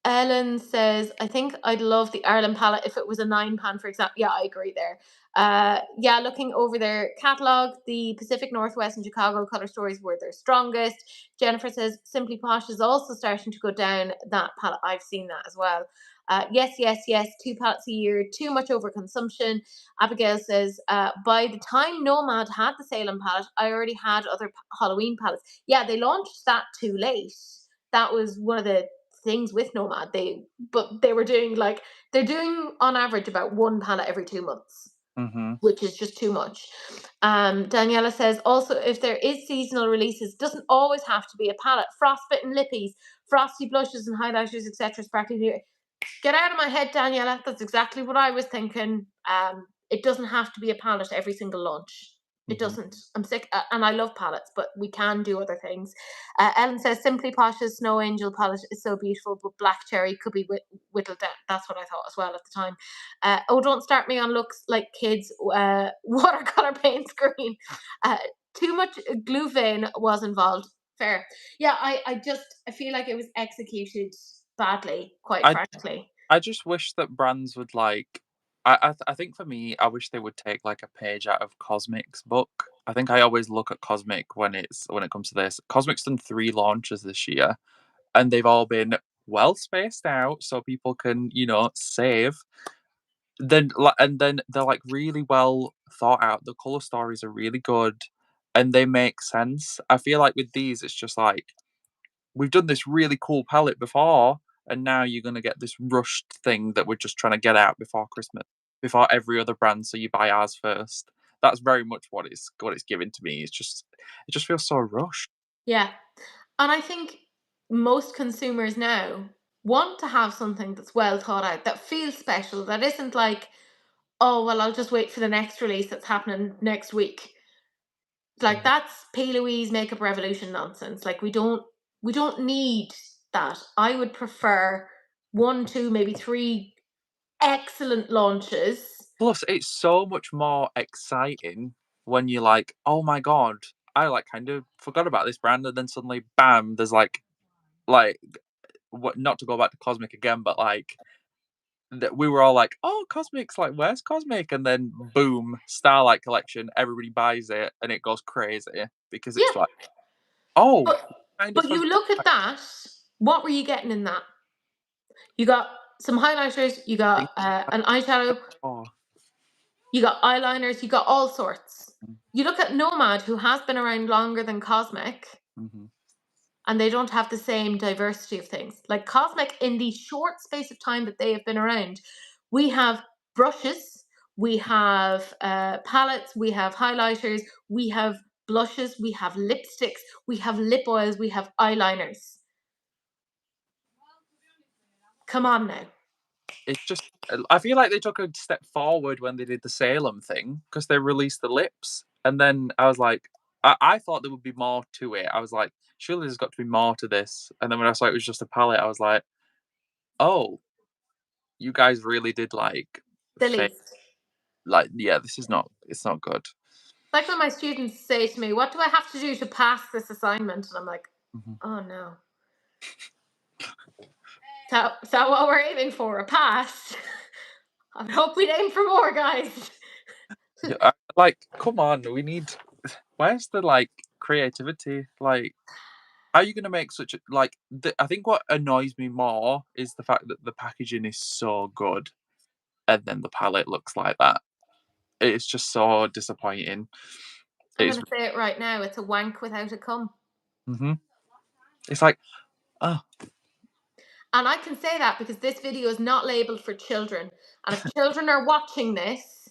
Ellen says, I think I'd love the Ireland palette if it was a 9 pan, for example. Yeah, I agree there. Yeah, looking over their catalogue, the Pacific Northwest and Chicago color stories were their strongest. Jennifer says, Simply Posh is also starting to go down that palette. I've seen that as well. Yes, yes, yes. 2 palettes a year, too much overconsumption. Abigail says, by the time Nomad had the Salem palette, I already had other Halloween palettes. Yeah, they launched that too late. That was one of the things with Nomad. They were doing like, they're doing on average about 1 palette every 2 months, Hmm. which is just too much. Daniela says, also, if there is seasonal releases, doesn't always have to be a palette. Frostbitten lippies, frosty blushes and highlighters, etc. Sparkly. Get out of my head, Daniela. That's exactly what I was thinking. It doesn't have to be a palette every single launch. It Hmm. doesn't. I'm sick, and I love palettes, but we can do other things. Ellen says Simply Posh's Snow Angel palette is so beautiful, but Black Cherry could be whittled down. That's what I thought as well at the time. Oh, don't start me on looks like kids. Watercolor paint screen. Uh, too much glue vein was involved. Fair. Yeah, I feel like it was executed badly, quite I frankly. I just wish that brands would like. I think for me, I wish they would take like a page out of Cosmic's book. I think I always look at Cosmic when it comes to this. Cosmic's done 3 launches this year, and they've all been well spaced out, so people can save. And then they're like really well thought out. The color stories are really good, and they make sense. I feel like with these, it's just like we've done this really cool palette before, and now you're gonna get this rushed thing that we're just trying to get out before Christmas, before every other brand, so you buy ours first. That's very much what it's giving to me. It just feels so rushed. Yeah. And I think most consumers now want to have something that's well thought out, that feels special, that isn't like, oh, well, I'll just wait for the next release that's happening next week. Like, Mhm. that's P. Louise Makeup Revolution nonsense. Like, we don't need that. I would prefer 1, 2, maybe 3 excellent launches. Plus, it's so much more exciting when you're like, oh my god, I like kind of forgot about this brand, and then suddenly, bam, there's like what? Not to go back to Cosmic again, but like that we were all like, "Oh, Cosmic's like, where's Cosmic?" And then boom, Starlight Collection, everybody buys it and it goes crazy because Yeah. it's like, "Oh, But kind of but you forgot." look at that, what were you getting in that? You got some highlighters, you got Things an eyeshadow, oh, you got eyeliners, you got all sorts. mm, You look at Nomad, who has been around longer than Cosmic, mhm. and they don't have the same diversity of things. Like Cosmic, in the short space of time that they have been around, we have brushes, we have palettes, we have highlighters, we have blushes, we have lipsticks, we have lip oils, we have eyeliners. Come on now. It's just I feel like they took a step forward when they did the Salem thing because they released the lips, and then I was like, I thought there would be more to it. I was like, surely there's got to be more to this. And then when I saw it was just a palette, I was like, oh, you guys really did like The fake. least. Like, yeah, it's not good. Like when my students say to me, "What do I have to do to pass this assignment?" And I'm like, Mhm. "Oh no." So what we're aiming for, a pass. I hope we'd aim for more, guys. Yeah, come on, we need. Where's the creativity? Like, how are you gonna make such a I think what annoys me more is the fact that the packaging is so good, and then the palette looks like that. It's just so disappointing. I'm It's going to say it right now. It's a wank without a cum. hmm It's like, oh, And I can say that because this video is not labeled for children. And if children are watching this,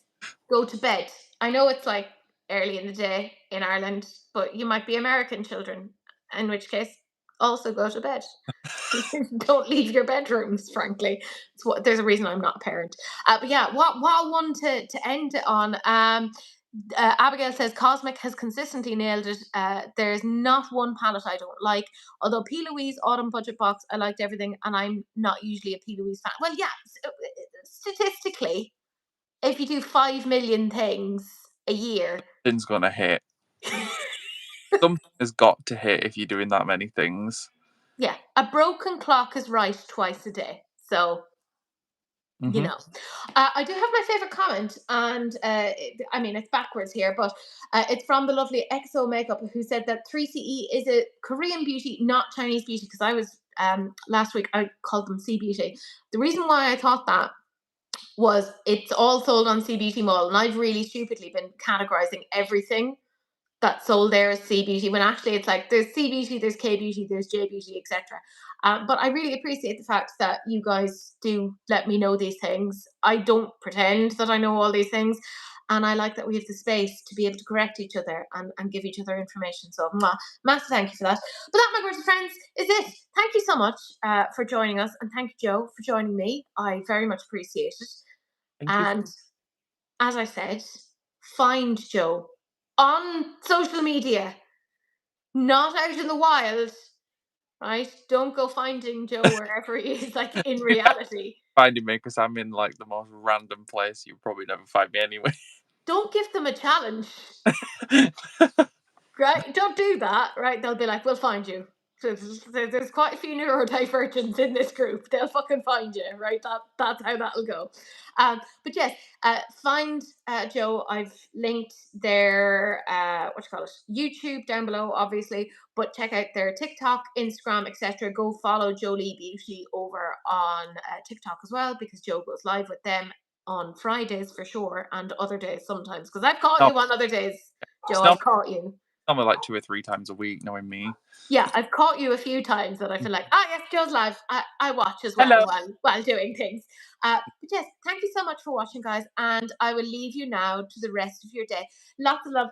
go to bed. I know it's like early in the day in Ireland, but you might be American children, in which case, also go to bed. Don't leave your bedrooms, frankly. There's a reason I'm not a parent. But yeah, what I want to end it on. Abigail says Cosmic has consistently nailed it. There's not one palette I don't like. Although P. Louise Autumn Budget Box, I liked everything, and I'm not usually a P. Louise fan. Well, yeah, statistically, if you do 5 million things a year, something's gonna hit. Something has got to hit if you're doing that many things. yeah, a broken clock is right twice a day. So you hmm know, I do have my favorite comment, and I mean it's backwards here, but it's from the lovely EXO Makeup, who said that 3CE is a Korean beauty, not Chinese beauty. Because I was last week I called them C Beauty. The reason why I thought that was it's all sold on C Beauty Mall, and I've really stupidly been categorizing everything that's sold there as C Beauty, when actually it's like there's C Beauty, there's K Beauty, there's J Beauty, etc. But I really appreciate the fact that you guys do let me know these things. I don't pretend that I know all these things. And I like that we have the space to be able to correct each other and give each other information. So, massive thank you for that. But that, my gorgeous friends, is it. Thank you so much for joining us. And thank you, Joe, for joining me. I very much appreciate it. Thank you. And as I said, find Joe on social media, not out in the wild, right? Don't go finding Joe wherever he is, like in reality. Finding me because I'm in the most random place. You'll probably never find me anyway. Don't give them a challenge, right? Don't do that, right? They'll be like, we'll find you. So there's quite a few neurodivergents in this group. They'll fucking find you, right? That's how that'll go. But yes, find Joe. I've linked their what you call it, YouTube down below, obviously. But check out their TikTok, Instagram, etc. Go follow Jolie Beauty over on TikTok as well, because Joe goes live with them on Fridays for sure, and other days sometimes. Because I've caught No, you on other days, Joe. it's I've caught you. normally like 2 or 3 times a week, knowing me. Yeah, I've caught you a few times that I feel like, yes, Joe's live. I watch as well Hello. while doing things. But yes, thank you so much for watching, guys, and I will leave you now to the rest of your day. Lots of love.